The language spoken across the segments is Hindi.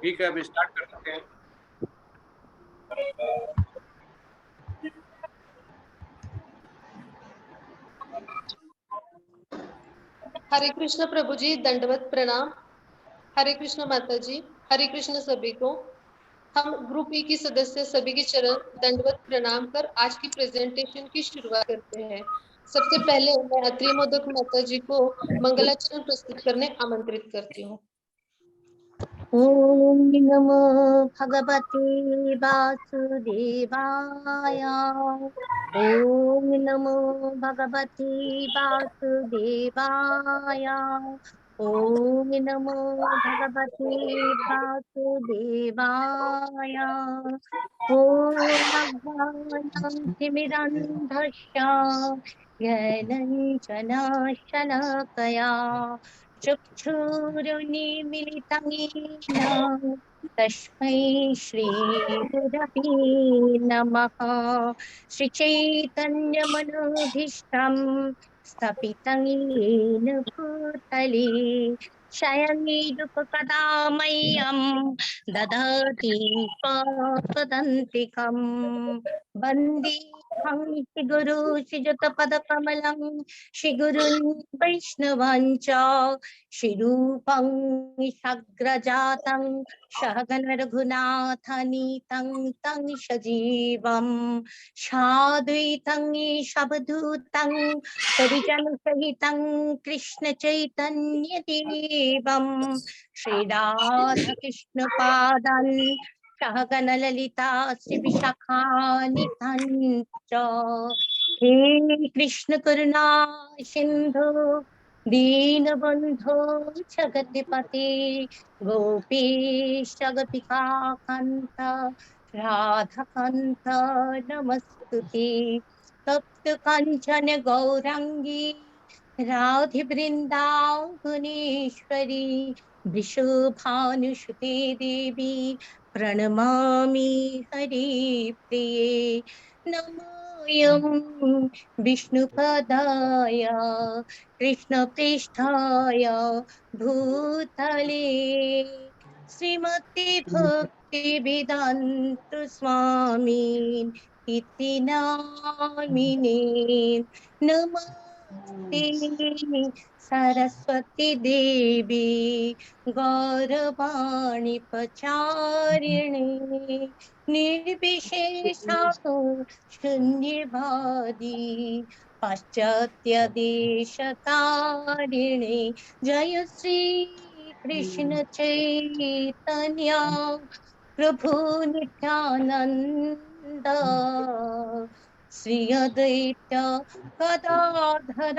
ठीक है, अभी स्टार्ट कर सकते हैं। हरे कृष्ण प्रभु जी, दंडवत प्रणाम। हरे कृष्ण माता जी, हरे कृष्ण सभी को। हम ग्रुप ई की सदस्य सभी के चरण दंडवत प्रणाम कर आज की प्रेजेंटेशन की शुरुआत करते हैं। सबसे पहले मैं अत्रि मोदक माता जी को मंगलाचरण प्रस्तुत करने आमंत्रित करती हूँ। ओम नमो भगवते वासुदेवाय। ओम नमो भगवते वासुदेवाय। ओम नमो भगवते वासुदेवाय। ओम अज्ञानतिमिरन्धस्य ज्ञानाञ्जनशलाकया चक्षुरुन्मीलितं येन तस्मै श्रीगुरवे नमः। श्रीचैतन्यमनोभीष्टं स्थापितं येन भूतले शयनेदुपकदा मह्यं ददाति स्वपदान्तिकं। वन्देऽहं श्रीगुरु श्रीयुतपदकमलं श्रीगुरुन् वैष्णवाञ्च श्रीरूपं साग्रजातं सहगण रघुनाथानीतं तं सजीवं साद्वैतं सवधूतं परिजनसहितं कृष्णचैतन्यदेवं श्रीराधाकृष्णपादान् सहगण ललिता श्रीविशाखान्वितं च। हे कृष्ण करुणा सिंधु दीनबंधो जगत्पते गोपीश गोपिकान्त राधाकान्त नमस्तुते। तप्त कांचन गौरांगी राधे वृंदावनेश्वरी वृषभानुसुते देवी प्रणमामि हरिप्रिये। नमोऽयं विष्णुपदाय कृष्णपृष्ठाय भूतले श्रीमते भक्तिवेदान्त स्वामी इति नामिने। नमस्ते सरस्वती देवी गौरवाणी प्रचारिणे निर्विशेषा शून्यवादी पाश्चात्य देशतारिणे। जय श्री कृष्ण चैतन्य प्रभु नित्यानंद श्री अद्वैत गदाधर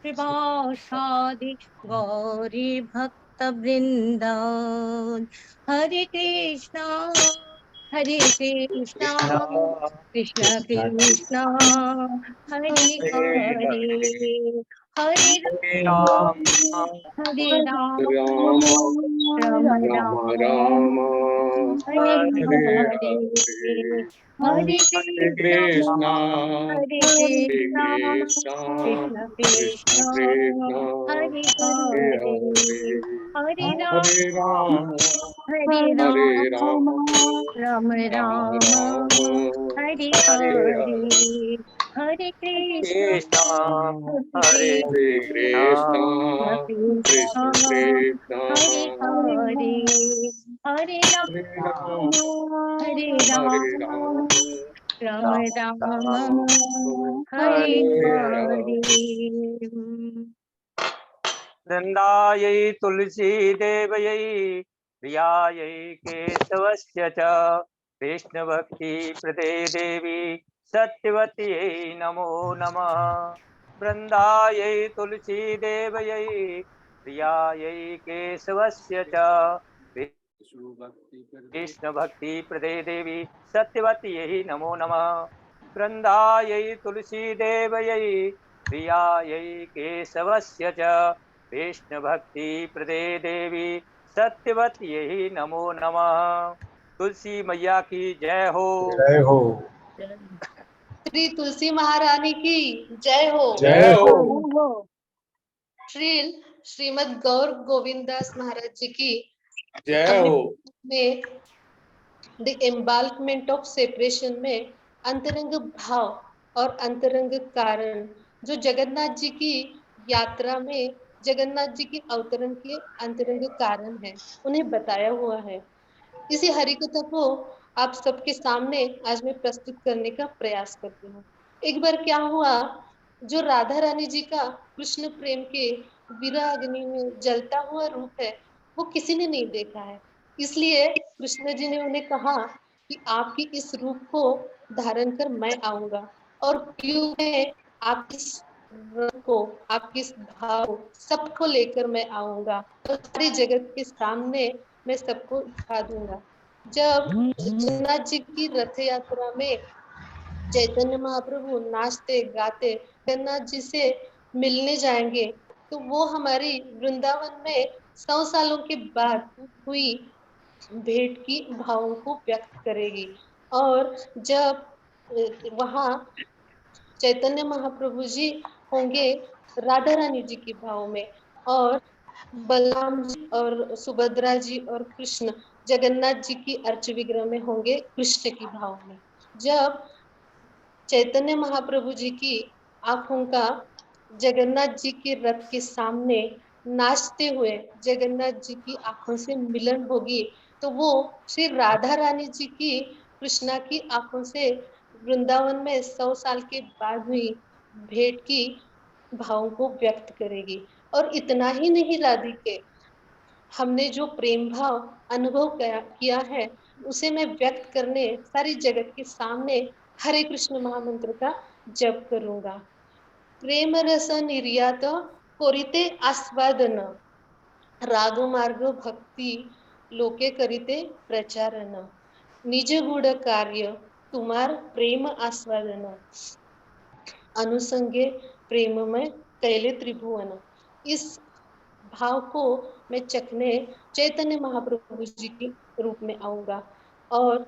श्रीवासादि गौरी भक्त वृंद। हरे कृष्णा कृष्ण कृष्ण हरे हरे हरे राम हरे राम राम राम राम राम हरे हरे हरे हरे हरे कृष्णा कृष्णा हरे हरे कृष्णा कृष्णा कृष्ण कृष्ण कृष्ण कृष्ण हरे हरे हरे हरे हरे हरे राम राम हरे हरे राम राम राम राम राम राम हरे हरे हरे हरे हरे कृष्ण कृष्ण हरे हरे हरे कृष्णा कृष्ण कृष्ण कृष्ण हरे हरे हरे हरे राम राम हरे हरे राम राम राम राम राम राम हरे हरे हरे। वृन्दायै तुलसी देवयै प्रियायै केशवस्य च कृष्णभक्ति प्रदे देवी सत्यवत्यै नमो नमः। वृन्दायै तुलसी देवयै प्रियायै केशवस्य च कृष्ण भक्ति प्रदे देवी सत्यवत्यै नमो नमः। वृन्दायै तुलसी देवयै प्रियायै केशवस्य च कृष्ण भक्ति प्रदे देवी सत्यवत्यै नमो नमः। तुलसी मैया की जय हो। जय हो। श्री तुलसी महारानी की जय हो। जय हो। श्री श्रीमद् गौर गोविंद दास महाराज जी की जय हो। में द एम्बाल्कमेंट ऑफ सेपरेशन में अंतरंग भाव और अंतरंग कारण जो जगन्नाथ जी की यात्रा में जगन्नाथ जी की अवतरण के अंतरंग कारण है, उन्हें बताया हुआ है। इसी हरि कथा को आप सबके सामने आज मैं प्रस्तुत करने का प्रयास करती हूँ। एक बार क्या हुआ, जो राधा रानी जी का कृष्ण प्रेम के विरह अग्नि में जलता हुआ रूप है, वो किसी ने नहीं देखा है। इसलिए कृष्ण जी ने उन्हें कहा कि आपकी इस रूप को धारण कर मैं आऊंगा, और क्यों मैं आप इस रंग को, आपके इस भाव सबको लेकर मैं आऊंगा और सारी जगत के सामने मैं सबको दिखा दूंगा। जब जगन्नाथ जी की रथ यात्रा में चैतन्य महाप्रभु नाचते गाते जगन्नाथ जी से मिलने जाएंगे, तो वो हमारी वृंदावन में 100 सालों के बाद हुई भेंट की भावों को व्यक्त करेगी। और जब वहाँ चैतन्य महाप्रभु जी होंगे राधा रानी जी की भाव में, और बलराम जी और सुभद्रा जी और कृष्ण जगन्नाथ जी की अर्च विग्रह में होंगे कृष्ण की भाव में। जब चैतन्य महाप्रभु जी की आंखों का जगन्नाथ जी के रथ के सामने नाचते हुए जगन्नाथ जी की आंखों से मिलन होगी, तो वो श्री राधा रानी जी की कृष्णा की आंखों से वृंदावन में 100 साल के बाद हुई भेंट की भावों को व्यक्त करेगी। और इतना ही नहीं राधिके, हमने जो प्रेम भाव अनुभव किया है, उसे मैं व्यक्त करने सारी जगत के सामने हरे कृष्ण महामंत्र का जप करूंगा। प्रेम रस निर्यात कोरिते आस्वादन, राग मार्ग भक्ति लोके करिते प्रचारण, निज गुण कार्य तुम्हार प्रेम आस्वादन, अनुसंगे प्रेम में कैले त्रिभुवन। इस भाव को मैं चखने चैतन्य महाप्रभु जी के रूप में आऊंगा, और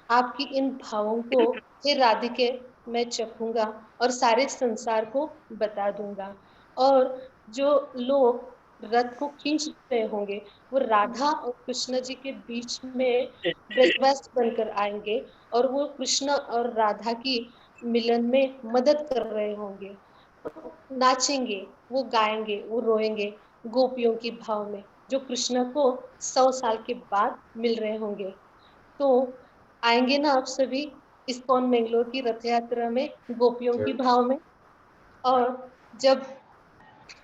आपकी इन भावों को हे राधिके मैं चखूंगा और सारे संसार को बता दूंगा। और जो लोग रथ को खींच रहे होंगे, वो राधा और कृष्ण जी के बीच में ब्रजवास बनकर आएंगे, और वो कृष्ण और राधा की मिलन में मदद कर रहे होंगे। नाचेंगे, वो गाएंगे, वो रोएंगे गोपियों की भाव में, जो कृष्ण को 100 साल के बाद मिल रहे होंगे। तो आएंगे ना आप सभी इस्कॉन मैंगलोर की रथ यात्रा में गोपियों की भाव में। और जब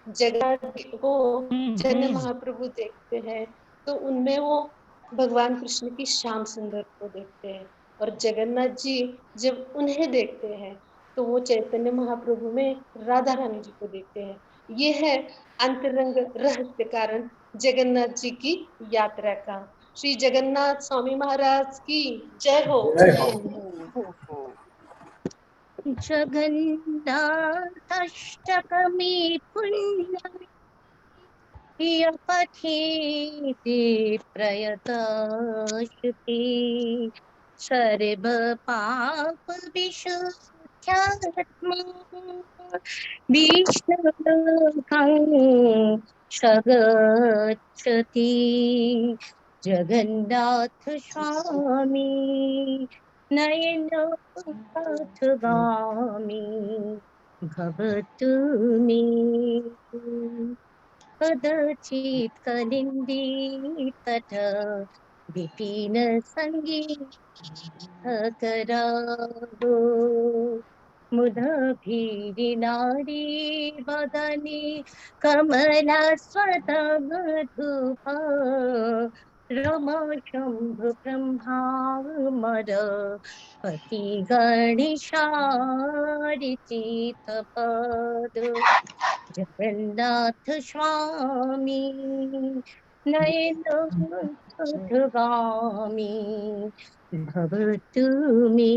जगन्नाथ को चैतन्य महाप्रभु देखते हैं, तो उनमें वो भगवान कृष्ण की श्याम सुंदर को देखते हैं, और जगन्नाथ जी जब उन्हें देखते हैं, तो वो चैतन्य महाप्रभु में राधा रानी जी को देखते हैं। ये है अंतरंग रहस्य कारण जगन्नाथ जी की यात्रा का। श्री जगन्नाथ स्वामी महाराज की जय हो। जगन्नाथाष्टकमी पुण्यमी पठेति प्रयतश्रुति सर्व पाप विशुद्ध्यात्मा विष्णुलोकं सगच्छति। जगन्नाथ स्वामी नयनपथगामी भवतु मे। कदाचित् कलिन्दी तट विपिन संगीतकरावो मुदभिरिनारी वदने कमलास्वदमधुपा रमा शम्भु ब्रह्मामर पति गणेशारिचितपद। जगन्नाथ स्वामी नयनोत्थगामी भवतु मे।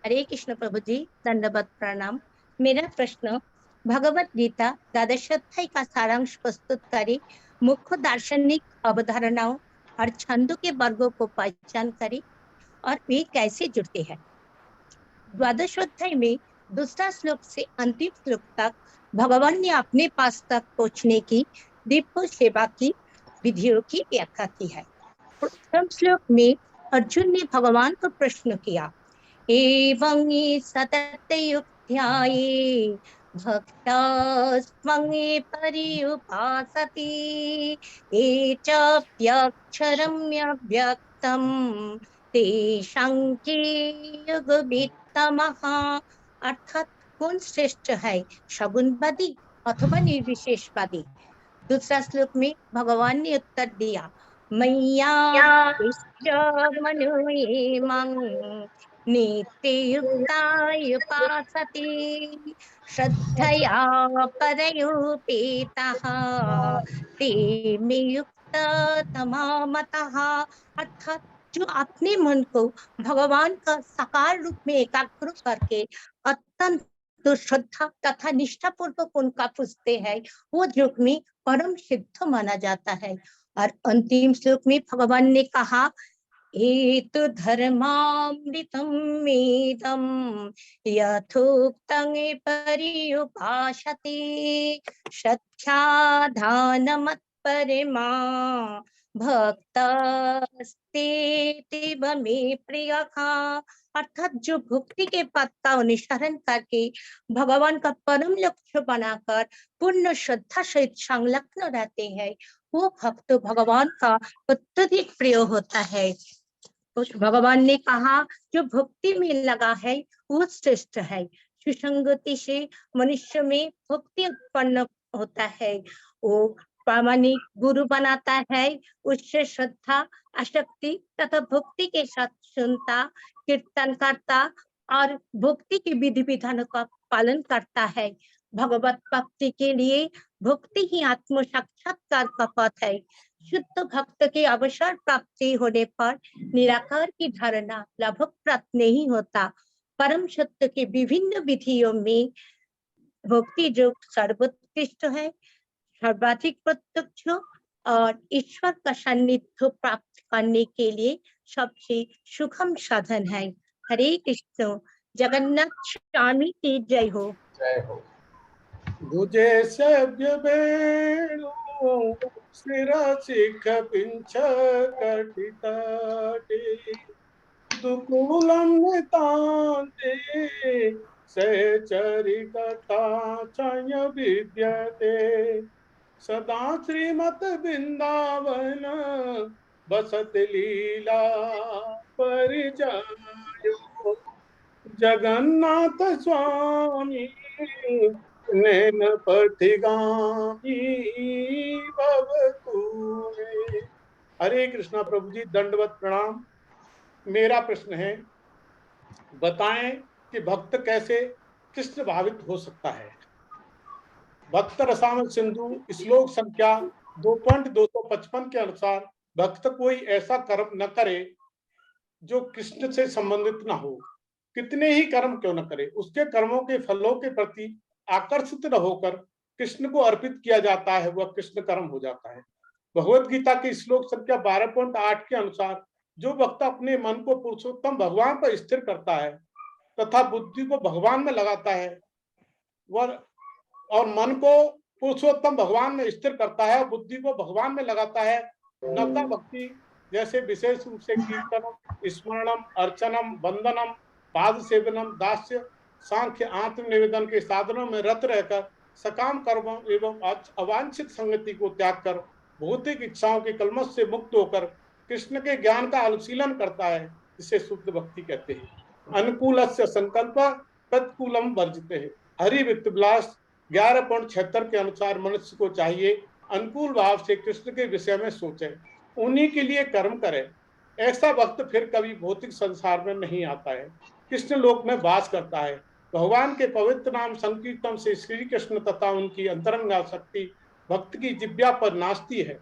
हरे कृष्ण प्रभु जी, दंडवत प्रणाम। मेरा प्रश्न, भगवत गीता द्वादश अध्याय का सारांश प्रस्तुतकारी मुख्य दार्शनिक अवधारणाओं और छंदों के वर्गों को पहचान करें और वे कैसे जुड़ते हैं। द्वादश अध्याय में दूसरा श्लोक से अंतिम श्लोक तक भगवान ने अपने पास तक पहुंचने की दिव्य सेवा की विधियों की व्याख्या की है। प्रथम श्लोक में अर्जुन ने भगवान को प्रश्न किया, एवं ये सततयुक्त्याये भक्तास्त्वं ये पर्युपासते ये चाप्यक्षरम्यव्यक्तं तेषां के युगवित्तमः। अर्थात कौन श्रेष्ठ है, सगुणवादी अथवा निर्विशेषवादी? दूसरा श्लोक में भगवान ने उत्तर दिया, मैया मनुयेमं नित्ययुक्तायुपासते श्रद्धया परयोपेतः ते मे युक्ततमा मतः। अर्थात जो अपने मन को भगवान का साकार रूप में एकाग्र करके अत्यंत तो श्रद्धा तथा निष्ठा पूर्वक उनका पूजते हैं, वो योग में परम सिद्ध माना जाता है। और अंतिम श्लोक में भगवान ने कहा, एतु धर्मामृतम मेदम यथोक्तं पर्युपासते श्रद्धा दानमत्परमा भक्तस्तेतिव मे प्रियः। अर्थात जो भक्ति के पथ का अनुसरण करके भगवान का परम लक्ष्य बनाकर पूर्ण श्रद्धा सहित संलग्न रहते हैं, वो भक्त भगवान का अत्यधिक प्रिय होता है। तो भगवान ने कहा, जो भक्ति में लगा है वो श्रेष्ठ है। सुसंगति से मनुष्य में भक्ति उत्पन्न होता है, वो प्रामाणिक गुरु बनाता है, उससे श्रद्धा आसक्ति तथा भक्ति के साथ सुनता कीर्तन करता और भक्ति के विधि विधानों का पालन करता है। भगवत भक्ति के लिए भक्ति ही आत्म साक्षात्कार का पथ है। शुद्ध भक्त के अवसर प्राप्ति होने पर निराकार की धारणा लाभप्रद नहीं होता। परम सत्य के विभिन्न विधियों में भक्ति जो सर्वोत्कृष्ट है, सर्वाधिक प्रत्यक्ष और ईश्वर का सान्निध्य प्राप्त करने के लिए सबसे सुगम साधन है। हरे कृष्ण। जगन्नाथ स्वामी की जय हो। जय हो। भुजे सभ्य वेणु शिरसिख पिंच कटितटे दुकूलं नितान्ते सहचरी कथा चय विद्यते सदा श्रीमत वृंदावन बसत लीला परिजायो जगन्नाथ स्वामी नैन पथिगामी भवतु मे। हरे कृष्णा प्रभु जी, दंडवत प्रणाम। मेरा प्रश्न है, बताएं कि भक्त कैसे कृष्ण भावित हो सकता है। भक्त रसामृत सिंधु श्लोक संख्या 2.255 के अनुसार भक्त कोई ऐसा कर्म न करे जो कृष्ण से संबंधित न हो। कितने ही कर्म क्यों न करे, उसके कर्मों के फलों के प्रति आकर्षित न होकर कृष्ण को अर्पित किया जाता है, वह कृष्ण कर्म हो जाता है। भगवत गीता के श्लोक संख्या 12.8 के अनुसार जो भक्त अपने मन को पुरुषोत्तम भगवान पर स्थिर करता है तथा बुद्धि को भगवान में लगाता है, वह और मन को पुरुषोत्तम भगवान में स्थिर करता है और बुद्धि को भगवान में लगाता है, नवता भक्ति जैसे विशेष रूप से कीर्तनम, स्मरणम, अर्चनम, वंदनम, पाद सेवनम, दास्य, सांख्य, आत्मनिवेदन के साधनों में रत रहकर सकाम कर्मों एवं अवांछित संगति को त्याग कर भौतिक इच्छाओं के कलमश से मुक्त होकर कृष्ण के ज्ञान का अनुशीलन करता है, जिसे शुद्ध भक्ति कहते हैं। अनुकूलस्य संकल्प प्रतिकूलम वर्जिते है। हरि वित्त विलास 11.76 के अनुसार मनुष्य को चाहिए अनुकूल भाव से कृष्ण के विषय में सोचे, उन्हीं के लिए कर्म करे। ऐसा भक्त फिर कभी भौतिक संसार में नहीं आता है, कृष्ण लोक में वास करता है। भगवान के पवित्र नाम संकीर्तन से श्री कृष्ण तथा उनकी अंतरंगा शक्ति भक्त की जिब्या पर नाचती है।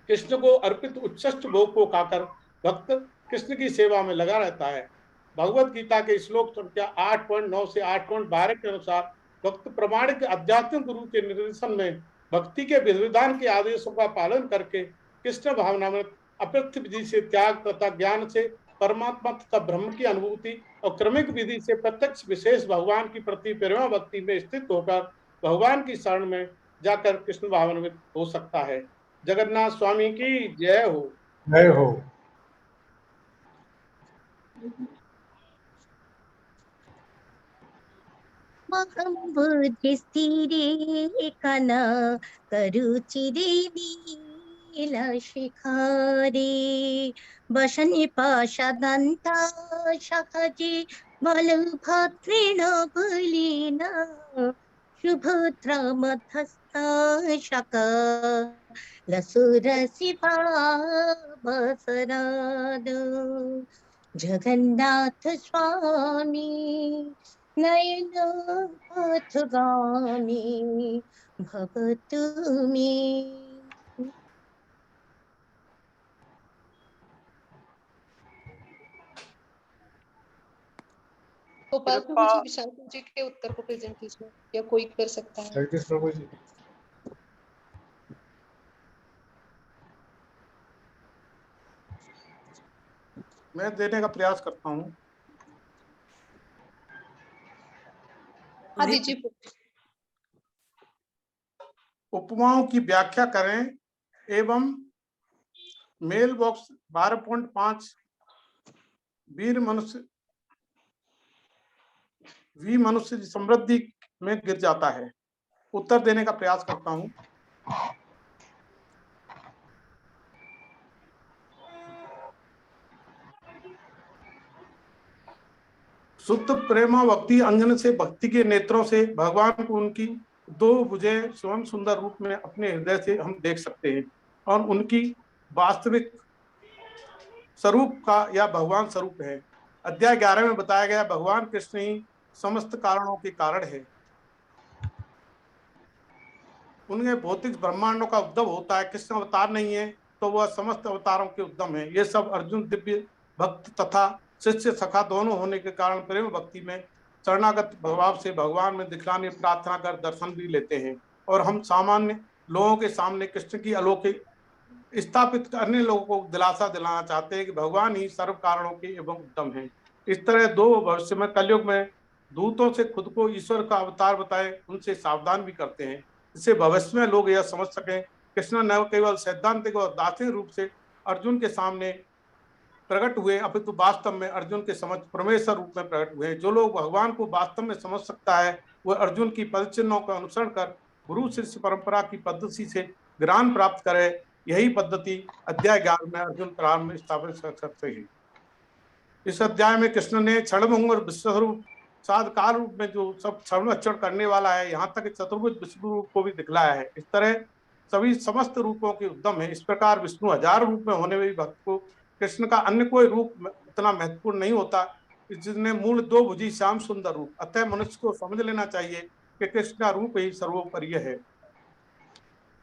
कृष्ण को अर्पित उच्छिष्ट भोग को खाकर भक्त कृष्ण की सेवा में लगा रहता है। भगवत गीता के श्लोक संख्या 8.9 से 8.12 के अनुसार भक्त प्रमाणिक आध्यात्मिक गुरु के निर्देशन में भक्ति के विधान के आदेशों का पालन करके कृष्ण भावना में अप्रत्य विधि से त्याग तथा ज्ञान से परमात्मा तथा ब्रह्म की अनुभूति और क्रमिक विधि से प्रत्यक्ष विशेष भगवान की प्रति प्रेमा भक्ति में स्थित होकर भगवान की शरण में जाकर कृष्ण भावान्वित हो सकता है। जगन्नाथ स्वामी की जय हो। जय हो। महम्बुद्धि स्थिरे कन करुचिरे नीला शिखारे वसने पाशदन्ता सखजे बलभद्रेण बलेन सुभद्रा मध्यस्था लसुरशिवा बसराद जगन्नाथ स्वामी नयन पथगामी भवतु मे। गोपाल कृपा प्रभु जी विशाल प्रभु जी के उत्तर को प्रेजेंट कीजिए या कोई कर सकता है। जगदीश प्रभु जी। मैं देने का प्रयास करता हूँ। हाँ दीजिए। उपमाओं की व्याख्या करें एवं मेल बॉक्स 12.5 वी मनुष्य समृद्धि में गिर जाता है। उत्तर देने का प्रयास करता हूं। शुद्ध प्रेमा भक्ति अंजन से भक्ति के नेत्रों से भगवान को उनकी दो भुजें स्वयं सुंदर रूप में अपने हृदय से हम देख सकते हैं और उनकी वास्तविक स्वरूप का यह भगवान स्वरूप है। अध्याय 11 में बताया गया भगवान कृष्ण ही समस्त कारणों के कारण है। उनके भौतिक ब्रह्मांडों का उद्भव होता है। कृष्ण अवतार नहीं है तो वह समस्त अवतारों के उद्यम है। ये सब अर्जुन दिव्य भक्त तथा शिष्य सखा दोनों होने के कारण प्रेम भक्ति में शरणागत भाव से भगवान में दिखलाने प्रार्थना कर दर्शन भी लेते हैं और हम सामान्य लोगों के सामने कृष्ण की अलौकिक स्थापित करने लोगों को दिलासा दिलाना चाहते हैं कि भगवान ही सर्व कारणों के एवं उत्तम है। इस तरह दो भविष्य में कलयुग में दूतों से खुद को ईश्वर का अवतार बताए उनसे सावधान भी करते हैं, इससे भविष्य में लोग यह समझ सकें कृष्ण न केवल सैद्धांतिक और दार्शनिक रूप से अर्जुन के सामने प्रकट हुए अपितु वास्तव में अर्जुन के समझ परमेश्वर रूप में प्रकट हुए। जो लोग भगवान को वास्तव में समझ सकता है वह अर्जुन की पदचिन्हों का अनुसरण कर गुरु शिष्य परंपरा की पद्धति से ज्ञान प्राप्त करे। यही पद्धति अध्याय 11 में अर्जुन प्रारंभ में स्थापित कर सकते हैं। इस अध्याय में कृष्ण ने क्षणभंग और विश्वरूप साध काल रूप में जो सब क्षण अक्षण करने वाला है, यहाँ तक चतुर्भुज विष्णु रूप को भी दिखलाया है। इस तरह सभी समस्त रूपों के उद्यम है। इस प्रकार विष्णु हजार रूप में होने में भी भक्त को कृष्ण का अन्य कोई रूप इतना महत्वपूर्ण नहीं होता, जिसने मूल दो भुजी श्याम सुंदर रूप। अतः मनुष्य को समझ लेना चाहिए कि कृष्ण का रूप ही सर्वोपरि है।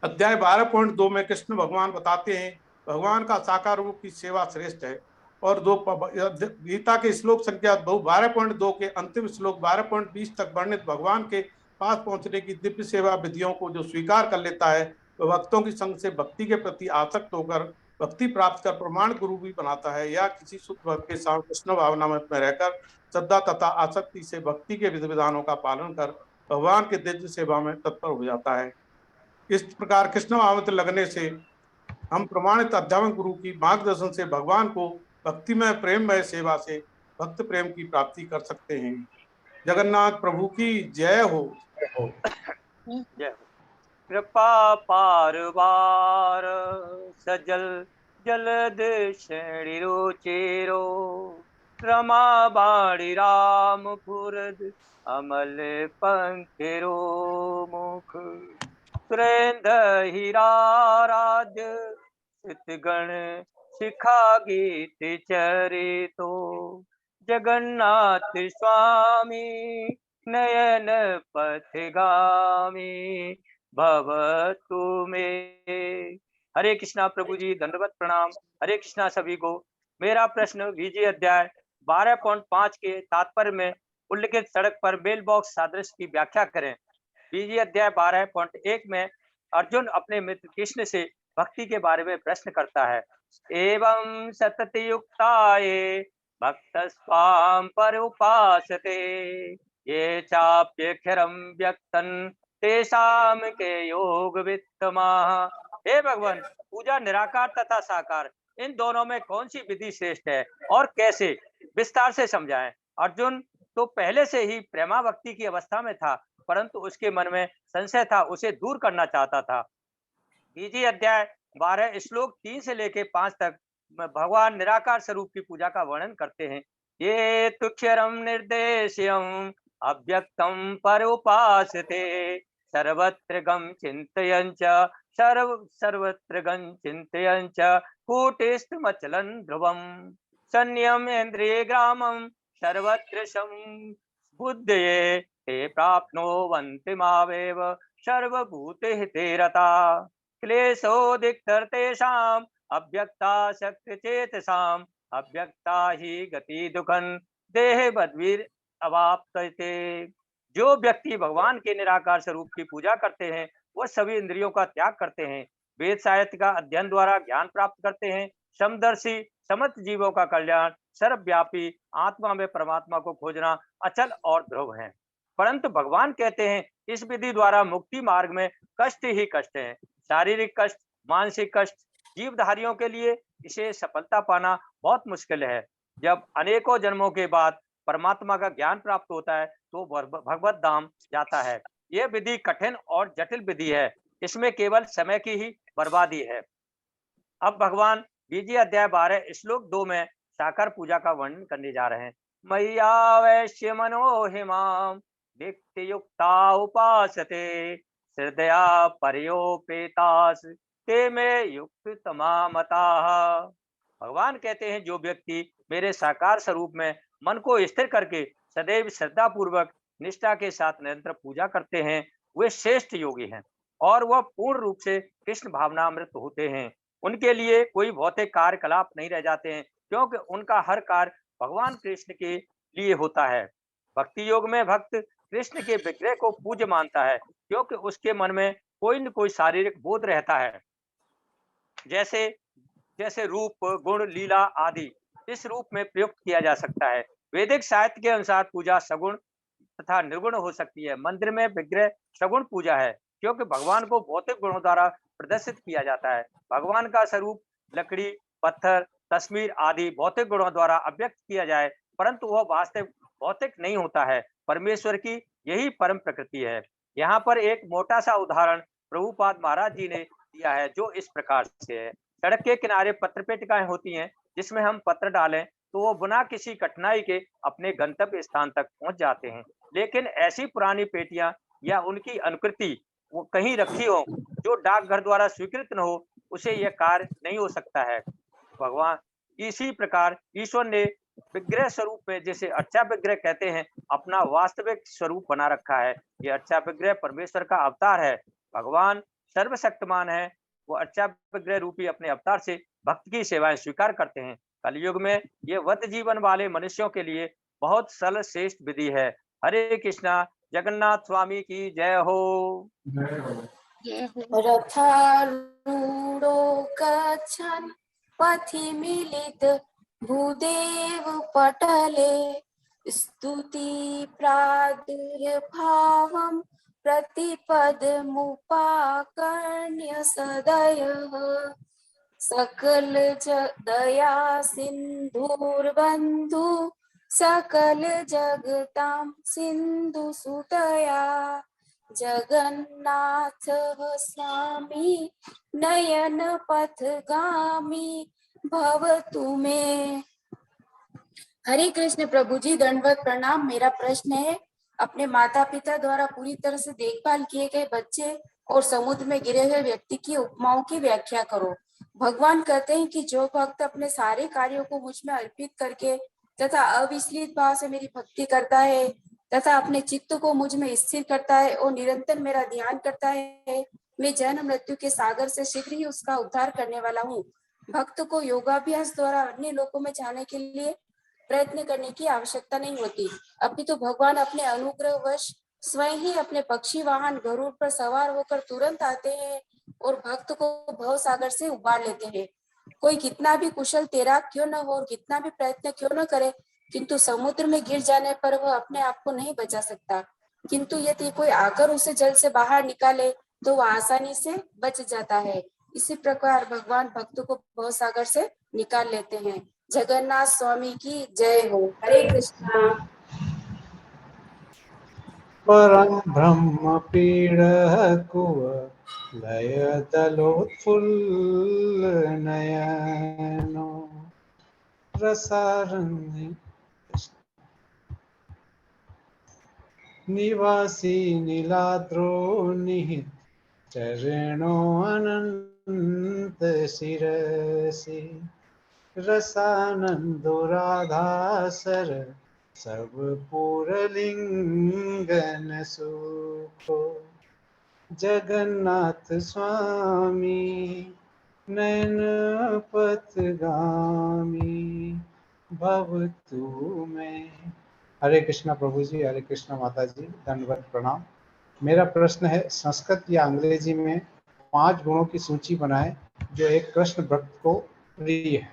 अध्याय 12.2 में कृष्ण भगवान बताते हैं भगवान का साकार रूप की सेवा श्रेष्ठ है और दो गीता के श्लोक संख्या 12.2 के अंतिम श्लोक 12.20 तक वर्णित भगवान के पास पहुंचने की दिव्य सेवा विधियों को जो स्वीकार कर लेता है वह भक्तों की संग से भक्ति के प्रति आसक्त होकर भक्ति प्राप्त कर प्रमाण गुरु भी बनाता है या किसी शुद्ध भक्त के साथ कृष्ण भावना में रहकर श्रद्धा तथा आसक्ति से भक्ति के विधि विधानों का पालन कर भगवान के दिव्य सेवा में तत्पर हो जाता है। इस प्रकार कृष्ण भाव लगने से हम प्रमाणित अध्यात्म गुरु की मार्गदर्शन से भगवान को भक्तिमय प्रेममय सेवा से भक्त प्रेम की प्राप्ति कर सकते हैं। जगन्नाथ प्रभु की जय हो। जय हो। कृपा पारवार सजल जलद श्रेणिरुचिरो रमा बाणी राम फुरद अमल पंखिरो मुख सुरेंद्र हीराराज चितगण शिखा गीत चरितो जगन्नाथ स्वामी नयन पथगामी भवतु मे। हरे कृष्णा प्रभु जी, दंडवत प्रणाम। हरे कृष्णा सभी को। मेरा प्रश्न विजय अध्याय 12.5 के तात्पर्य में उल्लिखित सड़क पर मेल बॉक्स सादृश्य की व्याख्या करें। विजय अध्याय 12.1 में अर्जुन अपने मित्र कृष्ण से भक्ति के बारे में प्रश्न करता है। एवं सतत युक्ताये भक्त स्वाम पर उपासते ये चाप्यक्षरम व्यक्तन तेषाम के योग वित्तमा हे भगवान, पूजा निराकार तथा साकार इन दोनों में कौन सी विधि श्रेष्ठ है और कैसे, विस्तार से समझाएं। अर्जुन तो पहले से ही प्रेमा भक्ति की अवस्था में था, परंतु उसके मन में संशय था, उसे दूर करना चाहता था। बीजी अध्याय 12 श्लोक 3 से लेके 5 तक भगवान निराकार स्वरूप की पूजा का वर्णन करते हैं। ये तुक्षरम निर्देश्यम अव्यक्तम परोपासते सर्वत्र गम चिंतयन् च सर्वत्र गम चिंतयन् च कूटेस्तमचलं ध्रुवम संयम इंद्रिय ग्रामम सर्वत्र बुद्धये ते प्राप्नुवन्ति मावेव सर्वभूतहिते रता क्लेशोदिक्तर्तेषाम् अव्यक्ता शक्तिचेतसाम् अव्यक्ता ही गति दुखन देह बद्वीर अवाप्यते। जो व्यक्ति भगवान के निराकार स्वरूप की पूजा करते हैं वह सभी इंद्रियों का त्याग करते हैं, वेद साहित्य का अध्ययन द्वारा ज्ञान प्राप्त करते हैं, समदर्शी समस्त जीवों का कल्याण, सर्वव्यापी आत्मा में परमात्मा को खोजना अचल और ध्रुव है। परंतु भगवान कहते हैं इस विधि द्वारा मुक्ति मार्ग में कष्ट ही कष्ट है, शारीरिक कष्ट, मानसिक कष्ट। जीवधारियों के लिए इसे सफलता पाना बहुत मुश्किल है। जब अनेकों जन्मों के बाद परमात्मा का ज्ञान प्राप्त होता है तो भगवत धाम जाता है। यह विधि कठिन और जटिल विधि है, इसमें केवल समय की ही बर्बादी है। अब भगवान बीजी अध्याय 12 श्लोक 2 में साकार पूजा का वर्णन करने जा रहे हैं। मैया वैश्य मनोहिमाम दीप्ति युक्ता उपासते हृदया पर्योपेतास ते में युक्त तमामता। भगवान कहते हैं जो व्यक्ति मेरे साकार स्वरूप में मन को स्थिर करके सदैव श्रद्धा पूर्वक निष्ठा के साथ निरंतर पूजा करते हैं वे श्रेष्ठ योगी हैं और वह पूर्ण रूप से कृष्ण भावनामृत होते हैं। उनके लिए कोई भौतिक कार्यकलाप नहीं रह जाते हैं क्योंकि उनका हर कार्य भगवान कृष्ण के लिए होता है। भक्ति योग में भक्त कृष्ण के विग्रह को पूज्य मानता है क्योंकि उसके मन में कोई न कोई शारीरिक बोध रहता है, जैसे जैसे रूप, गुण, लीला आदि इस रूप में प्रयुक्त किया जा सकता है। वैदिक साहित्य के अनुसार पूजा सगुण तथा निर्गुण हो सकती है। मंदिर में विग्रह सगुण पूजा है क्योंकि भगवान को भौतिक गुणों द्वारा प्रदर्शित किया जाता है। भगवान का स्वरूप लकड़ी, पत्थर, तस्वीर आदि भौतिक गुणों द्वारा अभिव्यक्त किया जाए परंतु वह वास्तविक भौतिक नहीं होता है। परमेश्वर की यही परम प्रकृति है। यहाँ पर एक मोटा सा उदाहरण प्रभुपाद महाराज जी ने दिया है जो इस प्रकार से है। सड़क के किनारे पत्र पेटिकाएं होती हैं जिसमें हम पत्र डालें तो वो बिना किसी कठिनाई के अपने गंतव्य स्थान तक पहुंच जाते हैं। लेकिन ऐसी पुरानी पेटियां या उनकी अनुकृति वो कहीं रखी हो जो डाकघर द्वारा स्वीकृत न हो, उसे यह कार्य नहीं हो सकता है। भगवान इसी प्रकार ईश्वर ने विग्रह स्वरूप में, जैसे अर्चा विग्रह कहते हैं, अपना वास्तविक स्वरूप बना रखा है। यह अर्चा विग्रह परमेश्वर का अवतार है। भगवान सर्वशक्तिमान है, वो अर्चा विग्रह रूपी अपने अवतार से भक्त की सेवाएं स्वीकार करते हैं। कलयुग में ये वध जीवन वाले मनुष्यों के लिए बहुत सरल श्रेष्ठ विधि है। हरे कृष्णा। जगन्नाथ स्वामी की जय हो। रथारूढ़ो गच्छन् पथि मिलित भूदेव पटले स्तुति प्रादुर्भावं प्रतिपदमुपाकर्ण्य सदयः सकल दया सिन्धुर्बन्धु सकल जगतां सिन्धु सुतया जगन्नाथ स्वामी नयन पथगामी भवतु मे। हरे कृष्ण प्रभु जी, दंडवत प्रणाम। मेरा प्रश्न है, अपने माता पिता द्वारा पूरी तरह से देखभाल किए गए बच्चे और समुद्र में गिरे हुए व्यक्ति की उपमाओं की व्याख्या करो। भगवान कहते हैं कि जो भक्त अपने सारे कार्यों को मुझ में अर्पित करके तथा अविचलित भाव से मेरी भक्ति करता है तथा अपने चित्त को मुझ में स्थिर करता है और निरंतर मेरा ध्यान करता है, मैं जन्म मृत्यु के सागर से शीघ्र ही उसका उद्धार करने वाला हूँ। भक्त को योगाभ्यास द्वारा अन्य लोकों में जाने के लिए प्रयत्न करने की आवश्यकता नहीं होती, अपितु भगवान अपने अनुग्रहवश स्वयं ही अपने पक्षी वाहन गरुड़ पर सवार होकर तुरंत आते हैं और भक्त को भव सागर से उबार लेते हैं। कोई कितना भी कुशल तैराक क्यों न हो और कितना भी प्रयत्न क्यों न करे, किंतु समुद्र में गिर जाने पर वह अपने आप को नहीं बचा सकता। किंतु यदि कोई आकर उसे जल से बाहर निकाले तो वह आसानी से बच जाता है। इसी प्रकार भगवान भक्तों को भवसागर से निकाल लेते हैं। जगन्नाथ स्वामी की जय हो। हरे कृष्णा। परम ब्रह्म पीड़ कुव लय तलोत्फुल्ल नयनो रसारण्य निवासी नीलाद्रो निहित चरणो अनंत शिरसि रसानंदो राधासर सब पूरलिंगन सुखो जगन्नाथ स्वामी नयन पथगामी भवतु में। हरे कृष्णा प्रभु जी, हरे कृष्णा माता जी, दंडवत प्रणाम। मेरा प्रश्न है, संस्कृत या अंग्रेजी में 5 गुणों की सूची बनाएं जो एक कृष्ण भक्त को प्रिय है।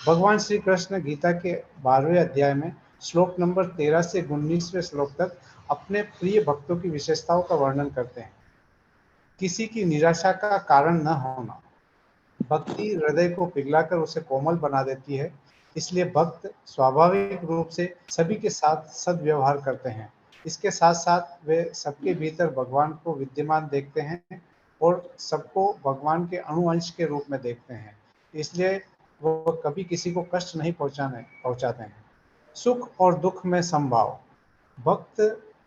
भगवान श्री कृष्ण गीता के 12वें अध्याय में श्लोक नंबर 13 से 19वें श्लोक तक अपने प्रिय भक्तों की विशेषताओं का वर्णन करते हैं। किसी की निराशा का कारण न होना। भक्ति हृदय को पिघलाकर उसे कोमल बना देती है, इसलिए भक्त स्वाभाविक रूप से सभी के साथ सद्व्यवहार करते हैं। इसके साथ साथ वे सबके भीतर भगवान को विद्यमान देखते हैं और सबको भगवान के अणुअंश के रूप में देखते हैं, इसलिए वो कभी किसी को कष्ट नहीं पहुंचाते हैं। सुख और दुख में समभाव। भक्त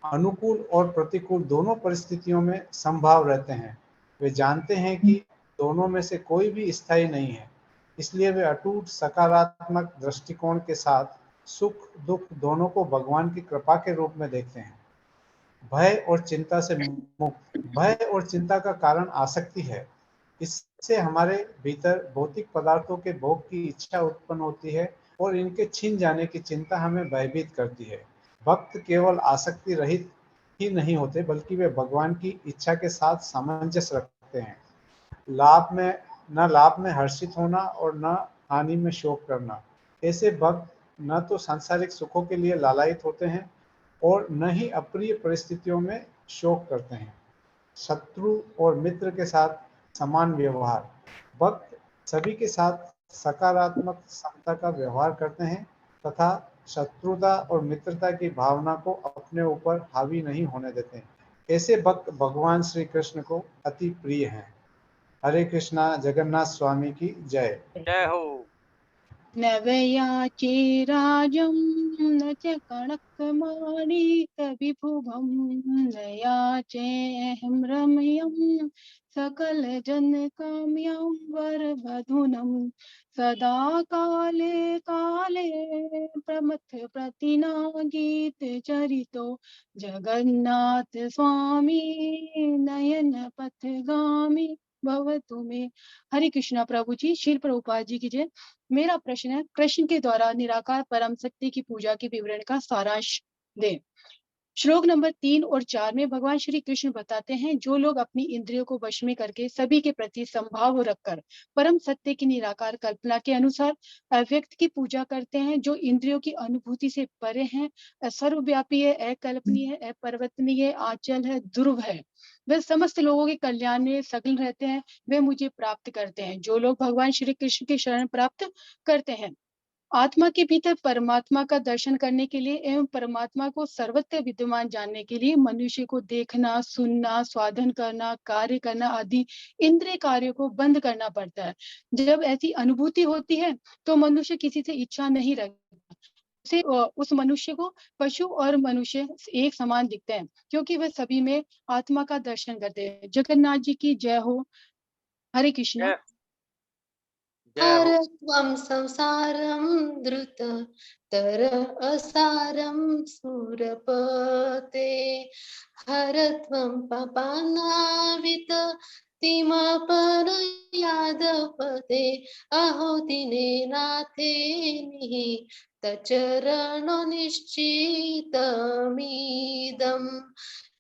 अनुकूल और प्रतिकूल दोनों परिस्थितियों में समभाव रहते हैं। वे जानते हैं कि दोनों में से कोई भी स्थायी नहीं है, इसलिए वे अटूट सकारात्मक दृष्टिकोण के साथ सुख दुख दोनों को भगवान की कृपा के रूप में देखते हैं। भय और चिंता से मुक्त। भय और चिंता का कारण आसक्ति है। इससे हमारे भीतर भौतिक पदार्थों के भोग की इच्छा उत्पन्न होती है और इनके छिन जाने की चिंता हमें भयभीत करती है। भक्त केवल आसक्ति रहित ही नहीं होते, बल्कि वे भगवान की इच्छा के साथ सामंजस्य रखते हैं। लाभ में हर्षित होना और न हानि में शोक करना। ऐसे भक्त न तो सांसारिक सुखों के लिए लालायित होते हैं और न ही अप्रिय परिस्थितियों में शोक करते हैं। शत्रु और मित्र के साथ समान व्यवहार। भक्त सभी के साथ सकारात्मक समता का व्यवहार करते हैं तथा शत्रुता और मित्रता की भावना को अपने ऊपर हावी नहीं होने देते। ऐसे भक्त भगवान श्री कृष्ण को अति प्रिय हैं। हरे कृष्णा। जगन्नाथ स्वामी की जय। जय हो। न वयाचेराजं न च कणकमाणिकविभुवं न याचेऽहं रम्यं सकलजनकाम्यं वरवधूनं सदा काले काले प्रमथप्रतिनागीतचरितो जगन्नाथ स्वामी नयन पथगामी भवतु मे। हरे कृष्णा प्रभु जी। श्रील प्रभुपाद जी की जय। मेरा प्रश्न है, कृष्ण के द्वारा निराकार परम शक्ति की पूजा के विवरण का सारांश दे। श्लोक नंबर 3 और 4 में भगवान श्री कृष्ण बताते हैं, जो लोग अपनी इंद्रियों को वश में करके सभी के प्रति संभाव रखकर परम सत्य की निराकार कल्पना के अनुसार अव्यक्त की पूजा करते हैं, जो इंद्रियों की अनुभूति से परे हैं, सर्वव्यापी है, अकल्पनीय है, अपरिवर्तनीय है, आचल है, ध्रुव है, वे समस्त लोगों के कल्याण में सगल रहते हैं, वे मुझे प्राप्त करते हैं। जो लोग भगवान श्री कृष्ण की शरण प्राप्त करते हैं, आत्मा के भीतर परमात्मा का दर्शन करने के लिए एवं परमात्मा को सर्वत्र विद्यमान जानने के लिए मनुष्य को देखना, सुनना, स्वाधन करना, कार्य करना आदि इंद्रिय कार्यों को बंद करना पड़ता है। जब ऐसी अनुभूति होती है तो मनुष्य किसी से इच्छा नहीं रखता। उस मनुष्य को पशु और मनुष्य एक समान दिखते हैं, क्योंकि वह सभी में आत्मा का दर्शन करते हैं। जगन्नाथ जी की जय हो। हरे कृष्णा। जय जय हो। हरत्वं संसारं द्रुत तर असारं सुरपते हरत्वं पापानावित तिमपर यादपते अहो दिने नाथे निहितचरणो निश्चितमीदम्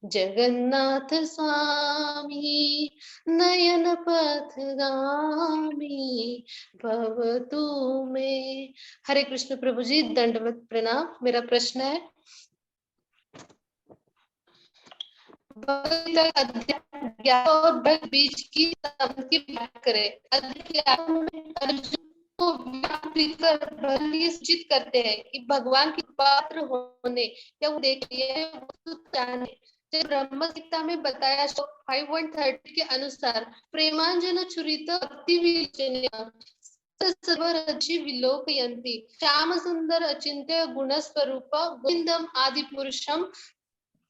जगन्नाथ स्वामी नयन पथगामी भवतु में। हरे कृष्ण प्रभु जी, दंडवत प्रणाम। मेरा प्रश्न है, भगवद अध्याय 11 और बीच की संबंध की बात करें। अध्याय 11 में अर्जुन को सूचित करते हैं कि भगवान के पात्र होने या वो देखिए ब्रह्म गीता में बताया श्लोक 5:30 के अनुसार प्रेमांजन छुरित भक्ति विलोकयन्ति श्याम सुंदर अचिंत्य गुण स्वरूप गोविंदम आदि पुरुषम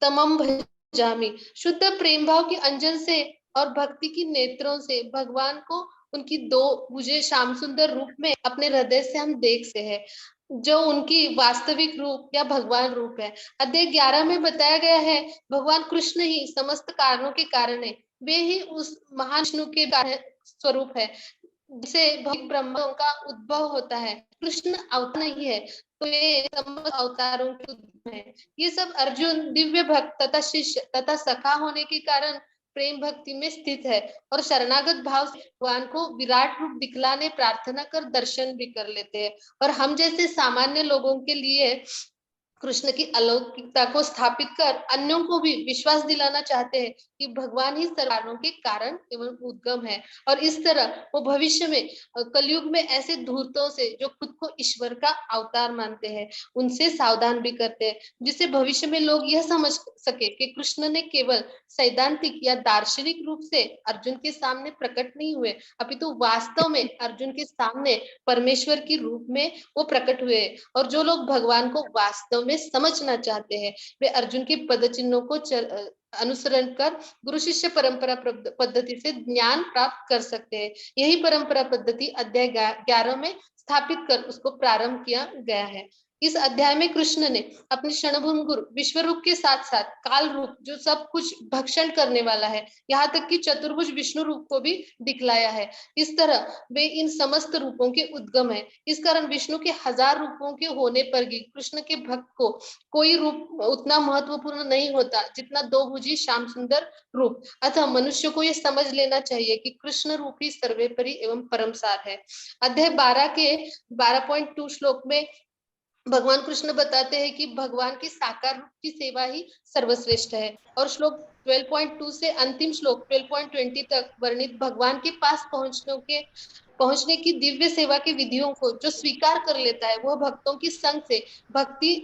तमम भजामि। शुद्ध प्रेम भाव के अंजन से और भक्ति की नेत्रों से भगवान को उनकी दो भुजे श्याम सुंदर रूप में अपने हृदय से हम देख से है, जो उनकी वास्तविक रूप या भगवान रूप है। अध्याय 11 में बताया गया है भगवान कृष्ण ही समस्त कारणों के कारण है, वे ही उस महान विष्णु के स्वरूप है जिसे ब्रह्मा का उद्भव होता है। कृष्ण अवतार नहीं है तो ये समस्त अवतारों के उद्भव है। ये सब अर्जुन दिव्य भक्त तथा शिष्य तथा सखा होने के कारण प्रेम भक्ति में स्थित है और शरणागत भाव से भगवान को विराट रूप दिखलाने प्रार्थना कर दर्शन भी कर लेते हैं। और हम जैसे सामान्य लोगों के लिए कृष्ण की अलौकिकता को स्थापित कर अन्यों को भी विश्वास दिलाना चाहते हैं कि भगवान ही सर्वाणों के कारण एवं उद्गम है। और इस तरह वो भविष्य में कलयुग में ऐसे धूर्तों से जो खुद को ईश्वर का अवतार मानते हैं उनसे सावधान भी करते हैं, जिससे भविष्य में लोग यह समझ सके कि कृष्ण ने केवल सैद्धांतिक या दार्शनिक रूप से अर्जुन के सामने प्रकट नहीं हुए, अपितु वास्तव में अर्जुन के सामने परमेश्वर की रूप में वो प्रकट हुए। और जो लोग भगवान को वास्तव में समझना चाहते हैं वे अर्जुन के पद चिन्हों को अनुसरण कर गुरु शिष्य परंपरा पद्धति से ज्ञान प्राप्त कर सकते हैं। यही परंपरा पद्धति अध्याय 11 में स्थापित कर उसको प्रारंभ किया गया है। इस अध्याय में कृष्ण ने अपने क्षणभंगुर गुरु विश्व रूप के साथ साथ काल रूप जो सब कुछ भक्षण करने वाला है, यहाँ तक कि चतुर्भुज विष्णु रूप को भी दिखलाया है। इस तरह वे इन समस्त रूपों के उद्गम है। इस कारण विष्णु के 1000 रूपों के होने पर भी कृष्ण के भक्त को कोई रूप उतना महत्वपूर्ण नहीं होता जितना दो भुजी श्याम सुंदर रूप। अतः मनुष्य को यह समझ लेना चाहिए कि कृष्ण रूप ही सर्वेपरि एवं परमसार है। अध्याय 12 के 12.2 श्लोक में भगवान कृष्ण बताते हैं कि भगवान की साकार रूप की सेवा ही सर्वश्रेष्ठ है। और श्लोक 12.2 से अंतिम श्लोक 12.20 तक वर्णित भगवान के पास पहुंचने की दिव्य सेवा के विधियों को जो स्वीकार कर लेता है वह भक्तों की संग से भक्ति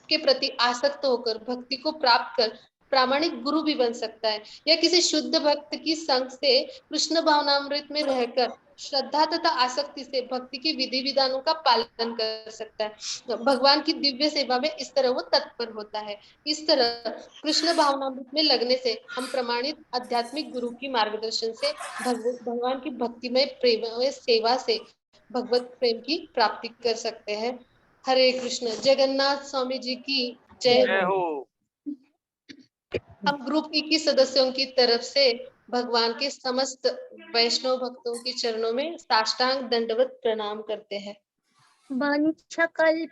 के प्रति आसक्त होकर भक्ति को प्राप्त कर प्रामाणिक गुरु भी बन सकता है, या किसी शुद्ध भक्त की संग से कृष्ण भावनामृत में रहकर श्रद्धा तथा आसक्ति से भक्ति के विधि विधानों का पालन कर सकता है। भगवान की दिव्य सेवा में इस तरह वो तत्पर होता है। इस तरह कृष्ण भावनामृत में लगने से हम प्रमाणित आध्यात्मिक गुरु की मार्गदर्शन से भगवान की भक्तिमय प्रेम सेवा से भगवत प्रेम की प्राप्ति कर सकते हैं। हरे कृष्ण। जगन्नाथ स्वामी जी की जय हो। हम ग्रुप ई की सदस्यों की तरफ से भगवान के समस्त वैष्णव भक्तों के चरणों में साष्टांग दंडवत प्रणाम करते हैं। वंशकल्पतरुभ्यश्च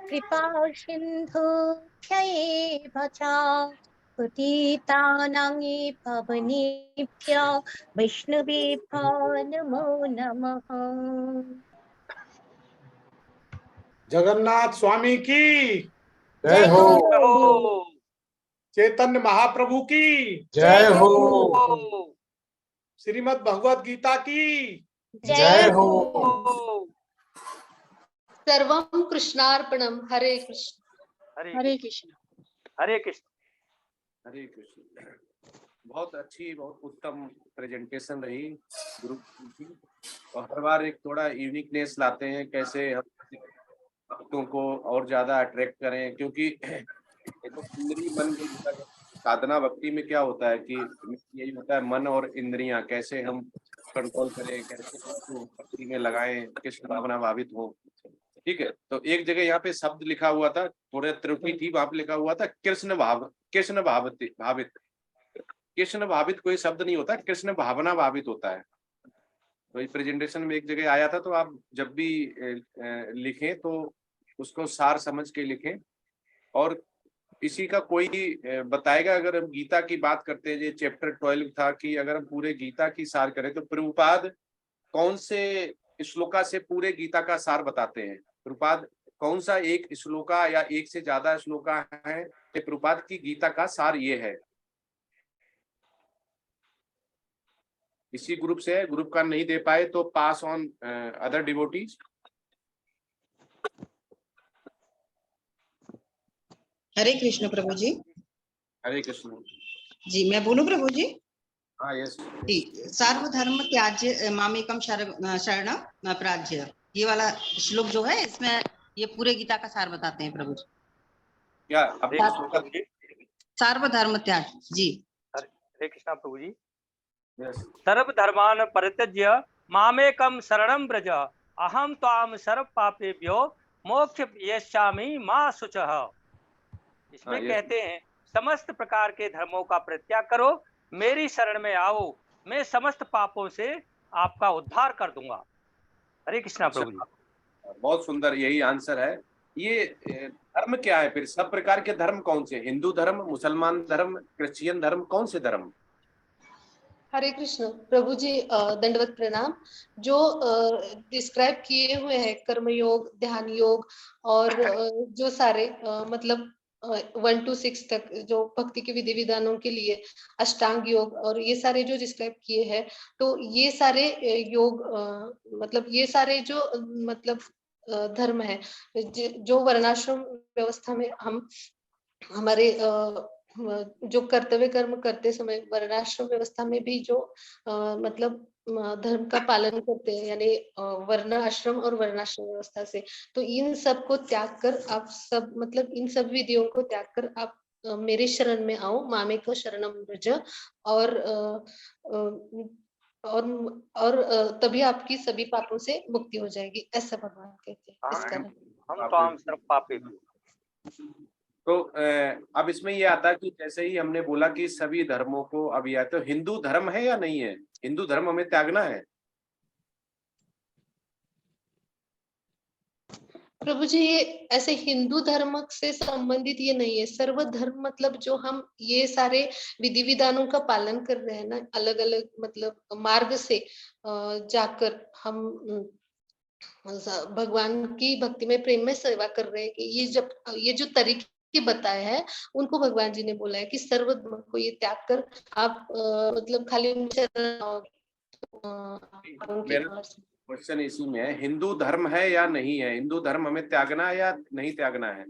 कृपा सिन्धुभ्यैव च पतितानां पावनेभ्यो वैष्णवेभ्यो नमो नमः। जगन्नाथ स्वामी की जय हो। चैतन्य महाप्रभु की जय हो। श्रीमद् भगवद गीता की जय हो। सर्वं कृष्णार्पणम। हरे कृष्ण। हरे कृष्ण। हरे कृष्ण। हरे कृष्ण। बहुत अच्छी, बहुत उत्तम प्रेजेंटेशन रही गुरु की, और हर बार एक थोड़ा यूनिकनेस लाते हैं कैसे हम भक्तों को और ज्यादा अट्रैक्ट करें, क्योंकि इंद्रिय मन साधना भक्ति में क्या होता है कि यही होता है मन और इंद्रियां कैसे हम कंट्रोल करें, कैसे भक्ति में लगाएं, कृष्ण भावना भावित हो। ठीक है, तो एक जगह यहाँ पे शब्द लिखा हुआ था, थोड़ा त्रुटि थी, वहां पे लिखा हुआ था कृष्ण भावित। कृष्ण भावित कोई शब्द नहीं होता, कृष्ण भावना भावित होता है। तो इस प्रेजेंटेशन में एक जगह आया था, तो आप जब भी लिखें तो उसको सार समझ के लिखें। और इसी का कोई बताएगा, अगर हम गीता की बात करते हैं, ये चैप्टर 12 था कि अगर हम पूरे गीता की सार करें तो प्रभुपाद कौन से श्लोका से पूरे गीता का सार बताते हैं। प्रभुपाद कौन सा एक श्लोका या एक से ज्यादा श्लोका है प्रभुपाद की गीता का सार ये है। इसी ग्रुप से है, ग्रुप का नहीं दे पाए तो पास ऑन अदर डिवोटीज। हरे कृष्ण प्रभु जी। हरे कृष्ण जी मैं बोलूं प्रभु जी? हाँ यस। जी, सर्वधर्म त्याज्य मामेकम शरणम प्राज्य, ये वाला श्लोक जो है इसमें ये पूरे गीता का सार बताते हैं प्रभु जी। क्या अब प्रभु जी? सर्वधर्म त्याग जी। हरे कृष्णा प्रभु जी। यस। सर्वधर्मान परित्यज्य मामेकम शरणं व्रज अहम त्वाम सर्व पापेभ्यो मोक्ष यस्यामि मा शुचः। इसमें कहते हैं समस्त प्रकार के धर्मों का परित्याग करो, मेरी शरण में आओ, मैं समस्त पापों से आपका उद्धार कर दूंगा। हरे कृष्णा प्रभु जी। बहुत सुंदर, यही आंसर है। ये धर्म क्या है फिर? सब प्रकार के धर्म कौन से? हिंदू धर्म, मुसलमान धर्म, क्रिश्चियन धर्म, कौन से धर्म? हरे कृष्ण प्रभु जी, दंडवत प्रणाम। जो डिस्क्राइब किए हुए हैं कर्म योग, ध्यान योग और जो सारे मतलब 1 to 6 तक जो भक्ति के विधि विधानों के लिए अष्टांग योग और ये सारे जो डिस्क्राइब किए हैं, तो ये सारे योग मतलब ये सारे जो मतलब धर्म है जो वर्णाश्रम व्यवस्था में हम हमारे जो कर्तव्य कर्म करते समय वर्णाश्रम व्यवस्था में भी जो मतलब धर्म का पालन करते हैं, यानी वर्ण आश्रम और वर्णाश्रम व्यवस्था से, तो इन सब को त्याग कर आप सब मतलब इन सब विधियों को त्याग कर आप मेरे शरण में आओ, मामेक शरणम व्रज, और तभी आपकी सभी पापों से मुक्ति हो जाएगी, ऐसा भगवान कहते हैं। इस कारण हम त्वाम सर्व पापेभ्यो। तो अब इसमें ये आता है कि जैसे ही हमने बोला कि सभी धर्मों को, अब यह तो हिंदू धर्म है या नहीं है? हिंदू धर्म हमें त्यागना है? प्रभु जी, ये ऐसे हिंदू धर्म से संबंधित ये नहीं है। सर्व धर्म मतलब जो हम ये सारे विधि विधानों का पालन कर रहे हैं ना, अलग अलग मतलब मार्ग से जाकर हम भगवान की भक्ति में प्रेम में सेवा कर रहे हैं कि ये जो तरीके बताए हैं उनको भगवान जी ने बोला है कि सर्व धर्म को ये त्याग कर आप मतलब खाली क्वेश्चन इसी में है, हिंदू धर्म है या नहीं है? हिंदू धर्म हमें त्यागना है या नहीं त्यागना है?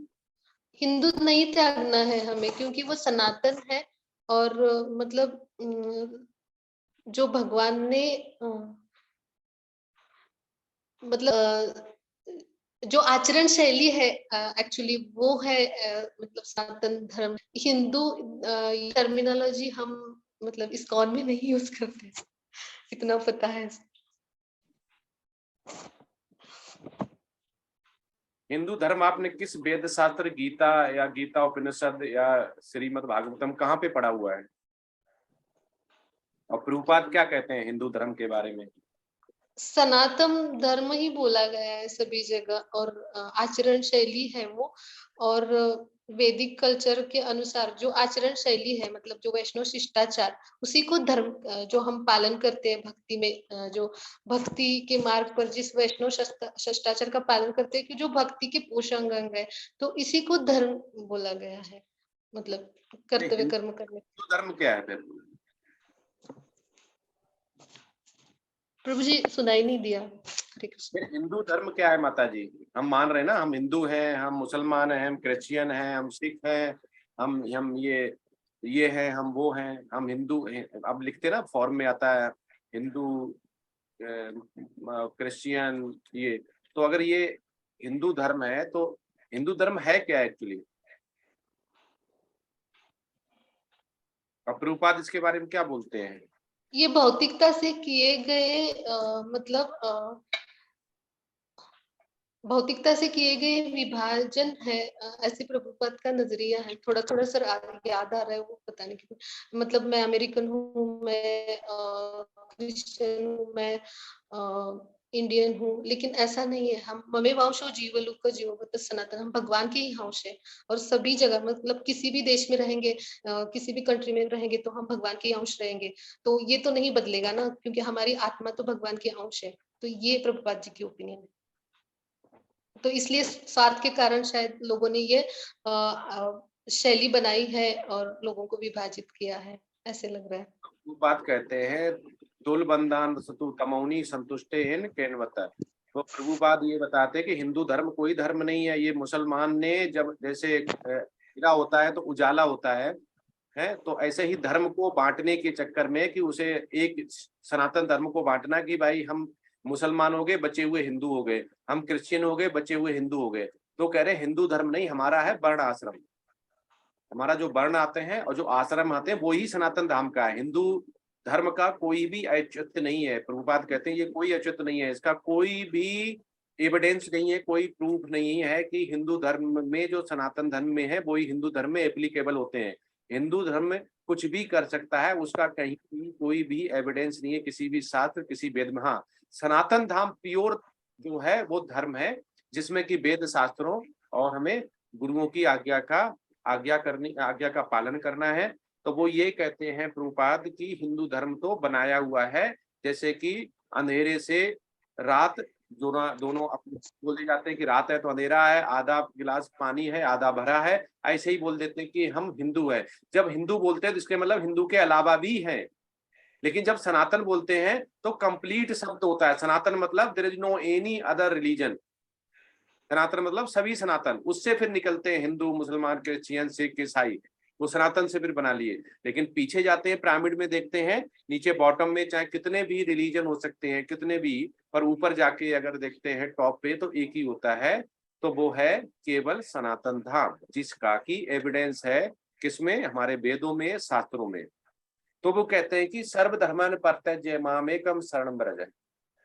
हिंदू नहीं त्यागना है हमें, क्योंकि वो सनातन है और मतलब जो भगवान ने मतलब जो आचरण शैली है एक्चुअली वो है मतलब सनातन धर्म। हिंदू टर्मिनोलॉजी हम मतलब इस्कॉन में नहीं यूज करते, इतना पता है। हिंदू धर्म आपने किस वेद शास्त्र, गीता या गीता उपनिषद या श्रीमद् भागवतम कहाँ पे पढ़ा हुआ है? और प्रभुपाद क्या कहते हैं हिंदू धर्म के बारे में? सनातन धर्म ही बोला गया है सभी जगह, और आचरण शैली है वो, और वैदिक कल्चर के अनुसार जो आचरण शैली है मतलब जो वैष्णव शिष्टाचार, उसी को धर्म जो हम पालन करते हैं भक्ति में, जो भक्ति के मार्ग पर जिस वैष्णव शिष्टाचार का पालन करते हैं कि जो भक्ति के पोषण अंग है, तो इसी को धर्म बोला गया है, मतलब कर्तव्य कर्म करने। हिंदू धर्म क्या है फिर? प्रभु जी सुनाई नहीं दिया। फिर हिंदू धर्म क्या है माता जी? हम मान रहे हैं ना, हम हिंदू हैं, हम मुसलमान हैं, हम क्रिश्चियन हैं, हम सिख हैं, हम ये हैं, हम वो हैं, हम हिंदू हैं। अब लिखते ना फॉर्म में आता है हिंदू, क्रिश्चियन, ये तो अगर ये हिंदू धर्म है तो हिंदू धर्म है क्या एक्चुअली? प्रभुपाद इसके बारे में क्या बोलते हैं? ये भौतिकता से किए गए मतलब भौतिकता से किए गए विभाजन है, ऐसे प्रभुपाद का नजरिया है। थोड़ा थोड़ा सर याद आ रहा है वो बताने की, मतलब मैं अमेरिकन हूँ, मैं क्रिश्चियन हूँ, मैं इंडियन हूँ, लेकिन ऐसा नहीं है। हम ममे वांशो जीवलोक जीवोत सनातन, हम भगवान के ही अंश है, और सभी जगह मतलब किसी भी देश में रहेंगे, किसी भी कंट्री में रहेंगे तो हम भगवान के अंश रहेंगे। तो ये तो नहीं बदलेगा ना, क्योंकि हमारी आत्मा तो भगवान के अंश है। तो ये प्रभुपाद जी की ओपिनियन है। तो इसलिए स्वार्थ के कारण शायद लोगों ने ये शैली बनाई है और लोगों को विभाजित किया है, ऐसे लग रहा है। वो बात कहते हैं दुल बंदान सतु तमौनी संतुष्टे इन केनवत। तो प्रभुपाद ये बताते हैं कि हिंदू धर्म कोई धर्म नहीं है। ये मुसलमान ने जब जैसे हीरा होता है तो उजाला होता है तो ऐसे ही धर्म को बांटने के चक्कर में कि उसे एक सनातन धर्म को बांटना कि भाई हम मुसलमान हो गए बचे हुए हिंदू हो गए, हम क्रिश्चियन हो गए बचे हुए हिंदू हो गए। तो कह रहे हिंदू धर्म नहीं, हमारा है वर्ण आश्रम। हमारा जो वर्ण आते हैं और जो आश्रम आते हैं वो ही सनातन धाम का है। हिंदू धर्म का कोई भी औचित्य नहीं है। प्रभुपाद कहते हैं ये कोई औचित्य नहीं है, इसका कोई भी एविडेंस नहीं है, कोई प्रूफ नहीं है कि हिंदू धर्म में जो सनातन धर्म में है वो ही हिंदू धर्म में एप्लीकेबल होते हैं। हिंदू धर्म में कुछ भी कर सकता है, उसका कहीं भी कोई भी एविडेंस नहीं है किसी भी शास्त्र किसी वेद में। हाँ, सनातन धाम प्योर जो है वो धर्म है जिसमें कि वेद शास्त्रों और हमें गुरुओं की आज्ञा का पालन करना है। तो वो ये कहते हैं प्रभुपाद की हिंदू धर्म तो बनाया हुआ है जैसे कि अंधेरे से रात दोनों अपने बोले जाते हैं कि रात है तो अंधेरा है, आधा गिलास पानी है आधा भरा है, ऐसे ही बोल देते हैं कि हम हिंदू है। जब हिंदू बोलते हैं तो इसके मतलब हिंदू के अलावा भी है। लेकिन जब सनातन बोलते हैं तो कंप्लीट शब्द होता है। सनातन मतलब there is no any other religion. Sanatan मतलब सभी सनातन, उससे फिर निकलते हैं हिंदू मुसलमान क्रिश्चियन सिख ईसाई, वो सनातन से फिर बना लिए। लेकिन पीछे जाते हैं पिरामिड में देखते हैं नीचे बॉटम में चाहे कितने भी रिलीजन हो सकते हैं कितने भी, पर ऊपर जाके अगर देखते हैं टॉप पे तो एक ही होता है, तो वो है केवल सनातन धाम जिसका की एविडेंस है किसमें, हमारे वेदों में शास्त्रों में। तो वो कहते हैं कि सर्वधर्मन परत्यज्य मामेकम शरणं व्रज।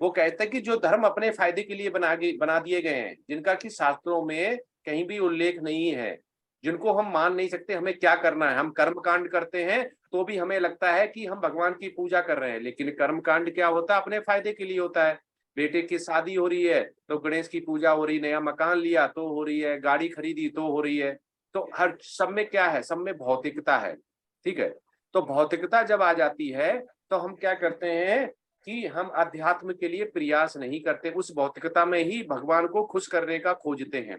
वो कहते हैं कि जो धर्म अपने फायदे के लिए बना दिए गए हैं, जिनका कि शास्त्रों में कहीं भी उल्लेख नहीं है, जिनको हम मान नहीं सकते हमें क्या करना है। हम कर्म कांड करते हैं तो भी हमें लगता है कि हम भगवान की पूजा कर रहे हैं, लेकिन कर्म कांड क्या होता है, अपने फायदे के लिए होता है। बेटे की शादी हो रही है तो गणेश की पूजा हो रही है, नया मकान लिया तो हो रही है, गाड़ी खरीदी तो हो रही है। तो हर सब में क्या है, सब में भौतिकता है। ठीक है, तो भौतिकता जब आ जाती है तो हम क्या करते हैं कि हम अध्यात्म के लिए प्रयास नहीं करते, उस भौतिकता में ही भगवान को खुश करने का खोजते हैं।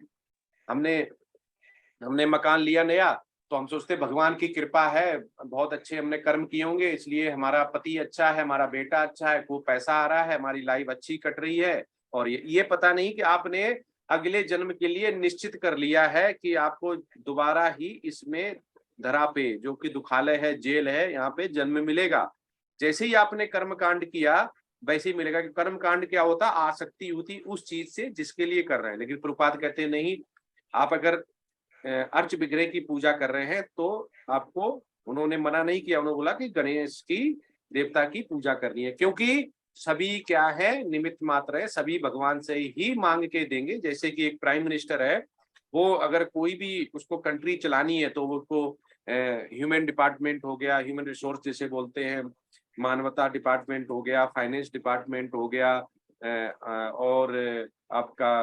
हमने मकान लिया नया तो हम सोचते भगवान की कृपा है, बहुत अच्छे हमने कर्म किए होंगे इसलिए हमारा पति अच्छा है, हमारा बेटा अच्छा है, खूब पैसा आ रहा है, हमारी लाइफ अच्छी कट रही है। और ये पता नहीं कि आपने अगले जन्म के लिए निश्चित कर लिया है कि आपको दोबारा ही इसमें धरा पे जो कि दुखालय है, जेल है, यहाँ पे जन्म मिलेगा। जैसे ही आपने कर्म कांड किया वैसे ही मिलेगा। कि कर्म कांड क्या होता, आसक्ति होती उस चीज से जिसके लिए कर रहे हैं। लेकिन प्रभुपाद कहते हैं नहीं, आप अगर अर्च विग्रह की पूजा कर रहे हैं तो आपको, उन्होंने मना नहीं किया, उन्होंने बोला कि गणेश की देवता की पूजा करनी है, क्योंकि सभी क्या है, निमित्त मात्र है, सभी भगवान से ही मांग के देंगे। जैसे कि एक प्राइम मिनिस्टर है, वो अगर कोई भी उसको कंट्री चलानी है तो उसको ह्यूमन डिपार्टमेंट हो गया, ह्यूमन रिसोर्स जिसे बोलते हैं, मानवता डिपार्टमेंट हो गया, फाइनेंस डिपार्टमेंट हो गया, और आपका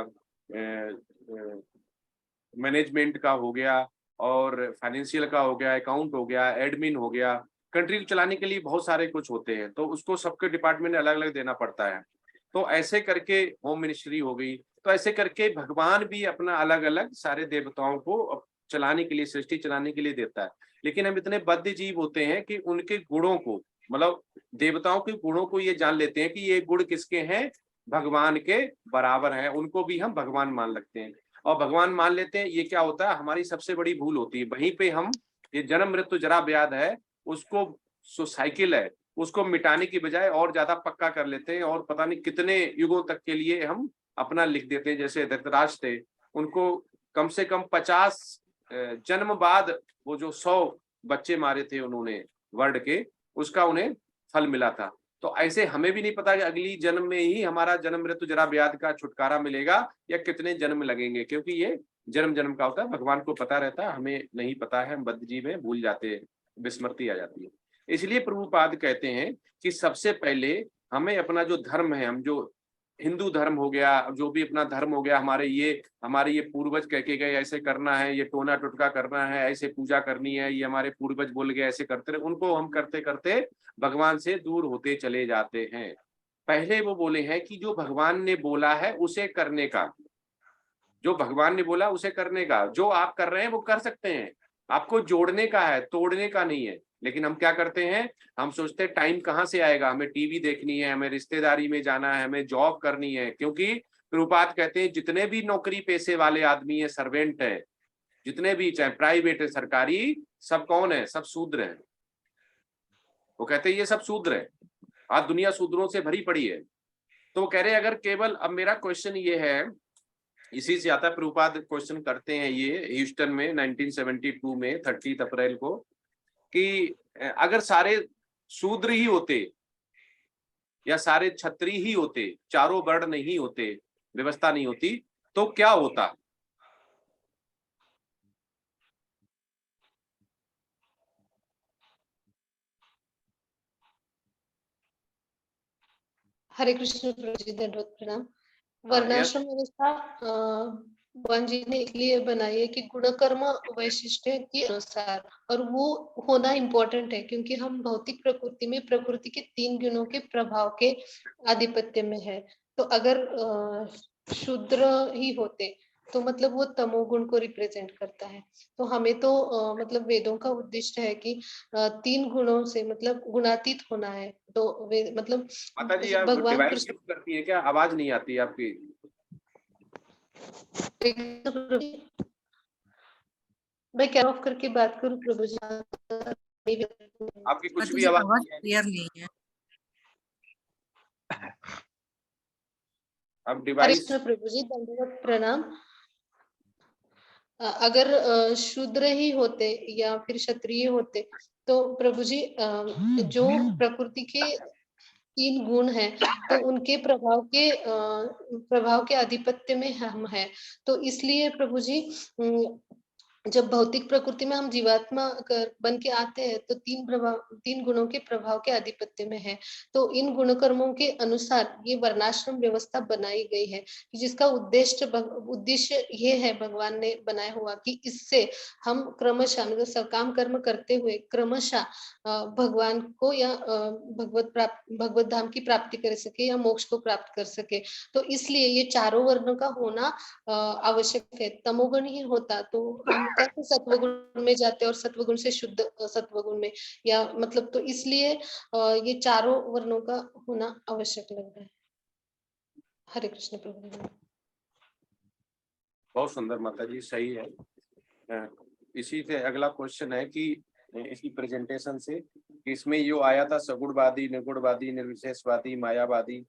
मैनेजमेंट का हो गया, और फाइनेंशियल का हो गया, अकाउंट हो गया, एडमिन हो गया। कंट्री को चलाने के लिए बहुत सारे कुछ होते हैं, तो उसको सबके डिपार्टमेंट अलग अलग देना पड़ता है। तो ऐसे करके होम मिनिस्ट्री हो गई, तो ऐसे करके भगवान भी अपना अलग अलग सारे देवताओं को चलाने के लिए, सृष्टि चलाने के लिए देता है। लेकिन हम इतने बद्ध जीव होते हैं कि उनके गुणों को, मतलब देवताओं के गुणों को ये जान लेते हैं कि ये गुण किसके हैं, भगवान के बराबर हैं, उनको भी हम भगवान मान लगते हैं और भगवान मान लेते हैं। ये क्या होता है, हमारी सबसे बड़ी भूल होती है। वहीं पे हम ये जन्म मृत्यु जरा व्याध है, उसको जो साइकिल है उसको मिटाने की बजाय और ज्यादा पक्का कर लेते हैं, और पता नहीं कितने युगों तक के लिए हम अपना लिख देते हैं। जैसे धृतराष्ट्र थे, उनको कम से कम 50 जन्म बाद वो जो 100 बच्चे मारे थे उन्होंने वर्ड के, उसका उन्हें फल मिला था। तो ऐसे हमें भी नहीं पता कि अगली जन्म में ही हमारा जन्म मृत्यु जरा व्याध का छुटकारा मिलेगा या कितने जन्म लगेंगे, क्योंकि ये जन्म जन्म का होता है। भगवान को पता रहता है, हमें नहीं पता है, हम बद्ध जीव हैं, भूल जाते हैं, विस्मृति आ जाती है। इसलिए प्रभुपाद कहते हैं कि सबसे पहले हमें अपना जो धर्म है, हम जो हिंदू धर्म हो गया, जो भी अपना धर्म हो गया, हमारे ये पूर्वज कह के गए ऐसे करना है, ये टोना टुटका करना है, ऐसे पूजा करनी है, ये हमारे पूर्वज बोल गए ऐसे करते रहे, उनको हम करते करते भगवान से दूर होते चले जाते हैं। पहले वो बोले हैं कि जो भगवान ने बोला है उसे करने का, जो भगवान ने बोला उसे करने का, जो आप कर रहे हैं वो कर सकते हैं, आपको जोड़ने का है, तोड़ने का नहीं है। लेकिन हम क्या करते हैं, हम सोचते हैं टाइम कहाँ से आएगा, हमें टीवी देखनी है, हमें रिश्तेदारी में जाना है, हमें जॉब करनी है। क्योंकि प्रभुपाद कहते हैं जितने भी नौकरी पेशे वाले आदमी है, सर्वेंट है, जितने भी, चाहे प्राइवेट है सरकारी, सब कौन है, सब शूद्र है। वो कहते हैं ये सब शूद्र है, आज दुनिया शूद्रों से भरी पड़ी है। तो वो कह रहे हैं अगर केवल, अब मेरा क्वेश्चन ये है, इसी से आता है, प्रभुपाद क्वेश्चन करते हैं ये ह्यूस्टन में 1972 में 30 अप्रैल को, कि अगर सारे शूद्र ही होते या सारे क्षत्रिय ही होते, चारों वर्ण नहीं होते, व्यवस्था नहीं होती, तो क्या होता। हरे कृष्ण प्रभु जी, दंडवत प्रणाम। यस, वर्णाश्रम व्यवस्था भगवान जी ने इसलिए बनाई है कि गुण कर्म वैशिष्ट्य के अनुसार, और वो होना इम्पोर्टेंट है क्योंकि हम भौतिक प्रकृति में प्रकृति के 3 गुणों के प्रभाव के आधिपत्य में है। तो अगर शूद्र ही होते तो मतलब वो तमोगुण को रिप्रेजेंट करता है। तो हमें तो मतलब वेदों का उद्देश्य है कि 3 गुणों से मतलब गुणातीत होना है। तो वे मतलब माता जी आप भगवान डिवाइस कृष्ण शिफ्ट करती है क्या, आवाज नहीं आती आपकी। मैं क्या ऑफ करके बात करूं प्रभु जी? आपकी कुछ माता भी जी आवाज आवाज नहीं है। क्लियर नहीं है। अब हरे डिवाइस, कृष्ण प्रभु जी, दंडवत प्रणाम। अगर शूद्र ही होते या फिर क्षत्रिय होते तो प्रभु जी जो प्रकृति के 3 गुण हैं तो उनके प्रभाव के आधिपत्य में हम हैं। तो इसलिए प्रभु जी जब भौतिक प्रकृति में हम जीवात्मा बन के आते हैं तो 3 गुणों के प्रभाव के आधिपत्य में है। तो इन गुण कर्मों के अनुसार ये वर्णाश्रम व्यवस्था बनाई गई है कि जिसका उद्देश्य ये है, भगवान ने बनाया हुआ कि इससे हम क्रमशः मतलब सकाम कर्म करते हुए क्रमशः भगवान को या भगवत धाम की प्राप्ति कर सके या मोक्ष को प्राप्त कर सके। तो इसलिए ये चारों वर्णों का होना आवश्यक है। तमोगुण ही होता तो हम कैसे सत्वगुण में जाते और सत्वगुण से शुद्ध सत्वगुण में, या मतलब तो इसलिए ये चारों वर्णों का होना आवश्यक लग रहा है। हरे कृष्ण प्रभु जी। बहुत सुंदर माता जी, सही है। इसी से अगला क्वेश्चन है कि इसकी प्रेजेंटेशन से कि इसमें यो आया था सगुणवादी, निर्गुणवादी, निर्विशेषवादी, मायावादी,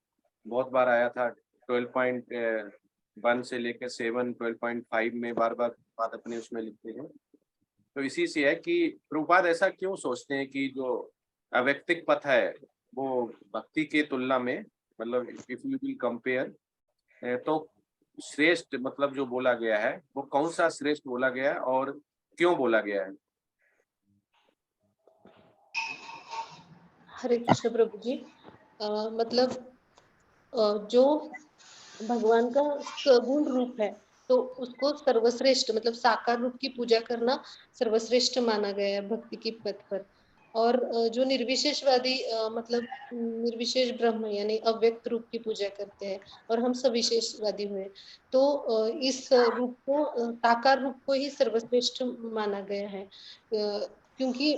बहुत बार आया था। 12.1 से लेकर 7, 12.5 में बार बार बात अपने उसमें लिखते हैं। तो इसी से है कि प्रभुपाद ऐसा क्यों सोचते हैं कि जो अवैक्तिक पथ है वो भक्ति के तुलना में, मतलब इफ यू विल कंपेयर, तो श्रेष्ठ मतलब जो बोला गया है वो कौन सा श्रेष्ठ बोला गया है और क्यों बोला गया है। हरे कृष्ण प्रभु जी, मतलब जो भगवान का सगुण रूप है तो उसको सर्वश्रेष्ठ मतलब साकार रूप की पूजा करना सर्वश्रेष्ठ माना गया है भक्ति की पथ पर। और जो निर्विशेषवादी मतलब निर्विशेष ब्रह्म यानी अव्यक्त रूप की पूजा करते हैं और हम सविशेषवादी हुए, तो इस रूप को साकार रूप को ही सर्वश्रेष्ठ माना गया है। क्योंकि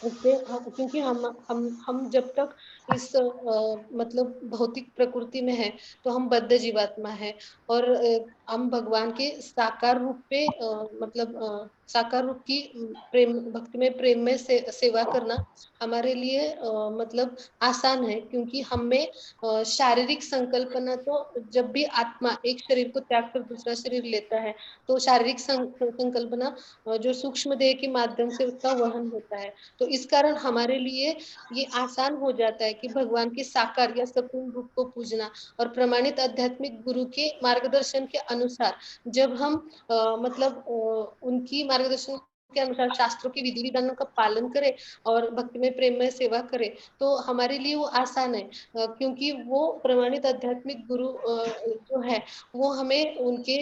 क्योंकि हम जब तक इस मतलब भौतिक प्रकृति में है तो हम बद्ध जीवात्मा है, और हम भगवान के साकार रूप पे मतलब साकार रूप की प्रेम भक्ति में प्रेम में सेवा करना हमारे लिए मतलब आसान है। क्योंकि हमें शारीरिक संकल्पना तो जब भी आत्मा एक शरीर को त्याग कर दूसरा शरीर लेता है तो शारीरिक संकल्पना जो सूक्ष्म देह के माध्यम से उसका वहन होता है। तो इस कारण हमारे लिए ये आसान हो जाता है कि भगवान के साकार या सपूर्ण रूप को पूजना, और प्रमाणित आध्यात्मिक गुरु के मार्गदर्शन के अनुसार जब हम मतलब उनकी मार्गदर्शन के अनुसार शास्त्रों की विधि विधानों का पालन करें और भक्ति में प्रेम में सेवा करें तो हमारे लिए वो आसान है। क्योंकि वो प्रमाणित आध्यात्मिक गुरु जो है वो हमें उनके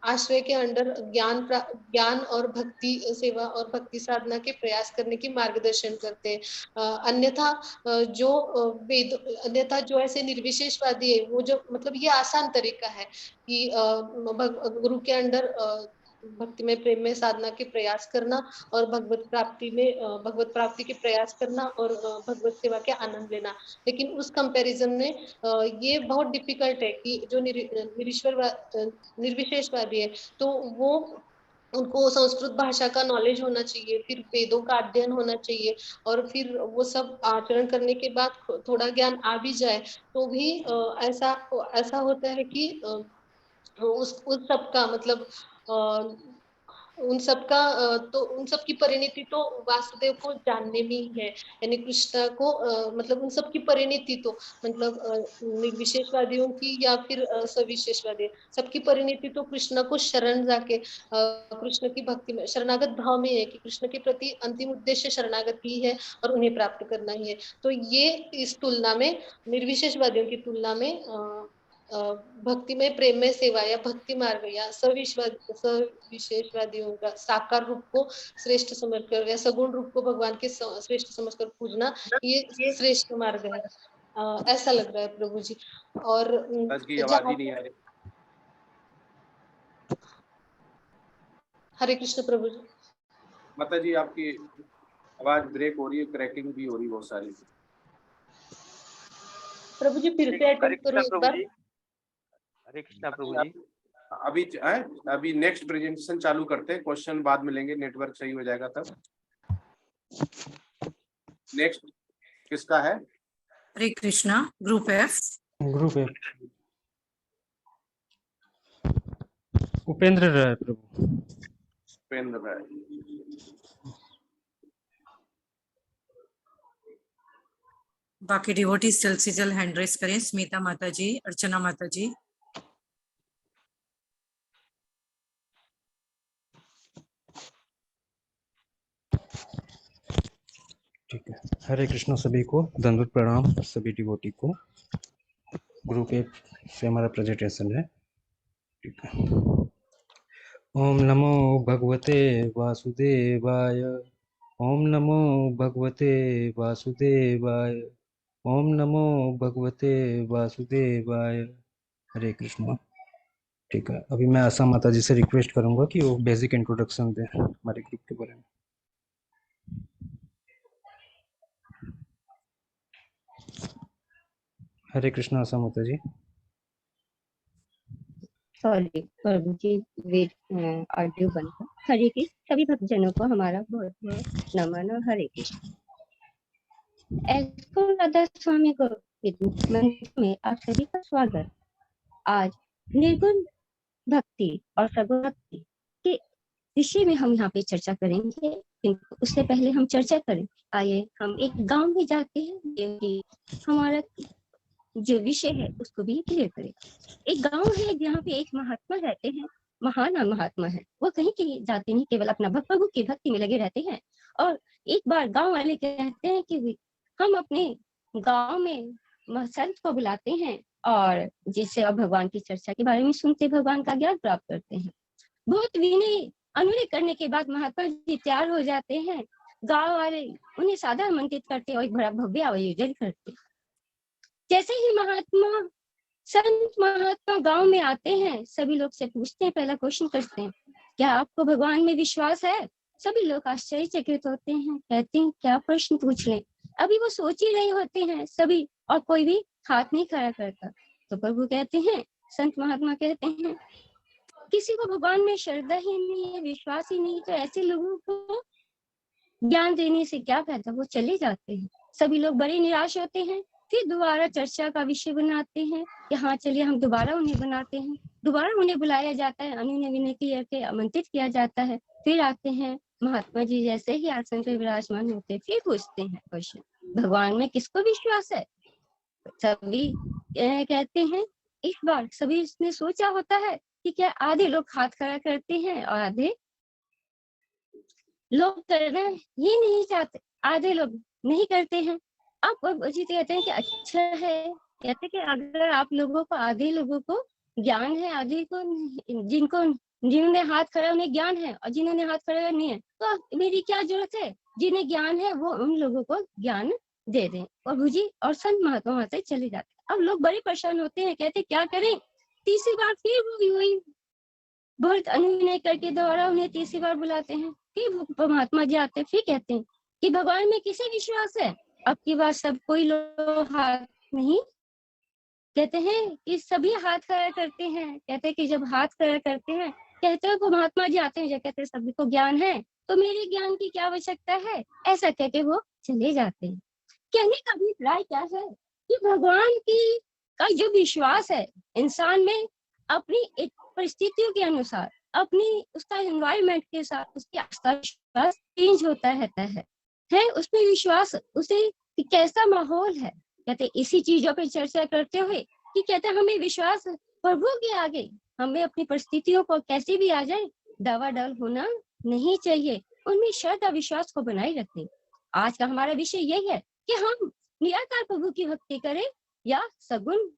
आश्रय के अंडर ज्ञान और भक्ति सेवा और भक्ति साधना के प्रयास करने की मार्गदर्शन करते हैं। अन्यथा जो ऐसे निर्विशेषवादी है वो जो मतलब ये आसान तरीका है कि गुरु के अंडर भक्ति में प्रेम में साधना के प्रयास करना और भगवत प्राप्ति के प्रयास करना और भगवत सेवा के आनंद लेना। लेकिन उस कंपैरिजन में ये बहुत डिफिकल्ट है कि जो निर्विशेषवादी है तो वो उनको संस्कृत भाषा का नॉलेज होना चाहिए, फिर वेदों का अध्ययन होना चाहिए और फिर वो सब आचरण करने के बाद थोड़ा ज्ञान आ भी जाए तो भी ऐसा होता है कि उस सब का मतलब उन सब की परिणति तो वासुदेव को जानने में ही है, यानी कृष्णा को मतलब उन सब की परिणति तो मतलब निर्विशेषवादियों की या फिर सविशेषवादी सबकी परिणति तो कृष्ण को शरण जाके कृष्ण की भक्ति में शरणागत भाव में है कि कृष्ण के प्रति अंतिम उद्देश्य शरणागत ही है और उन्हें प्राप्त करना ही है। तो ये इस तुलना में निर्विशेषवादियों की तुलना में भक्ति में प्रेम में सेवा या भक्ति मार्ग या सविशेषवादियों का साकार रूप को श्रेष्ठ समझकर या सगुण रूप को भगवान के श्रेष्ठ समझकर पूजना ये श्रेष्ठ मार्ग है, ऐसा लग रहा है प्रभु जी। और हरे कृष्ण प्रभु जी। माता जी आपकी आवाज ब्रेक हो रही है, क्रैकिंग भी हो रही है बहुत सारी। प्रभु जी फिर से अटेंड करो एक बार। हरे कृष्णा प्रभु जी। अभी नेक्स्ट प्रेजेंटेशन चालू करते हैं, क्वेश्चन बाद में लेंगे, नेटवर्क सही हो जाएगा तब। नेक्स्ट किसका है? हरे कृष्णा ग्रुप एफ। उपेंद्र राय प्रभु। उपेंद्र राय। बाकी डिवोटी सिलसिजल हैंड रेस करें। स्मिता माता जी, अर्चना माता जी। ठीक है, हरे कृष्णा सभी को, दंडवत प्रणाम सभी डिवोटी को। ग्रुप ए से हमारा प्रेजेंटेशन है। ठीक है। ओम नमो भगवते वासुदेवाय, ओम नमो भगवते वासुदेवाय, ओम नमो भगवते वासुदेवाय। हरे कृष्णा। ठीक है, अभी मैं आशा माता जी से रिक्वेस्ट करूंगा कि वो बेसिक इंट्रोडक्शन दें हमारे ग्रुप के बारे में। हरे कृष्णा आशा माता जी। सॉरी प्रभु जी, वेट ऑडियो बंद था। हरे कृष्ण सभी भक्तजनों को हमारा बहुत बहुत नमन और हरे कृष्ण। एस्को राधा स्वामी गोविंद मंदिर में आप सभी का स्वागत। आज निर्गुण भक्ति और सगुण भक्ति के विषय में हम यहाँ पे चर्चा करेंगे। किंतु उससे पहले हम चर्चा करें, आइए हम एक गांव में जाते हैं कि हमारा जो विषय है उसको भी क्लियर करें। एक गांव है जहाँ पे एक महात्मा रहते हैं, महान महात्मा है। वो कहीं के जाते नहीं, केवल अपना प्रभु की भक्ति में लगे रहते हैं। और एक बार गांव वाले कहते हैं कि हम अपने गांव में संत को बुलाते हैं और जिससे अब भगवान की चर्चा के बारे में सुनते भगवान का ज्ञान प्राप्त करते हैं। बहुत विनय अनुनय करने के बाद महात्मा जी तैयार हो जाते हैं। गांव वाले उन्हें सादर आमंत्रित करते और एक बड़ा भव्य आयोजन करते। जैसे ही संत महात्मा गांव में आते हैं, सभी लोग से पूछते हैं, पहला क्वेश्चन करते हैं, क्या आपको भगवान में विश्वास है? सभी लोग आश्चर्यचकित होते हैं, कहते हैं क्या प्रश्न पूछ लें। अभी वो सोच ही रहे होते हैं सभी, और कोई भी हाथ नहीं खड़ा करता। तो प्रभु कहते हैं, संत महात्मा कहते हैं, किसी को भगवान में श्रद्धा ही नहीं है, विश्वास ही नहीं, तो ऐसे लोगों को ज्ञान देने से क्या फायदा, वो चले जाते हैं। सभी लोग बड़े निराश होते हैं। फिर दोबारा चर्चा का विषय बनाते हैं कि हाँ चलिए हम दोबारा उन्हें बनाते हैं। दोबारा उन्हें बुलाया जाता है, अनुनय विनय करके आमंत्रित किया जाता है। फिर आते हैं महात्मा जी, जैसे ही आसन पर विराजमान होते हैं, फिर पूछते हैं क्वेश्चन, भगवान में किसको विश्वास है? सभी कहते हैं। इस बार सभी ने सोचा होता है कि क्या आधे लोग हाथ खड़ा करते हैं और आधे लोग करना ही नहीं चाहते, आधे लोग नहीं करते हैं। अब प्रभु जी कहते हैं कि अच्छा है, कहते हैं कि अगर आप लोगों को, आधे लोगों को ज्ञान है, आधे को जिन्होंने हाथ खड़ा उन्हें ज्ञान है और जिन्होंने हाथ खड़ा नहीं है, तो मेरी क्या जरूरत है? जिन्हें ज्ञान है वो उन लोगों को ज्ञान दे दें। प्रभु जी और संत महात्मा वहां से चले जाते हैं। अब लोग बड़े परेशान होते हैं, कहते क्या करें? तीसरी बार फिर वो वही बहुत अनुनय करके दोबारा उन्हें तीसरी बार बुलाते हैं। फिर परमात्मा जी आते फिर कहते हैं कि भगवान में किसे विश्वास है? अब की बार सब कोई लोग हाथ नहीं, कहते हैं कि सभी हाथ खड़ा करते हैं। कहते हैं कि जब हाथ खड़ा करते हैं, कहते हैं परमात्मा जी आते हैं, कहते हैं सभी को ज्ञान है तो मेरे ज्ञान की क्या आवश्यकता है, ऐसा कहते वो चले जाते हैं। कहने का अभिप्राय क्या है कि भगवान की का जो विश्वास है इंसान में, अपनी एक परिस्थितियों के अनुसार, अपनी उसका एनवायरनमेंट के साथ उसकी आस्था विश्वास चेंज होता रहता है उसमें विश्वास, उसे कि कैसा माहौल है। कहते इसी चीजों पर चर्चा करते हुए कि कहते हमें विश्वास प्रभु के आगे, हमें अपनी परिस्थितियों को कैसे भी आ जाए दावादाल होना नहीं चाहिए, उनमें श्रद्धा विश्वास को बनाए रखें। आज का हमारा विषय यही है कि हम निराकार प्रभु की भक्ति करें या सगुण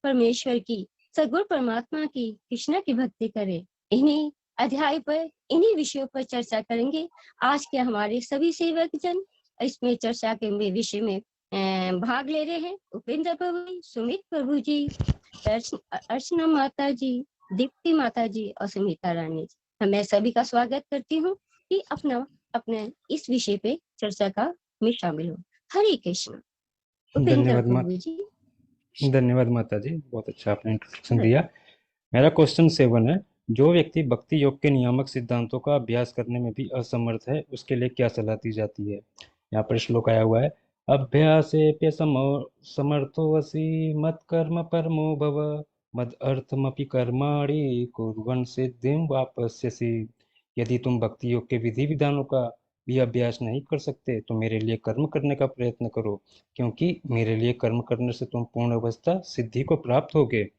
परमेश्वर की, सगुण परमात्मा की, कृष्ण की भक्ति करें। इन्हीं अध्याय पर, इन्हीं विषयों पर चर्चा करेंगे। आज के हमारे सभी सेवक जन इसमें चर्चा के विषय में भाग ले रहे हैं। उपेंद्र प्रभु जी, सुमित प्रभु जी, अर्चना माता जी, दीप्ति माता जी और सुमिता रानी जी, मैं सभी का स्वागत करती हूँ कि अपने इस विषय पे चर्चा का में शामिल हो। हरे कृष्ण। धन्यवाद माता जी, बहुत अच्छा आपने इंट्रोडक्शन दिया। मेरा क्वेश्चन 7 है, जो व्यक्ति भक्ति योग के नियामक सिद्धांतों का अभ्यास करने में भी असमर्थ है उसके लिए क्या सलाह दी जाती है? यहाँ पर श्लोक आया हुआ है, अभ्यासेऽप्य समर्थोऽसि मत् कर्म परमो भव मद अर्थमपि कर्माणि कुर्वन् सिद्धिं वापस्यसि। यदि तुम भक्ति योग के विधि विधानों का भी अभ्यास नहीं कर सकते तो मेरे लिए कर्म करने का प्रयत्न करो, क्योंकि मेरे लिए कर्म करने से तुम पूर्ण अवस्था सिद्धि को प्राप्त होगे।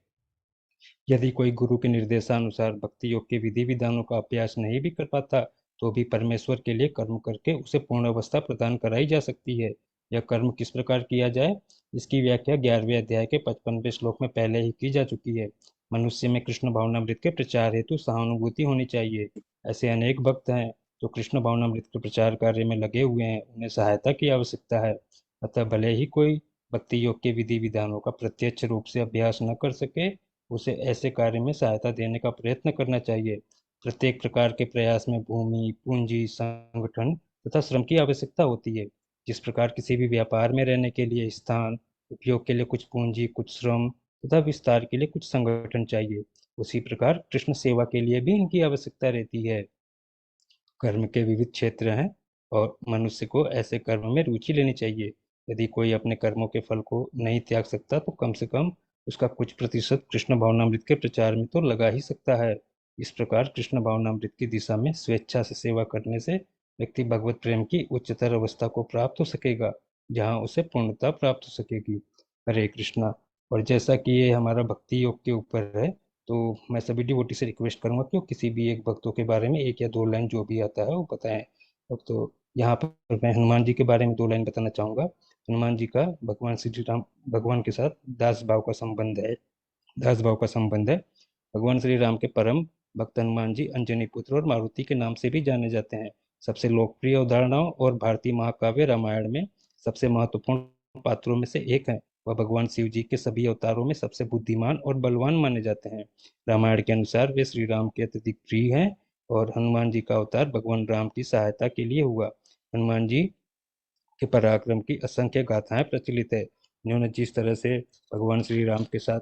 यदि कोई गुरु के निर्देशानुसार भक्ति योग के विधि विधानों का अभ्यास नहीं भी कर पाता तो भी परमेश्वर के लिए कर्म करके उसे पूर्ण अवस्था प्रदान कराई जा सकती है। यह कर्म किस प्रकार किया जाए, इसकी व्याख्या 11वें अध्याय के 55वें श्लोक में पहले ही की जा चुकी है। मनुष्य में कृष्ण भावनामृत के प्रचार हेतु सहानुभूति होनी चाहिए। ऐसे अनेक भक्त हैं जो कृष्ण भावनामृत के प्रचार कार्य में लगे हुए हैं, उन्हें सहायता की आवश्यकता है। अतः भले ही कोई भक्ति योग के विधि विधानों का प्रत्यक्ष रूप से अभ्यास न कर सके, उसे ऐसे कार्य में सहायता देने का प्रयत्न करना चाहिए। प्रत्येक प्रकार के प्रयास में भूमि, पूंजी, संगठन तथा श्रम की आवश्यकता होती है। जिस प्रकार किसी भी व्यापार में रहने के लिए स्थान, उपयोग के लिए कुछ पूंजी, कुछ श्रम तथा विस्तार के लिए कुछ संगठन चाहिए, उसी प्रकार कृष्ण सेवा के लिए भी इनकी आवश्यकता रहती है। कर्म के विविध क्षेत्र हैं और मनुष्य को ऐसे कर्म में रुचि लेनी चाहिए। यदि कोई अपने कर्मों के फल को नहीं त्याग सकता तो कम से कम उसका कुछ प्रतिशत कृष्ण भावनामृत के प्रचार में तो लगा ही सकता है। इस प्रकार कृष्ण भावनामृत की दिशा में स्वेच्छा से सेवा करने से व्यक्ति भगवत प्रेम की उच्चतर अवस्था को प्राप्त हो सकेगा, जहाँ उसे पूर्णता प्राप्त हो सकेगी। हरे कृष्णा। और जैसा कि ये हमारा भक्ति योग के ऊपर है, तो मैं सभी डिवोटी से रिक्वेस्ट करूंगा कि वो किसी भी एक भक्तों के बारे में 1 या 2 लाइन जो भी आता है वो बताएं। अब तो यहाँ पर मैं हनुमान जी के बारे में 2 लाइन बताना चाहूँगा। हनुमान जी का भगवान श्री राम भगवान के साथ दास भाव का संबंध है। भगवान श्री राम के परम भक्त हनुमान जी अंजनी पुत्र और मारुति के नाम से भी जाने जाते हैं। सबसे लोकप्रिय उदाहरणों और भारतीय महाकाव्य रामायण में सबसे महत्वपूर्ण पात्रों में से एक है। वह भगवान शिव जी के सभी अवतारों में सबसे बुद्धिमान और बलवान माने जाते हैं। रामायण के अनुसार वे श्री राम के अत्यधिक प्रिय हैं और हनुमान जी का अवतार भगवान राम की सहायता के लिए हुआ। हनुमान जी के पराक्रम की असंख्य गाथाएं प्रचलित है। इन्होंने जिस तरह से भगवान श्री राम के साथ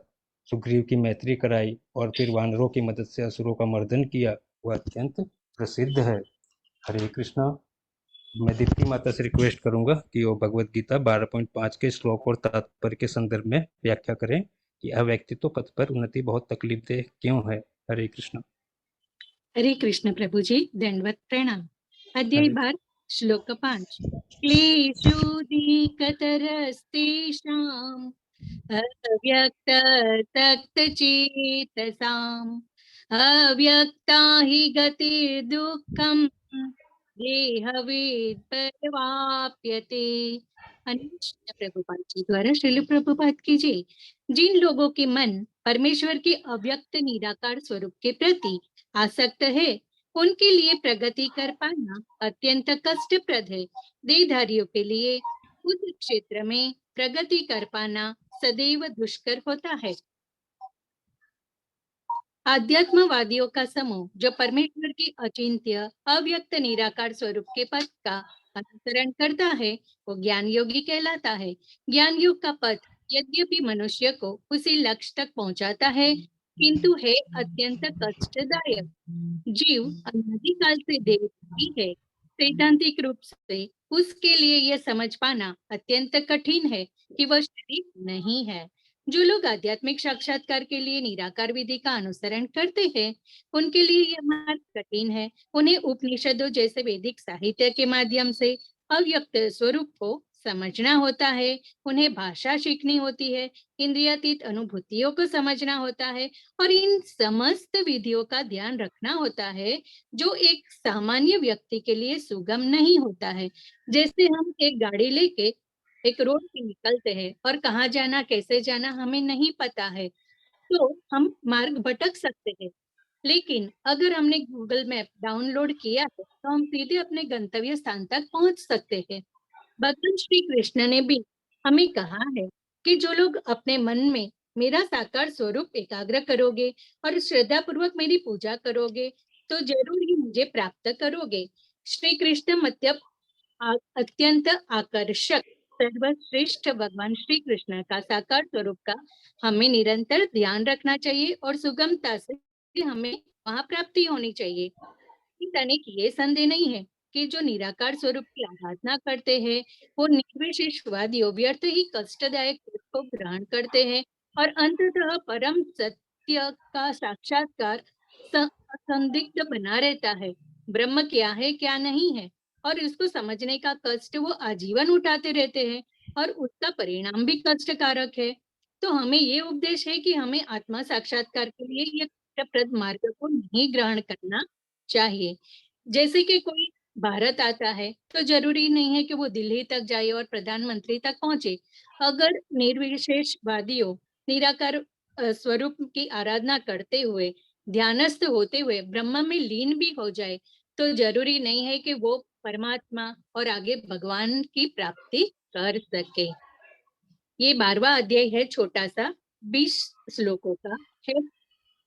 सुग्रीव की मैत्री कराई और फिर वानरों की मदद से असुरों का मर्दन किया, वह अत्यंत प्रसिद्ध है। हरे कृष्णा। मैं दीप्ति माता से रिक्वेस्ट करूंगा कि वो भगवत गीता 12.5 के श्लोक और तात्पर्य के संदर्भ में व्याख्या करें कि अव्यक्तित्व पथ पर उन्नति बहुत तकलीफदेह क्यों है। हरे कृष्ण। हरे कृष्ण प्रभु जी, दंडवत प्रणाम। अध्याय 12 श्लोक 5। क्लेशोऽधिकतरस्तेषाम् अव्यक्तचेतसाम् अव्यक्ता हि गतिर्दुःखम् देहवेद परवाप्यते। प्रभुपाद जी द्वारा श्रील प्रभुपाद की जय। जिन लोगों के मन परमेश्वर के अव्यक्त निराकार स्वरूप के प्रति आसक्त है, उनके लिए प्रगति कर पाना अत्यंत कष्टप्रद है। देहधारियों के लिए उस क्षेत्र में प्रगति कर पाना सदैव दुष्कर होता है। आध्यात्मवादियों का समूह जो परमेश्वर के अचिंत्य अव्यक्त निराकार स्वरूप के पथ का अनुसरण करता है वो ज्ञान योगी कहलाता है। ज्ञान योग का पथ यद्यपि मनुष्य को उसी लक्ष्य तक पहुंचाता है किंतु है अत्यंत कष्टदायक। जीव अनादिकाल से देवता है। सैद्धांतिक रूप से उसके लिए यह समझ पाना अत्यंत कठिन है कि वह शरीर नहीं है। जो लोग आध्यात्मिक साक्षात्कार के लिए निराकार विधि का अनुसरण करते हैं उनके लिए यह मार्ग कठिन है। उन्हें उपनिषदों जैसे वैदिक साहित्य के माध्यम से अव्यक्त स्वरूप को समझना होता है। उन्हें भाषा सीखनी होती है, इंद्रियातीत अनुभूतियों को समझना होता है और इन समस्त विधियों का ध्यान रखना होता है जो एक सामान्य व्यक्ति के लिए सुगम नहीं होता है। जैसे हम एक गाड़ी लेके एक रोड पे निकलते हैं और कहाँ जाना कैसे जाना हमें नहीं पता है तो हम मार्ग भटक सकते हैं, लेकिन अगर हमने गूगल मैप डाउनलोड किया है तो हम सीधे अपने गंतव्य स्थान तक पहुंच सकते हैं। भगवान श्री कृष्ण ने भी हमें कहा है कि जो लोग अपने मन में मेरा साकार स्वरूप एकाग्र करोगे और श्रद्धा पूर्वक मेरी पूजा करोगे तो जरूर ही मुझे प्राप्त करोगे। श्री कृष्ण मतलब अत्यंत आकर्षक सर्वश्रेष्ठ भगवान श्री कृष्ण का साकार स्वरूप का हमें निरंतर ध्यान रखना चाहिए और सुगमता से हमें वहां प्राप्ति होनी चाहिए। तनिक ये संदेह नहीं है कि जो निराकार स्वरूप की आराधना करते हैं वो निर्विशेषवादियों व्यर्थ ही कष्टदायक को ग्रहण करते हैं और अंततः परम सत्य का साक्षात्कार संदिग्ध बना रहता है। ब्रह्म क्या है क्या नहीं है और इसको समझने का कष्ट वो आजीवन उठाते रहते हैं और उसका परिणाम भी कष्टकारक है। तो हमें ये उपदेश है कि हमें आत्मा साक्षात्कार के लिए ये कष्टप्रद मार्ग को नहीं ग्रहण करना चाहिए। जैसे कि कोई भारत आता है तो जरूरी नहीं है कि वो दिल्ली तक जाए और प्रधानमंत्री तक पहुंचे। अगर निर्विशेषवादियों निराकार स्वरूप की आराधना करते हुए ध्यानस्थ होते हुए ब्रह्म में लीन भी हो जाए तो जरूरी नहीं है कि वो परमात्मा और आगे भगवान की प्राप्ति कर सके। ये 12वां अध्याय है, छोटा सा 20 श्लोकों का है।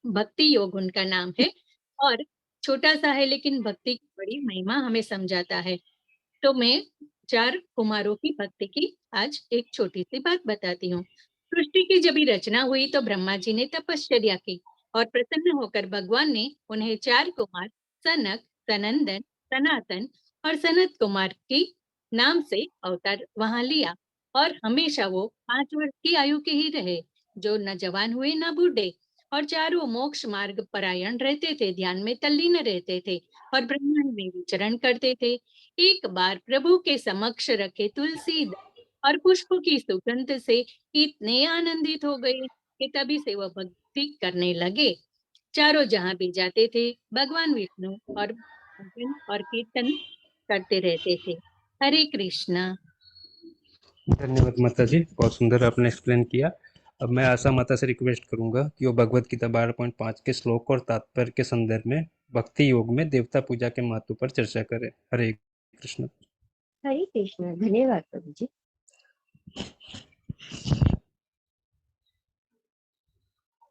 भक्ति योग उनका नाम है और छोटा सा है लेकिन भक्ति की बड़ी महिमा हमें समझाता है। तो मैं 4 कुमारों की भक्ति की आज एक छोटी सी बात बताती हूँ। सृष्टि की जब रचना हुई तो ब्रह्मा जी ने तपश्चर्या की और प्रसन्न होकर भगवान ने उन्हें 4 कुमार सनक, सनंदन, सनातन और सनत कुमार की नाम से अवतार वहां लिया और हमेशा वो 5 वर्ष की आयु के ही रहे, जो न जवान हुए न बूढ़े और चारों मोक्ष मार्ग परायण रहते थे, ध्यान में तल्लीन रहते थे और ब्रह्मांड में विचरण करते थे। एक बार प्रभु के समक्ष रखे तुलसी और पुष्प की सुगंध से इतने आनंदित हो गए कि तभी से वह भक्ति करने लगे। चारों जहां भी जाते थे भगवान विष्णु और भजन और कीर्तन करते रहते थे। हरे कृष्णा। धन्यवाद माता जी, बहुत सुंदर आपने एक्सप्लेन किया। अब मैं आशा माता से रिक्वेस्ट करूंगा कि वो भगवत गीता 12.5 के श्लोक और तात्पर्य के संदर्भ में भक्ति योग में देवता पूजा के महत्व पर चर्चा करें। हरे कृष्ण। हरे कृष्ण। धन्यवाद प्रभु जी।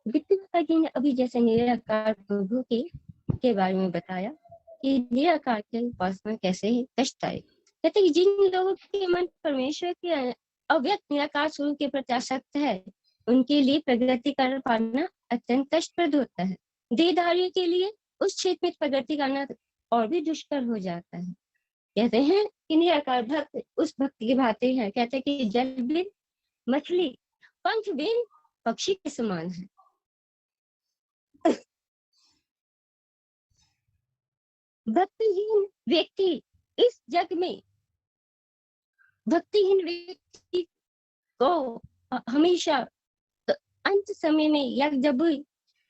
वित्तमाता जी ने अभी जैसे निराकार प्रभु के बारे में बताया कि निराकार के उपासना कैसे कष्टदायक। कहते कि जिन लोगों के मन परमेश्वर के अव्यक्त निराकार स्वरूप के प्रति आसक्त है उनके लिए प्रगति कर पाना अत्यंत कष्टप्रद होता है। देहधारियों के लिए उस क्षेत्र में प्रगति करना और भी दुष्कर हो जाता है। कहते हैं कि निराकार भक्त उस भक्ति की भांति है। कहते हैं कि जल बिन मछली, पंख बिन पक्षी के समान है। भक्तिहीन व्यक्ति इस जग में भक्तिहीन व्यक्ति को हमेशा अंत समय में या जब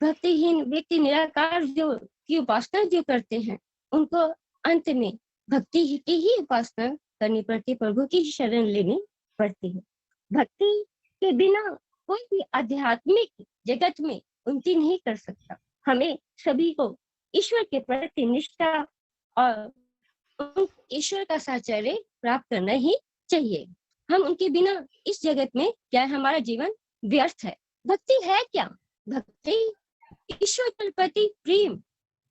भक्तिहीन व्यक्ति निराकार जो की उपासना जो करते हैं उनको अंत में भक्ति की ही उपासना करनी पड़ती है, प्रभु की शरण लेनी पड़ती है। भक्ति के बिना कोई भी आध्यात्मिक जगत में उन्नति नहीं कर सकता। हमें सभी को ईश्वर के प्रति निष्ठा और ईश्वर का साहचर्य प्राप्त करना ही चाहिए। हम उनके बिना इस जगत में क्या हमारा जीवन व्यर्थ है। भक्ति है क्या? भक्ति ईश्वर के प्रति प्रेम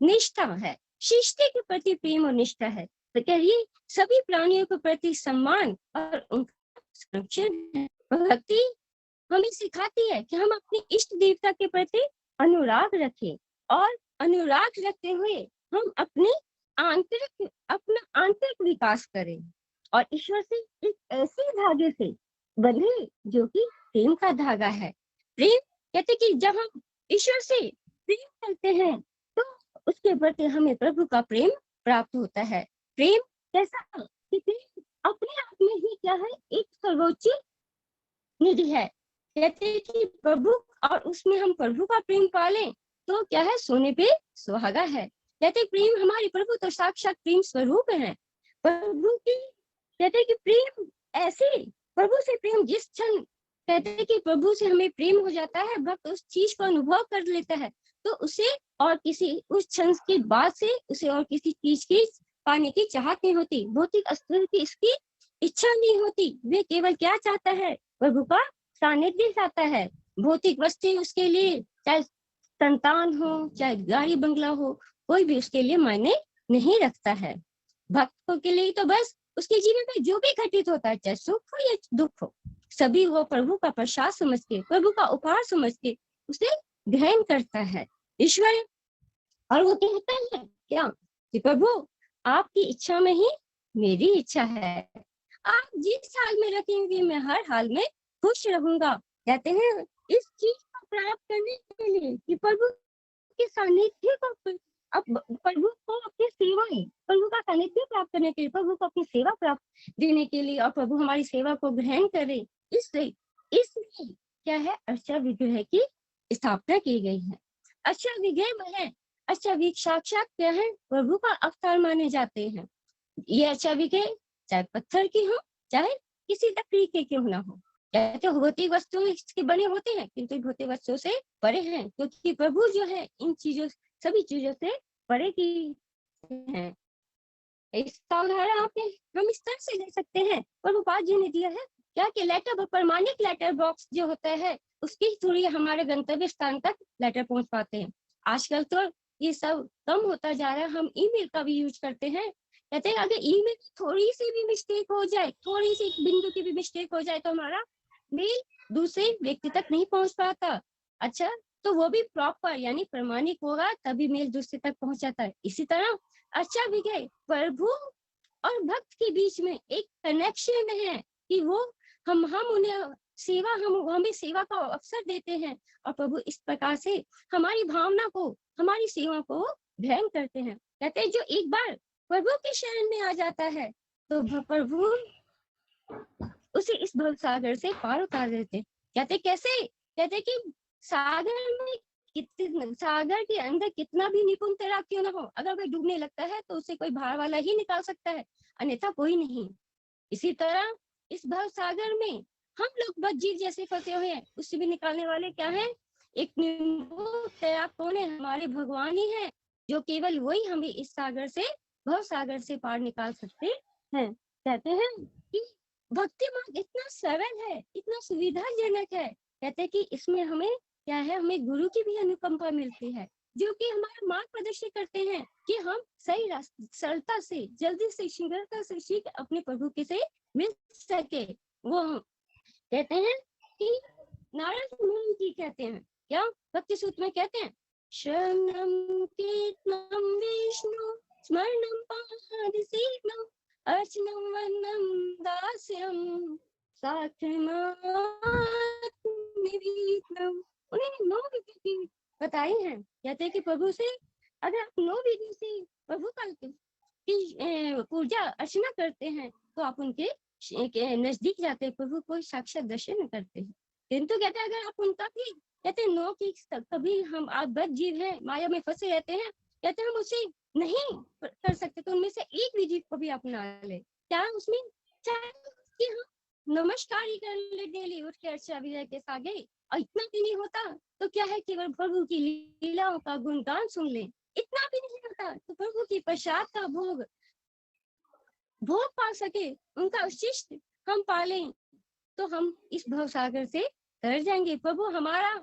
निष्ठा है, सृष्टि के प्रति प्रेम और निष्ठा है, तो कहिए सभी प्राणियों के प्रति सम्मान और उनका संरक्षण है। भक्ति हमें सिखाती है कि हम अपने इष्ट देवता के प्रति अनुराग रखें और अनुराग रखते हुए हम अपना आंतरिक विकास करें और ईश्वर से एक ऐसे धागे से बंधे जो कि प्रेम का धागा है। प्रेम कहते कि जब हम ईश्वर से प्रेम करते हैं तो उसके प्रति हमें प्रभु का प्रेम प्राप्त होता है। प्रेम कैसा कि प्रेम अपने आप में ही क्या है, एक सर्वोच्च निधि है। कहते हैं कि प्रभु और उसमें हम प्रभु का प्रेम पालें तो क्या है, सोने पे सुहागा है। कहते प्रेम हमारे प्रभु तो साक्षात प्रेम स्वरूप है। प्रभु की कहते कि प्रेम ऐसे, प्रभु से प्रेम जिस क्षण कहते कि प्रभु से हमें प्रेम हो जाता है, भक्त उस चीज को अनुभव कर लेता है तो उसे और किसी उस क्षण के बाद से उसे और किसी चीज की पाने की चाहत नहीं होती, भौतिक अस्तित्व की इसकी इच्छा नहीं होती। वे केवल क्या चाहता है, प्रभु का सानिध्य चाहता है। भौतिक वस्तु उसके लिए चाहे संतान हो, चाहे गाड़ी बंगला हो, कोई भी उसके लिए मायने नहीं रखता है। भक्त के लिए तो बस उसके जीवन में जो भी घटित होता है, चाहे सुख हो या दुख हो, सभी वो प्रभु का प्रसाद समझ के, प्रभु का उपहार समझ के उसे ग्रहण करता है ईश्वर। और वो कहता है क्या कि प्रभु आपकी इच्छा में ही मेरी इच्छा है, आप जिस हाल में रखेंगे मैं हर हाल में खुश रहूंगा। कहते हैं इस चीज को प्राप्त करने के लिए कि प्रभु के सानिध्य को, प्रभु को अपनी सेवा, प्रभु का सानिध्य प्राप्त करने के लिए, प्रभु को अपनी सेवा प्राप्त देने के लिए और प्रभु हमारी सेवा को ग्रहण करे, इसलिए क्या है, अर्चा विग्रह की स्थापना की गई है। अर्चा विग्रह है, अर्चा विग्रह साक्षात क्या है, प्रभु का अवतार माने जाते हैं। ये अर्चा विग्रह चाहे पत्थर की हो, चाहे किसी लकड़ी के क्यों ना हो, कहते भौतिक वस्तुओं के बने होते हैं किंतु भौतिक वस्तुओं से परे हैं, क्योंकि प्रभु जो है इन चीजों, सभी चीजों से परे की है। इसका उदाहरण हम इस तरह से ले सकते हैं, प्रभुपाद जी ने दिया है क्या कि लेटर, प्रमाणिक लेटर बॉक्स जो होता है उसके थ्रू हमारे गंतव्य स्थान तक लेटर पहुंच पाते हैं। आजकल तो ये सब कम होता जा रहा है, हम ईमेल का भी यूज करते हैं। कहते हैं अगर ईमेल थोड़ी सी भी मिस्टेक हो जाए, थोड़ी सी बिंदु की भी मिस्टेक हो जाए तो हमारा मेल दूसरे व्यक्ति तक नहीं पहुंच पाता। अच्छा, तो वो भी प्रॉपर यानी प्रमाणिक होगा तभी मेल दूसरे तक पहुंच जाता है। इसी तरह अच्छा विग्रह प्रभु और भक्त के बीच में एक कनेक्शन है कि वो हम उन्हें सेवा, हमें सेवा का अवसर देते हैं और प्रभु इस प्रकार से हमारी भावना को, हमारी सेवा को ग्रहण करते हैं। कहते हैं जो एक बार प्रभु के शरण में आ जाता है तो प्रभु उसे इस भव सागर से पार उतार देते। कहते कैसे, कहते कि सागर के अंदर कितना भी निपुण तैराक क्यों ना हो, अगर वह डूबने लगता है तो उसे कोई बाहर वाला ही निकाल सकता है, अन्यथा कोई नहीं। इसी तरह इस भव सागर में हम लोग बस जीव जैसे फंसे हुए हैं, उससे भी निकालने वाले क्या है, एक निपुण तैराक कौन है, हमारे भगवान ही है, जो केवल वही हमें इस सागर से, भव सागर से पार निकाल सकते हैं। कहते हैं कि भक्ति मार्ग इतना सरल है, इतना सुविधाजनक है। कहते हैं कि इसमें हमें क्या है, हमें गुरु की भी अनुकंपा मिलती है जो कि हमारा मार्ग प्रदर्शित करते हैं कि हम सही रास्ते, सरलता से, जल्दी से, शीघ्रता से सीख अपने प्रभु के से मिल सके। वो कहते हैं कि नारद मुनि जी कहते हैं क्या, भक्ति सूत्र में कहते हैं शरणम कीर्तनम विष्णु स्मरणम पादसेवनम अर्चनम वंदनम दास्यम साक्षात्म। उन्होंने 9 विधि बताई हैं। कहते हैं कि प्रभु से अगर आप 9 विधि से प्रभु का पूजा अर्चना करते हैं तो आप उनके नजदीक जाते हैं, प्रभु को साक्षात दर्शन करते हैं। किंतु कहते हैं अगर आप उनका भी कहते हैं 9 की कभी हम आप बद्ध जीव हैं, माया में फंसे रहते हैं, कहते हैं हम उसे नहीं कर सकते तो उनमें से एक विधि को भी अपना ले। क्या उसमें चाहे कि हम नमस्कार ही कर ले डेली उठ के अर्चा विजय के आगे, और इतना भी नहीं होता तो क्या है, केवल प्रभु की लीलाओं का गुणगान सुन ले, इतना भी नहीं होता तो प्रभु की प्रसाद का भोग पा सके, उनका उच्छिष्ट हम पालें तो हम इस भव सागर से तर जाएंगे। प्रभु हमारा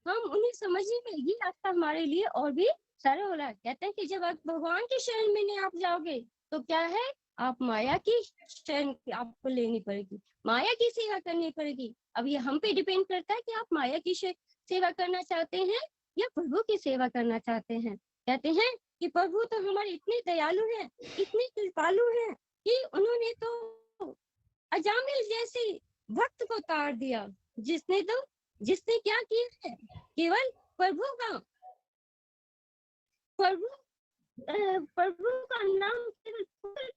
हम उन्हें समझने में ये रास्ता हमारे लिए और भी सरल हो रहा है। कहते हैं कि जब आप भगवान के शरण में नहीं आप जाओगे तो क्या है, आप माया की शरण आपको लेनी पड़ेगी, माया की सेवा करनी पड़ेगी। अब ये हम पे डिपेंड करता है कि आप माया की सेवा करना चाहते हैं या प्रभु की सेवा करना चाहते हैं। कहते हैं कि प्रभु तो हमारे इतने दयालु हैं, इतने कृपालु हैं कि उन्होंने तो अजामिल जैसे भक्त को तार दिया, जिसने क्या किया है, केवल प्रभु का नाम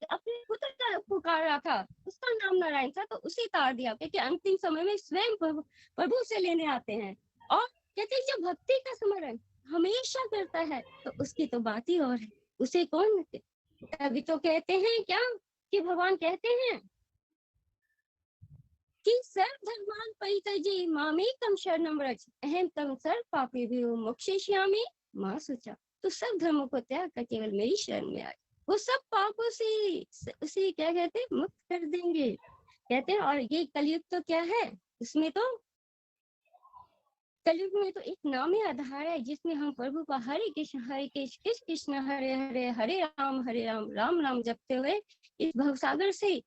अपने पुत्र का पुकारा था, उसका नाम नारायण था, तो उसे तार दिया, क्योंकि अंतिम समय में स्वयं प्रभु से लेने आते हैं। और कहते हैं जो भक्ति का स्मरण हमेशा करता है तो उसकी तो बात ही और है, उसे कौन। अभी तो कहते हैं क्या कि भगवान कहते हैं कि सर्व धर्मान परित्यज्य मामेकं शरणं व्रज अहं तं सर्व पापेभ्यो मोक्षयिष्यामि मा शुचा। तो सब धर्मों को त्याग कर केवल मेरी शरण में आए, वो सब पापों से उसे क्या कहते हैं, मुक्त कर देंगे। कहते हैं और ये कलयुग तो क्या है, इसमें तो कलयुग में तो एक नाम ही आधार है जिसमें हम प्रभु का हरे कृष्ण कृष्ण कृष्ण हरे हरे हरे राम राम राम जपते हुए इस भवसागर से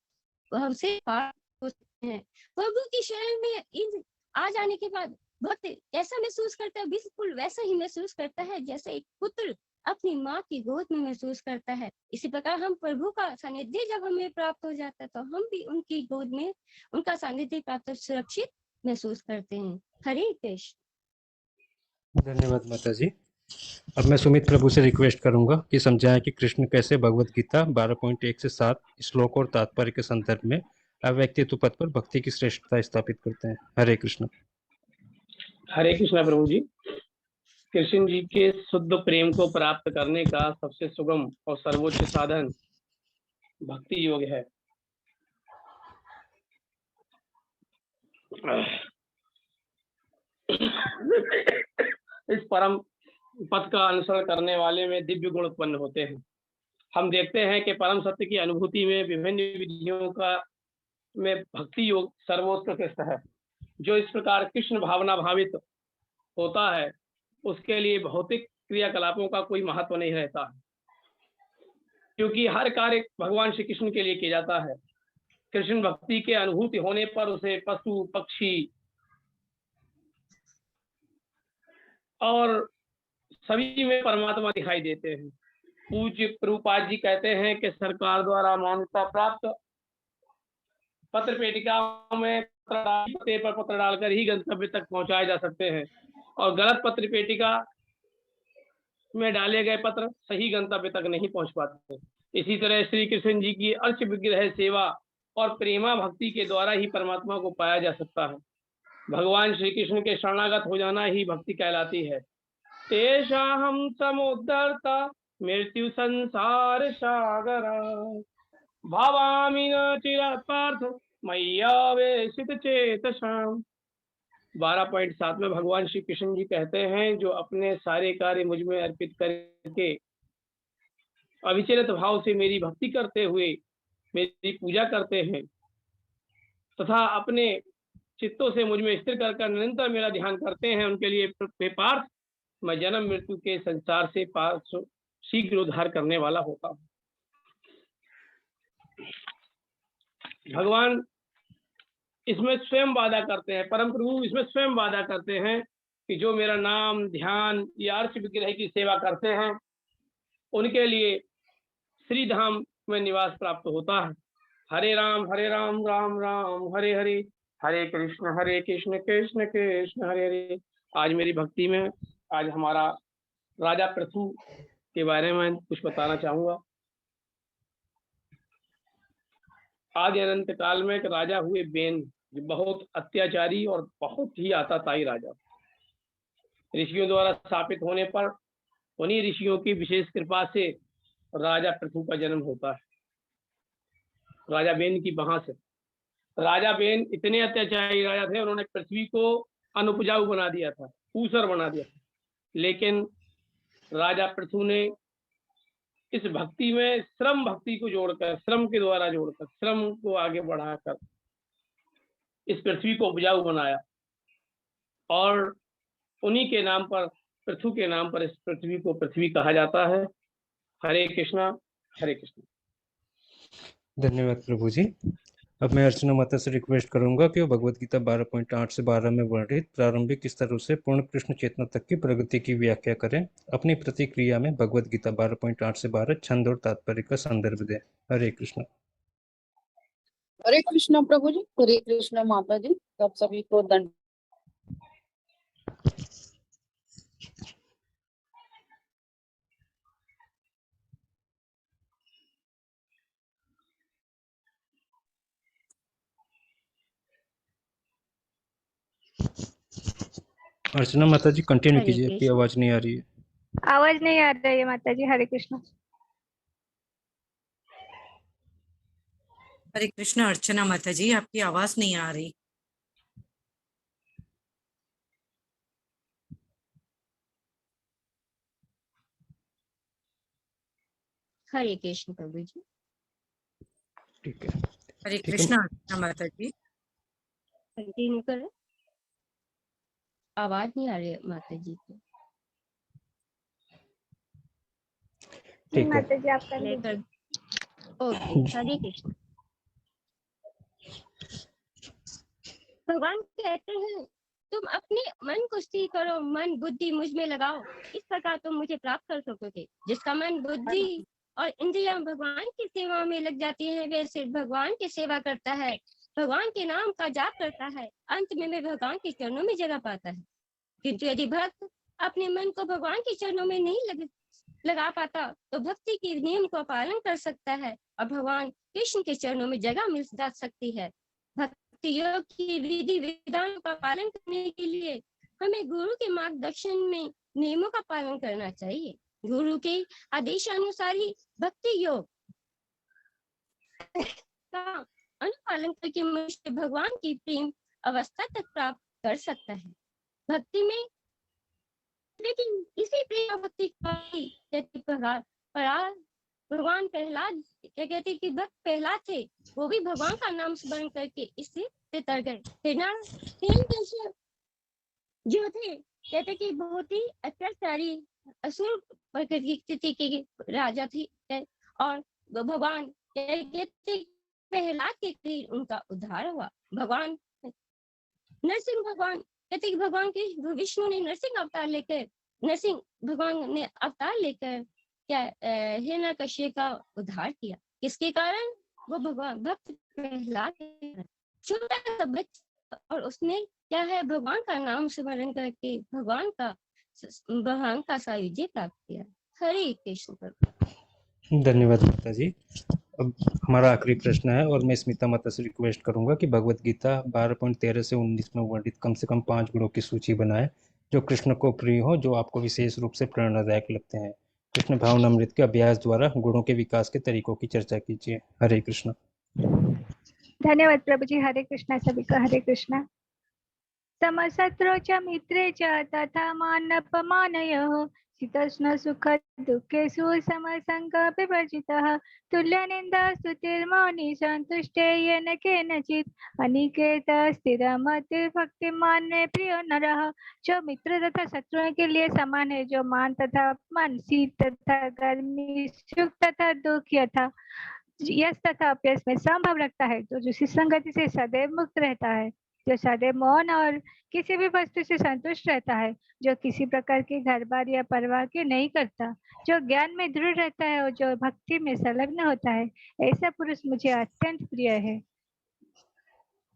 हमसे पार हो सकते हैं। प्रभु की शरण में इन आ जाने के बाद भक्त ऐसा महसूस करता है, बिल्कुल वैसा ही महसूस करता है जैसे एक पुत्र अपनी माँ की गोद में महसूस करता है। इसी प्रकार हम प्रभु का सानिध्य जब हमें प्राप्त हो जाता है तो हम भी उनकी गोद में उनका सानिध्य प्राप्त सुरक्षित महसूस करते हैं। हरे कृष्ण। धन्यवाद माता जी। अब मैं सुमित प्रभु से रिक्वेस्ट करूंगा कि समझाएं कि कृष्ण कैसे भगवत गीता 12.1 से 7 श्लोक और तात्पर्य के संदर्भ में अव्यक्तित्व पद पर भक्ति की श्रेष्ठता स्थापित करते हैं। हरे कृष्ण। हरे कृष्णा प्रभु जी। कृष्ण जी के शुद्ध प्रेम को प्राप्त करने का सबसे सुगम और सर्वोच्च साधन भक्ति योग है। इस परम पथ का अनुसरण करने वाले में दिव्य गुण उत्पन्न होते हैं। हम देखते हैं कि परम सत्य की अनुभूति में विभिन्न विधियों का में भक्ति योग सर्वोत्कृष्ट है। जो इस प्रकार कृष्ण भावना भावित होता है उसके लिए भौतिक क्रियाकलापों का कोई महत्व नहीं रहता है, क्योंकि हर कार्य भगवान श्री कृष्ण के लिए किया जाता है। कृष्ण भक्ति के अनुभूति होने पर उसे पशु पक्षी और सभी में परमात्मा दिखाई देते हैं। पूज्य प्रभुपाद जी कहते हैं कि सरकार द्वारा मान्यता प्राप्त पत्र पेटिका में पते पर पत्र डालकर ही गंतव्य तक पहुंचाए जा सकते हैं और गलत पत्र पेटिका में डाले गए पत्र सही गंतव्य तक नहीं पहुंच पाते। इसी तरह श्री कृष्ण जी की अर्च विग्रह सेवा और प्रेमा भक्ति के द्वारा ही परमात्मा को पाया जा सकता है। भगवान श्री कृष्ण के शरणागत हो जाना ही भक्ति कहलाती है। तेषाहं समुद्धर्ता मृत्यु संसार सागर भवामि न चिरात् पार्थ मय्यावेशित चेतसाम्। 12.7 में भगवान श्री कृष्ण जी कहते हैं, जो अपने सारे कार्य मुझ में अर्पित करके अविचलित भाव से मेरी भक्ति करते हुए मेरी पूजा करते हैं तथा अपने चित्तों से मुझ में स्थिर कर निरंतर मेरा ध्यान करते हैं, उनके लिए पार्थ मैं जन्म मृत्यु के संसार से शीघ्र उद्धार करने वाला होता हूँ। भगवान इसमें स्वयं वादा करते हैं, परम प्रभु इसमें स्वयं वादा करते हैं कि जो मेरा नाम ध्यान या अर्च विग्रह की सेवा करते हैं उनके लिए श्री धाम में निवास प्राप्त होता है। हरे राम राम राम हरे हरे, हरे कृष्ण कृष्ण कृष्ण हरे हरे। आज मेरी भक्ति में आज हमारा राजा पृथु के बारे में कुछ बताना चाहूंगा। आदि अनंत काल में एक राजा हुए बेन, बहुत अत्याचारी और बहुत ही आताताई राजा। ऋषियों द्वारा स्थापित होने पर उन्हीं ऋषियों की विशेष कृपा से राजा पृथु का जन्म होता है, राजा बेन की वहां से। राजा बेन इतने अत्याचारी राजा थे, उन्होंने पृथ्वी को अनुपजाऊ बना दिया था, ऊसर बना दिया था। लेकिन राजा पृथु ने इस भक्ति में श्रम भक्ति को जोड़कर, श्रम के द्वारा जोड़कर, श्रम को आगे बढ़ाकर इस पृथ्वी को उपजाऊ बनाया और उन्हीं के नाम पर, पृथु के नाम पर इस पृथ्वी को पृथ्वी कहा जाता है। हरे कृष्णा, हरे कृष्णा। धन्यवाद प्रभु जी। अब मैं अर्चना माता से रिक्वेस्ट करूंगा कि वो भगवत गीता 12.8 से 12 में वर्णित प्रारंभिक स्तरों से पूर्ण कृष्ण चेतना तक की प्रगति की व्याख्या करें। अपनी प्रतिक्रिया में भगवत गीता 12.8 से 12 छंद और तात्पर्य का संदर्भ दें। हरे कृष्ण। हरे कृष्णा प्रभु जी, हरे कृष्णा माता जी, आप सभी को दंड। अर्चना माता जी कंटिन्यू हरे कीजिए, आपकी कृष्ण। आवाज नहीं आ रही है। आवाज नहीं आ रही है माता जी। हरे कृष्ण। हरे कृष्ण अर्चना माता जी, आपकी आवाज नहीं आ रही। हरे कृष्ण प्रभु जी। ठीक है, हरे ठीक है। कृष्ण अर्चना माता जी। कंटिन्यू करें। आवाज नहीं आ रही है माता जी की। जी ठीक है, माता जी आप कर लेकर लीजिए। ओके। हरे कृष्ण। भगवान कहते हैं तुम अपने मन को स्थिर करो, मन बुद्धि मुझ में लगाओ, इस प्रकार तुम मुझे प्राप्त कर सकोगे। जिसका मन बुद्धि और इंद्रियां भगवान की सेवा में लग जाती हैं, वे सिर्फ भगवान की सेवा करता है, भगवान के नाम का जाप करता है, अंत में वे भगवान के चरणों में जगह पाता है। किंतु यदि भक्त अपने मन को भगवान के चरणों में नहीं लगा पाता तो भक्ति के नियम का पालन कर सकता है और भगवान कृष्ण के चरणों में जगह मिल जा सकती है। भक्ति योग की विधि विधानों का पालन करने के लिए हमें गुरु के मार्गदर्शन में नियमों का पालन करना चाहिए। गुरु के आदेशानुसार ही भक्ति योग का अनुपालन करके मनुष्य भगवान की प्रेम अवस्था तक प्राप्त कर सकता है। भक्ति में लेकिन इसी प्रेम भक्ति का भगवान प्रहलाद क्या कहते कि भक्त प्रहलाद थे, वो भी भगवान का नाम स्मरण करके इससे तर गए। जो थे कहते कि बहुत ही अत्याचारी असुर प्रकृति के राजा थे और भगवान कहते प्रहलाद के लिए उनका उद्धार हुआ। भगवान नरसिंह भगवान कहते कि भगवान के विष्णु ने नरसिंह अवतार लेकर भगवान ने अवतार लेकर क्या हिरण्यकश्यप का उद्धार किया। किसके कारण? वो भगवान भक्त प्रहलाद छोटा सा बच्चा और उसने क्या है भगवान का नाम स्मरण करके भगवान का सायुज्य प्राप्त किया। हरे कृष्ण। धन्यवाद माता जी। अब हमारा आखिरी प्रश्न है और मैं स्मिता माता से रिक्वेस्ट करूंगा कि भगवत गीता 12.13 से 19 में वर्णित कम से कम 5 गुणों की सूची बनाए जो कृष्ण को प्रिय हो, जो आपको विशेष रूप से प्रेरणादायक लगते हैं। कृष्ण भावनामृत के अभ्यास द्वारा गुणों के विकास के तरीकों की चर्चा कीजिए। हरे कृष्ण। धन्यवाद प्रभु जी। हरे कृष्णा सभी का। हरे कृष्णा। समशत्रौ च मित्रे च तथा मानपमानयोः शीतोष्ण सुख दुःखेषु समसङ्गः विवर्जितः तुल्यनिन्दा स्तुतिर्मौनी सन्तुष्टे येन केनचित् अनिकेतः स्थिरमतिर्भक्तिमान् में प्रियो नरः। जो मित्र तथा शत्रुओं के लिए समान है, जो मान तथा अपमान, शीत तथा गर्मी, सुख तथा दुख यथा यश तथा अपयश में संभव रखता है, जो दूसरी संगति से सदैव मुक्त रहता है, जो सदैव मौन और किसी भी वस्तु से संतुष्ट रहता है, जो किसी प्रकार की घर बार या परवाह की नहीं करता, जो ज्ञान में दृढ़ रहता है और जो भक्ति में संलग्न होता है, ऐसा पुरुष मुझे अत्यंत प्रिय है।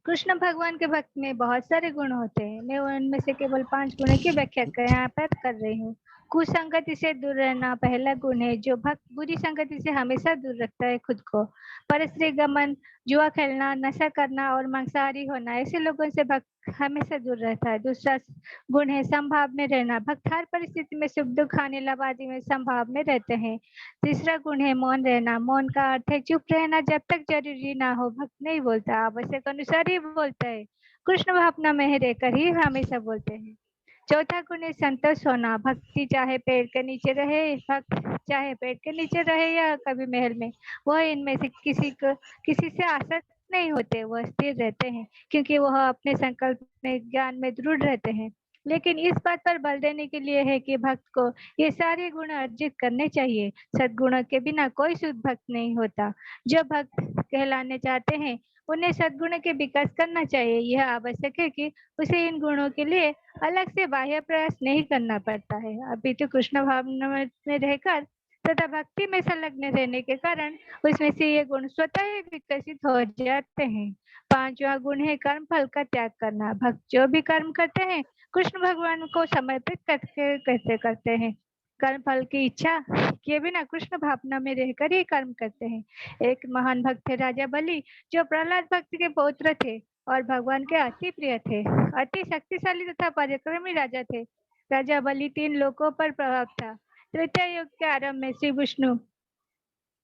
कृष्ण भगवान के भक्त में बहुत सारे गुण होते हैं। मैं उनमें से केवल 5 गुणों की व्याख्या यहाँ पर कर रही हूँ। कुसंगति से दूर रहना पहला गुण है। जो भक्त बुरी संगति से हमेशा दूर रखता है खुद को। परस्त्री गमन, जुआ खेलना, नशा करना और मांसाहारी होना, ऐसे लोगों से भक्त हमेशा दूर रहता है। दूसरा गुण है संभाव में रहना। भक्त हर परिस्थिति में सुख दुख हानि लाभ आदि में संभाव में रहते हैं। तीसरा गुण है मौन रहना। मौन का अर्थ है चुप रहना जब तक जरूरी ना हो। भक्त नहीं बोलता, आवश्यक अनुसार ही बोलता है। कृष्ण भावना में रहकर ही हमेशा बोलते हैं। चौथा गुण है संतोष होना। भक्ति चाहे पेड़ के नीचे रहे, भक्त चाहे पेड़ के नीचे रहे या कभी महल में, वह इनमें से किसी से आसक्त नहीं होते। वह स्थिर रहते हैं क्योंकि वह अपने संकल्प में ज्ञान में दृढ़ रहते हैं। लेकिन इस बात पर बल देने के लिए है कि भक्त को ये सारे गुण अर्जित करने चाहिए। सद्गुणों के बिना कोई शुद्ध भक्त नहीं होता। जो भक्त कहलाने चाहते हैं उन्हें सद्गुणों के विकास करना चाहिए। यह आवश्यक है कि उसे इन गुणों के लिए अलग से बाह्य प्रयास नहीं करना पड़ता है। अभी तो कृष्ण भावना में रहकर तथा भक्ति में संलग्न रहने के कारण उसमें से ये गुण स्वतः ही विकसित हो जाते हैं। पांचवा गुण है कर्म फल का त्याग करना। भक्त जो भी कर्म करते हैं कृष्ण भगवान को समर्पित करके कैसे करते हैं। कर्म फल की इच्छा किए बिना कृष्ण भावना में रहकर ही कर्म करते हैं। एक महान भक्त थे राजा बलि, जो प्रहलाद भक्त के पौत्र थे और भगवान के अति प्रिय थे। अति शक्तिशाली तथा पराक्रमी राजा थे। राजा बलि 3 लोकों पर प्रभाव था। त्रेता युग के आरंभ में श्री विष्णु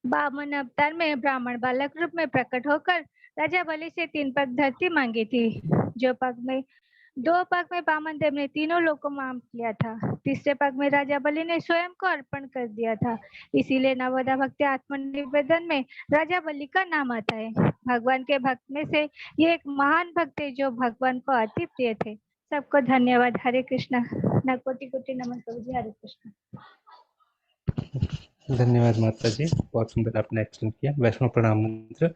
52 अवतार में ब्राह्मण बालक रूप में प्रकट होकर राजा बलि से 3 पग धरती मांगी थी। जो पग में 2 पग में वामन देव ने तीनों लोगों को मांग लिया था। तीसरे पग में राजा बलि ने स्वयं को अर्पण कर दिया था। इसीलिए नवोदा भक्ति आत्मनिवेदन में राजा बलि का नाम आता है। भगवान के भक्त में से ये एक महान भक्त है जो भगवान को अति प्रिय थे। सबको धन्यवाद। हरे कृष्णा। न कोटि कोटि नमन प्रभु जी। हरे कृष्णा। धन्यवाद माता जी, बहुत सुंदर आपने एक्सप्लेन किया। वैष्णव प्रणाम मंत्र।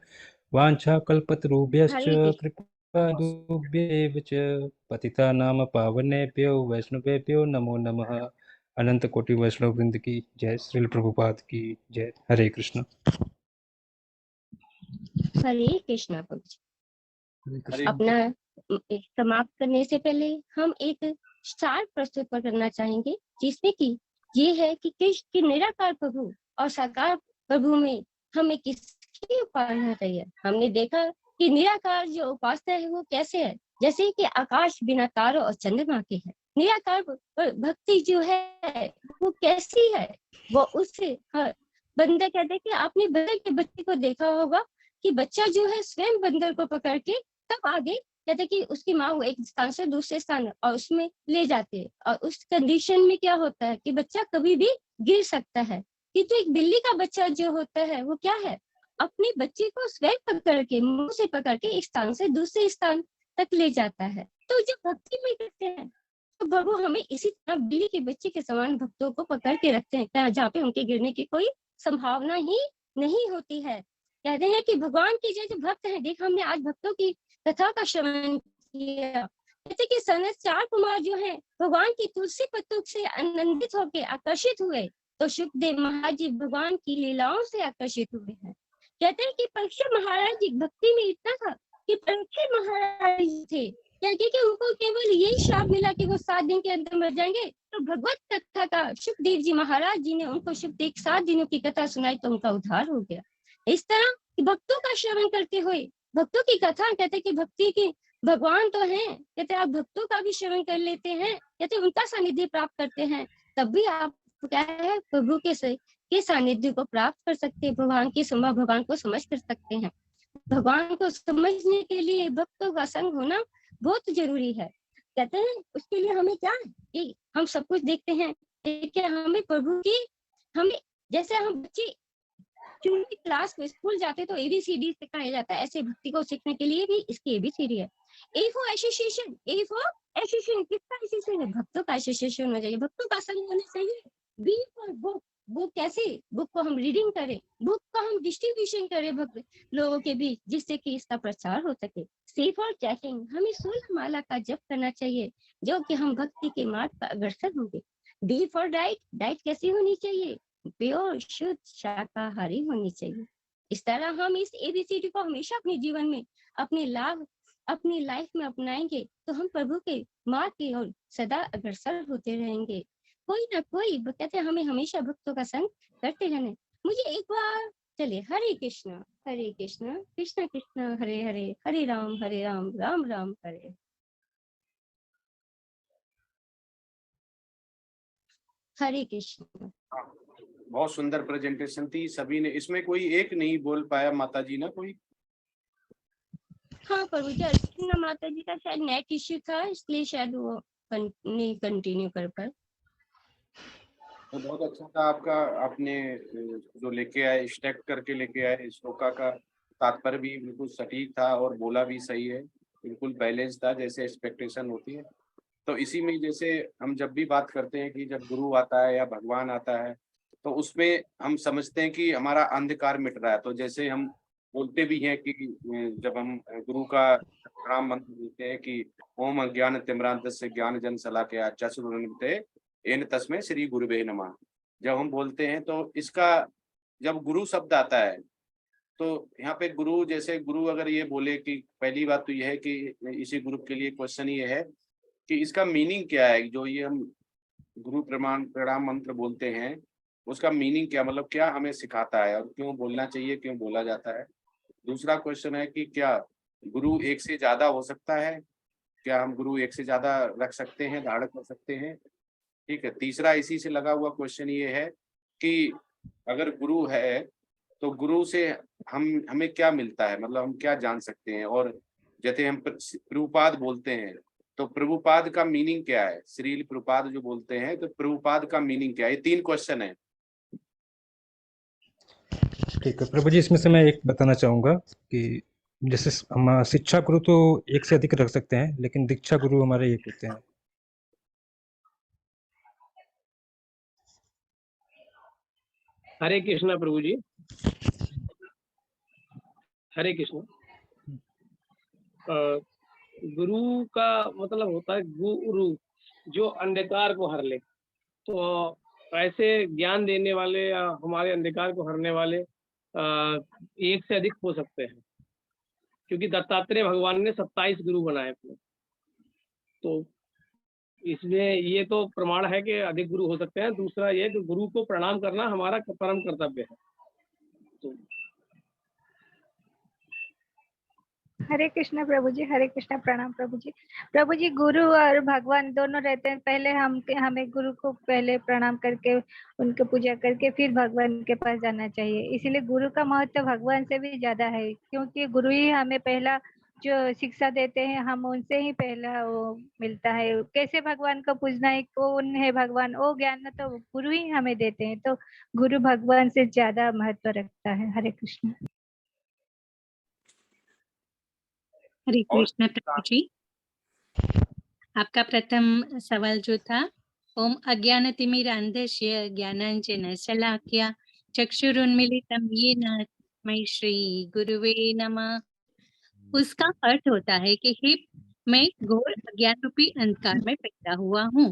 वांछा कल्पतरुभ्यश्च हरे कृष्ण। कृपादुभ्येव च पतितानां पावनेभ्यो वैष्णवेभ्यो नमो नमः। अनंत कोटि वैष्णव वृंद की जय। श्रील प्रभुपाद की जय। हरे कृष्ण। हरे कृष्णा प्रभु जी। हरे कृष्ण। अपना समाप्त करने से पहले हम एक सार प्रस्तुत करना चाहेंगे, जिसमें कि ये है कि कृष्ण की निराकार प्रभु और साकार प्रभु में हमें किसकी उपासना चाहिए। हमने देखा कि निराकार जो उपासना है वो कैसे है, जैसे कि आकाश बिना तारों और चंद्रमा के है। निराकार भक्ति जो है वो कैसी है, वो उससे बंदर कहते हैं कि आपने बंदर के बच्चे को देखा होगा कि बच्चा जो है स्वयं बंदर को पकड़ के तब आगे कहते कि उसकी माँ वो एक स्थान से दूसरे स्थान और उसमें ले जाते हैं। और उस कंडीशन में क्या होता है कि बच्चा कभी भी गिर सकता है। किंतु एक बिल्ली का बच्चा जो होता है वो क्या है, अपने बच्चे को स्वयं पकड़ के मुंह से पकड़ के एक स्थान से दूसरे स्थान तक ले जाता है। तो जब भक्ति में करते हैं तो प्रभु हमें इसी तरह बिल्ली के बच्चे के समान भक्तों को पकड़ के रखते हैं, जहाँ पे उनके गिरने की कोई संभावना ही नहीं होती है। कहते हैं कि भगवान के जो भक्त हैं, देखो हमने आज भक्तों की कथा का श्रवण किया। जैसे कि सनत 4 कुमार जो हैं भगवान की तुलसी पत्तों से आनंदित होकर आकर्षित हुए, तो शुकदेव महाराज जी भगवान की लीलाओं से आकर्षित हुए हैं। कहते हैं कि परीक्षित महाराज जी भक्ति में इतना था कि परीक्षित महाराज थे कि उनको केवल यही श्राप मिला कि वो 7 दिन के अंदर मर जाएंगे। तो भगवत कथा का शुकदेव जी महाराज जी ने उनको 7 दिनों की कथा सुनाई तो उनका उद्धार हो गया। इस तरह भक्तों का श्रवण करते हुए भक्तों की कथा, कहते कि भक्ति की भगवान तो हैं, कहते आप भक्तों का भी श्रवण कर लेते हैं, कहते उनका सानिध्य प्राप्त करते हैं, तब भी आप क्या है प्रभु के सानिध्य को प्राप्त कर सकते हैं। भगवान को समझ कर सकते हैं। भगवान को समझने के लिए भक्तों का संग होना बहुत जरूरी है। कहते हैं उसके लिए हमें क्या है कि हम सब कुछ देखते हैं, लेकिन हमें प्रभु की हमें जैसे हम बच्चे क्योंकि क्लास में स्कूल जाते तो ABCD सिखाया जाता है, ऐसे भक्ति को सीखने के लिए भी इसकी ABCD है। A for association, A for association, किसका एसोसिएशन है? भक्तों का एसोसिएशन होना चाहिए, भक्तों का संग होना चाहिए। B for बुक, बुक कैसे, बुक को हम रीडिंग करें, बुक को हम डिस्ट्रीब्यूशन करें भक्त लोगों के बीच, जिससे कि इसका प्रचार हो सके। C for चैटिंग, हमें 16 माला का जप करना चाहिए, जो कि हम भक्ति के मार्ग पर अग्रसर होंगे। D for डाइट, डाइट कैसी होनी चाहिए? प्योर शुद्ध शाकाहारी होनी चाहिए। इस तरह हम इस ABCD को हमेशा अपने जीवन में अपनी लाइफ में अपनाएंगे तो हम प्रभु के मार्ग की ओर सदा अग्रसर होते रहेंगे। कोई ना कोई कहते हैं हमें हमेशा भक्तों का संग करते रहने। मुझे एक बार चलिए हरे कृष्णा कृष्ण कृष्ण हरे हरे, हरे राम राम राम हरे। हरे कृष्ण। बहुत सुंदर प्रेजेंटेशन थी, सभी ने, इसमें कोई एक नहीं बोल पाया माता जी ना कोई? हाँ प्रभु जी, अर्चना माता जी का शायद नेट इश्यू था, इसलिए शायद वो नहीं कंटिन्यू कर पाए। तो बहुत अच्छा था आपका, आपने जो लेके आए, स्टेप करके लेके आए, श्लोका का तात्पर्य भी बिल्कुल सटीक था और बोला भी सही है, बिल्कुल बैलेंस था जैसे एक्सपेक्टेशन होती है। तो इसी में जैसे हम जब भी बात करते हैं कि जब गुरु आता है या भगवान आता है, तो उसमें हम समझते हैं कि हमारा अंधकार मिट रहा है। तो जैसे हम बोलते भी हैं कि जब हम गुरु का राम मंत्र बोलते हैं कि ओम अज्ञान तिमिरांधस्य ज्ञान जन शलाकया चक्षुरुन्मिलितं येन तस्मै श्री गुरुवे नमः। जब हम बोलते हैं तो इसका जब गुरु शब्द आता है तो यहाँ पे गुरु, जैसे गुरु अगर ये बोले कि पहली बात तो यह है कि इसी ग्रुप के लिए क्वेश्चन ये है कि इसका मीनिंग क्या है। जो ये हम गुरु प्रणाम मंत्र बोलते हैं उसका मीनिंग क्या, मतलब क्या हमें सिखाता है और क्यों बोलना चाहिए, क्यों बोला जाता है। दूसरा क्वेश्चन है कि क्या गुरु एक से ज्यादा हो सकता है, क्या हम गुरु एक से ज्यादा रख सकते हैं, धारण कर सकते हैं। ठीक है। तीसरा इसी से लगा हुआ क्वेश्चन ये है कि अगर गुरु है तो गुरु से हमें क्या मिलता है, मतलब हम क्या जान सकते हैं। और जैसे हम प्रभुपाद बोलते हैं तो प्रभुपाद का मीनिंग क्या है, श्रील प्रभुपाद जो बोलते हैं तो प्रभुपाद का मीनिंग क्या है। ये 3 क्वेश्चन है। ठीक है प्रभु जी, इसमें से मैं एक बताना चाहूंगा कि जैसे हम शिक्षा गुरु तो एक से अधिक रख सकते हैं, लेकिन दीक्षा गुरु हमारे एक होते हैं। हरे कृष्णा प्रभु जी, हरे कृष्णा। गुरु का मतलब होता है गुरु जो अंधकार को हर ले। तो ऐसे ज्ञान देने वाले या हमारे अंधकार को हरने वाले एक से अधिक हो सकते हैं, क्योंकि दत्तात्रेय भगवान ने 27 गुरु बनाए अपने। तो इसमें ये तो प्रमाण है कि अधिक गुरु हो सकते हैं। दूसरा ये कि गुरु को प्रणाम करना हमारा परम कर्तव्य है। तो हरे कृष्णा प्रभु जी, हरे कृष्णा, प्रणाम प्रभु जी। प्रभु जी, गुरु और भगवान दोनों रहते हैं। पहले हमें गुरु को पहले प्रणाम करके उनकी पूजा करके फिर भगवान के पास जाना चाहिए। इसीलिए गुरु का महत्व भगवान से भी ज्यादा है, क्योंकि गुरु ही हमें पहला जो शिक्षा देते हैं, हम उनसे ही पहला वो मिलता है। कैसे भगवान को पूजना है, कौन है भगवान, वो ज्ञान तो गुरु ही हमें देते हैं। तो गुरु भगवान से ज्यादा महत्व रखता है। हरे कृष्ण। हरे कृष्ण प्रभु जी। आपका प्रथम सवाल जो था, ओम अज्ञानतिमिरान्धस्य ज्ञानाञ्जन शलाकया चक्षुरुन्मीलितं येन तस्मै श्री गुरुवे नमः। उसका अर्थ होता है कि हे, मैं घोर अज्ञान रूपी अंधकार में पैदा हुआ हूँ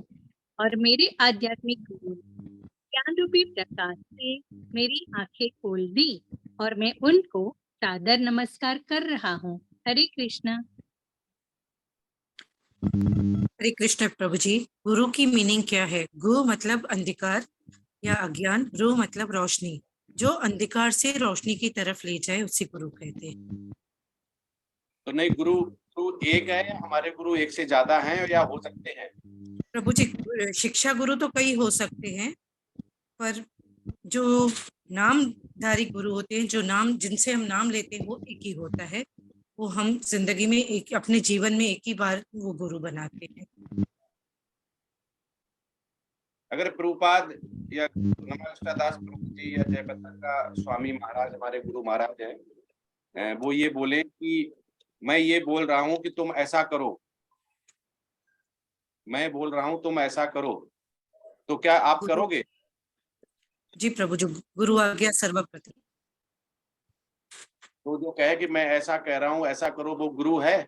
और मेरे आध्यात्मिक गुरु ज्ञान रूपी प्रकाश से मेरी आंखें खोल दी और मैं उनको सादर नमस्कार कर रहा हूँ। हरे कृष्णा। हरे कृष्ण प्रभु जी, गुरु की मीनिंग क्या है? गु मतलब अंधकार या अज्ञान, रू मतलब रोशनी। जो अंधकार से रोशनी की तरफ ले जाए उसी गुरु कहते हैं। तो नहीं, गुरु एक है या हमारे गुरु एक से ज्यादा हैं या हो सकते हैं? प्रभु जी, शिक्षा गुरु तो कई हो सकते हैं, पर जो नामधारी गुरु होते हैं, जो नाम जिनसे हम नाम लेते हैं, वो एक ही होता है। वो हम जिंदगी में एक, अपने जीवन में एक ही बार वो गुरु बनाते हैं। अगर प्रभुपाद या नमस्कार प्रभु जी या जयपत्र का स्वामी महाराज हमारे गुरु महाराज हैं, वो ये बोले कि मैं ये बोल रहा हूं कि तुम ऐसा करो, मैं बोल रहा हूं तुम ऐसा करो, तो क्या आप करोगे? जी प्रभु, जो गुरु आज्ञा सर्वप्रथम। तो जो कहे कि मैं ऐसा कह रहा हूं ऐसा करो, वो गुरु है?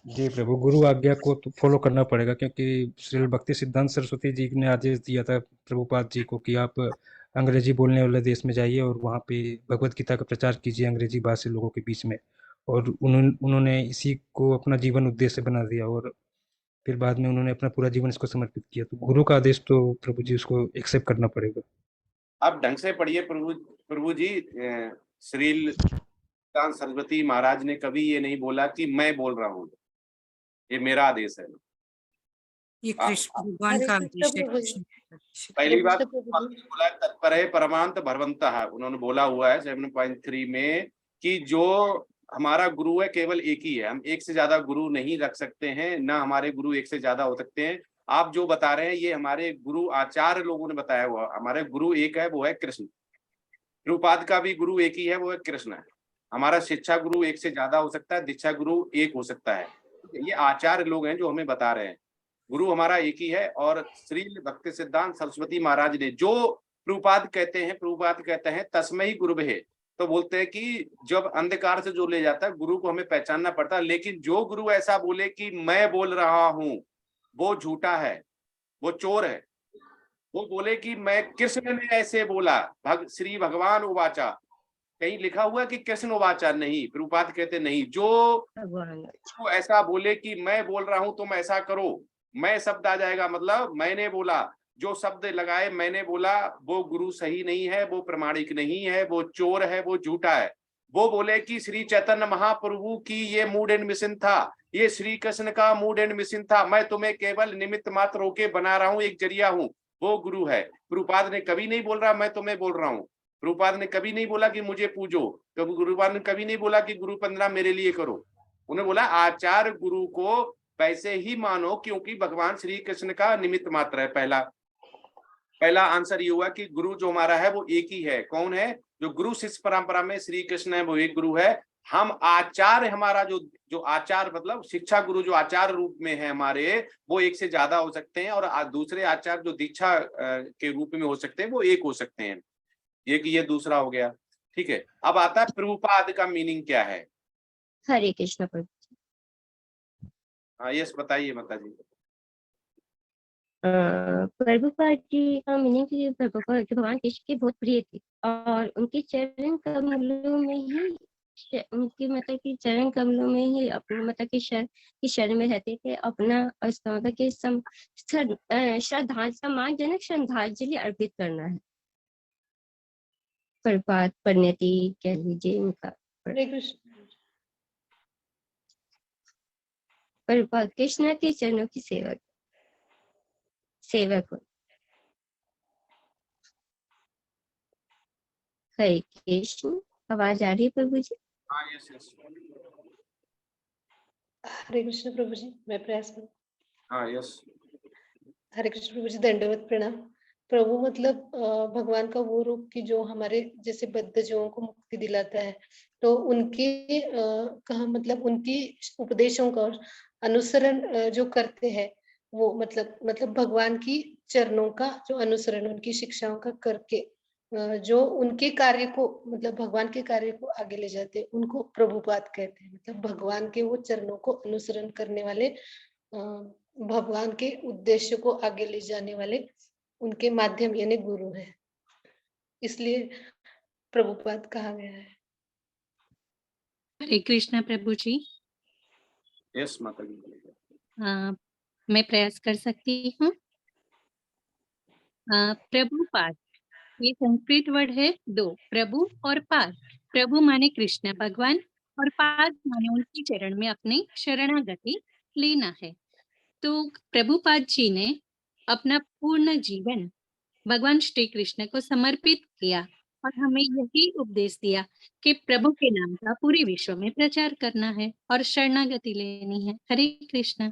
जी प्रभु, गुरु आज्ञा को तो फॉलो करना पड़ेगा, क्योंकि श्री भक्ति सिद्धांत सरस्वती जी ने आदेश दिया था प्रभुपाद जी को कि आप अंग्रेजी बोलने वाले देश में जाइए और वहाँ पे भगवत गीता का प्रचार कीजिए अंग्रेजी भाषी लोगों के बीच में। और उन्होंने इसी को अपना जीवन उद्देश्य बना दिया और फिर बाद में उन्होंने अपना पूरा जीवन इसको समर्पित किया। तो गुरु का आदेश तो प्रभु जी उसको एक्सेप्ट करना पड़ेगा। आप ढंग से पढ़िए प्रभु जी। श्री सरस्वती महाराज ने कभी ये नहीं बोला कि मैं बोल रहा हूँ, ये मेरा आदेश है। ये कृष्ण भगवान का आदेश है। पहली बात बोला तत्पर है परमांत भरवंतः, उन्होंने बोला हुआ है 7.3 में कि जो हमारा गुरु है केवल एक ही है। हम एक से ज्यादा गुरु नहीं रख सकते हैं, ना हमारे गुरु एक से ज्यादा हो सकते हैं। आप जो बता रहे हैं ये हमारे गुरु आचार्य लोगों ने बताया हुआ। हमारे गुरु एक है, वो है कृष्ण। प्रभुपाद का भी गुरु एक ही है, वो है कृष्ण है। हमारा शिक्षा गुरु एक से ज्यादा हो सकता है, दीक्षा गुरु एक हो सकता है। ये आचार्य लोग हैं जो हमें बता रहे हैं, गुरु हमारा एक ही है। और श्री भक्ति सिद्धांत सरस्वती महाराज ने जो प्रभुपाद कहते हैं तस्मै गुरुभे, तो बोलते हैं कि जब अंधकार से जो ले जाता है गुरु को हमें पहचानना पड़ता है। लेकिन जो गुरु ऐसा बोले कि मैं बोल रहा हूं, वो झूठा है, वो चोर है। वो बोले कि मैं कृष्ण ने ऐसे बोला, श्री भगवान उवाचा, कहीं लिखा हुआ है कि कृष्ण उवाचा? नहीं, प्रभुपाद कहते नहीं। जो ऐसा बोले कि मैं बोल रहा हूं तुम ऐसा करो, मैं शब्द आ जाएगा, मतलब मैंने बोला, जो शब्द लगाए मैंने बोला, वो गुरु सही नहीं है, वो प्रमाणिक नहीं है, वो चोर है, वो झूठा है। वो बोले कि श्री चैतन्य महाप्रभु की ये मूड एंड मिशन था, ये श्री कृष्ण का मूड एंड मिशन था, मैं तुम्हें केवल निमित्त मात्र होके बना रहा हूँ, एक जरिया हूँ, वो गुरु है। प्रभुपाद ने कभी नहीं बोल रहा मैं तुम्हें बोल रहा हूँ, प्रभुपाद ने कभी नहीं बोला कि मुझे पूजो, तो गुरुपाद ने कभी नहीं बोला कि गुरु वंदना मेरे लिए करो। उन्हें बोला आचार्य गुरु को वैसे ही मानो क्योंकि भगवान श्री कृष्ण का निमित्त मात्र है। पहला आंसर ये हुआ कि गुरु जो हमारा है वो एक ही है। कौन है? जो गुरु शिष्य परंपरा में श्री कृष्ण है वो एक गुरु है। हम आचार्य, हमारा जो आचार्य मतलब शिक्षा गुरु जो आचार्य रूप में है हमारे, वो एक से ज्यादा हो सकते हैं, और दूसरे आचार्य जो दीक्षा के रूप में हो सकते हैं वो एक हो सकते हैं। ये दूसरा हो गया। ठीक है, अब आता है प्रभुपाद का मीनिंग क्या है। हरे कृष्ण प्रभु। हाँ यस, बताइए माता जी। प्रभुपाद जी का मीनिंग कि प्रभुपाद भगवान कृष्ण के बहुत प्रिय थे और उनके चरण कमलों में ही उनकी मतलब कि चरण कमलों में ही अपने मतलब कि शरण में रहते थे। अपना मतलब कि सम्मानजनक श्रद्धांजलि अर्पित करना है। प्रभुपाद परिणति कह लीजिए उनका। प्रभुपाद कृष्ण के चरणों की सेवक हो। हरे कृष्ण। आवाज आ रही है प्रभु जी? हाँ यस यस। हरे कृष्ण प्रभु जी, मैं प्रयास करूं। हाँ यस। हरे कृष्ण प्रभु जी, दंडवत प्रणाम। प्रभु मतलब भगवान का वो रूप कि जो हमारे जैसे बद्ध जीवों को मुक्ति दिलाता है, तो उनके कहा मतलब उनकी उपदेशों का अनुसरण जो करते हैं वो मतलब भगवान की चरणों का जो अनुसरण, उनकी शिक्षाओं का करके जो उनके कार्य को मतलब भगवान के कार्य को आगे ले जाते हैं, उनको प्रभुपाद कहते हैं। मतलब भगवान के वो चरणों को अनुसरण करने वाले, भगवान के उद्देश्य को आगे ले जाने वाले उनके माध्यम यानी गुरु है, इसलिए प्रभुपाद कहा गया है। हरे कृष्णा प्रभु जी। यस माता जी। मैं प्रयास कर सकती हूँ। प्रभुपाद, ये संस्कृत वर्ड है दो, प्रभु और पाद। प्रभु माने कृष्ण भगवान और पाद माने उनकी चरण में अपनी शरणागति लेना है। तो प्रभुपाद जी ने अपना पूर्ण जीवन भगवान श्री कृष्ण को समर्पित किया और हमें यही उपदेश दिया कि प्रभु के नाम का पूरे विश्व में प्रचार करना है और शरणागति लेनी है। हरे कृष्णा।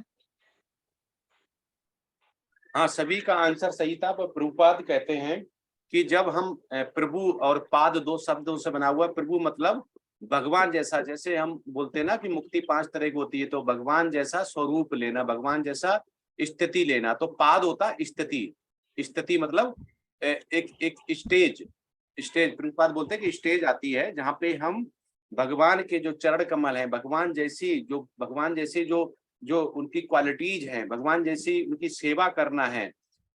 हाँ, सभी का आंसर सही था, पर प्रभुपाद कहते हैं कि जब हम प्रभु और पाद दो शब्दों से बना हुआ, प्रभु मतलब भगवान जैसा, जैसे हम बोलते हैं ना कि मुक्ति 5 तरह की होती है, तो भगवान जैसा स्वरूप लेना, भगवान जैसा स्थिति लेना, तो पाद होता स्थिति। स्थिति मतलब एक स्टेज प्रभुपाद बोलते हैं कि स्टेज आती है जहाँ पे हम भगवान के जो चरण कमल है, भगवान जैसी जो उनकी क्वालिटीज हैं, भगवान जैसी उनकी सेवा करना है,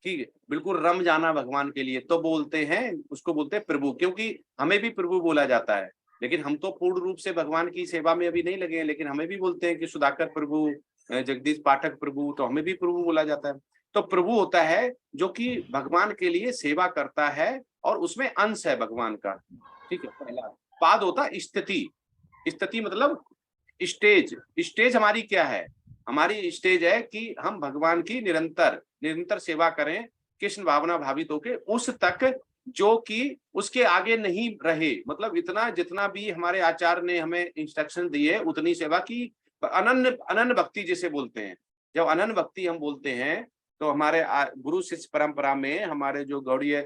ठीक, बिल्कुल रम जाना भगवान के लिए, तो बोलते हैं, उसको बोलते हैं प्रभु। क्योंकि हमें भी प्रभु बोला जाता है, लेकिन हम तो पूर्ण रूप से भगवान की सेवा में अभी नहीं लगे हैं, लेकिन हमें भी बोलते हैं कि सुधाकर प्रभु, जगदीश पाठक प्रभु, तो हमें भी प्रभु बोला जाता है। तो प्रभु होता है जो कि भगवान के लिए सेवा करता है और उसमें अंश है भगवान का, ठीक है, पहला। पाद होता स्थिति मतलब स्टेज हमारी क्या है? हमारी स्टेज है कि हम भगवान की निरंतर सेवा करें, कृष्ण भावना भावित होके उस तक जो कि उसके आगे नहीं रहे। मतलब इतना जितना भी हमारे आचार्य ने हमें इंस्ट्रक्शन दिए उतनी सेवा की। अनन्य भक्ति जिसे बोलते हैं, जब अनन्य भक्ति हम बोलते हैं तो हमारे गुरु शिष्य परंपरा में हमारे जो गौड़ीय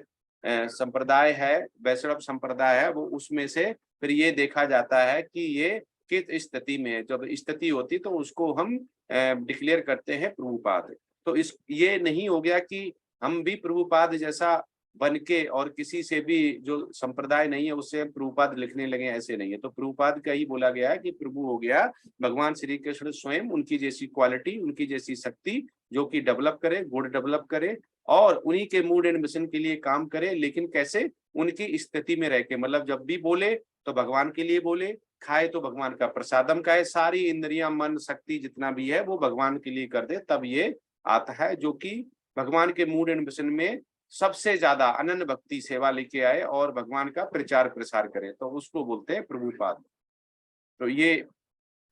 संप्रदाय है, वैष्णव संप्रदाय है, वो उसमें से फिर ये देखा जाता है कि ये किस स्थिति में है। जब स्थिति होती तो उसको हम डिक्लेयर करते हैं प्रभुपाद। तो इस ये नहीं हो गया कि हम भी प्रभुपाद जैसा बन के और किसी से भी जो संप्रदाय नहीं है उससे प्रभुपाद लिखने लगे, ऐसे नहीं है। तो प्रभुपाद का ही बोला गया है कि प्रभु हो गया भगवान श्री कृष्ण स्वयं, उनकी जैसी क्वालिटी, उनकी जैसी शक्ति जो कि डेवलप करे, गुड डेवलप करे और उन्हीं के मूड एंड मिशन के लिए काम करे। लेकिन कैसे? उनकी स्थिति में रह के, मतलब जब भी बोले तो भगवान के लिए बोले, खाए तो भगवान का प्रसादम खाए, सारी इंद्रियां, मन, शक्ति जितना भी है वो भगवान के लिए कर दे, तब ये आता है जो कि भगवान के मूड एंड मिशन में सबसे ज्यादा अनन्य भक्ति सेवा लेके आए और भगवान का प्रचार प्रसार करे, तो उसको बोलते हैं प्रभुपाद। तो ये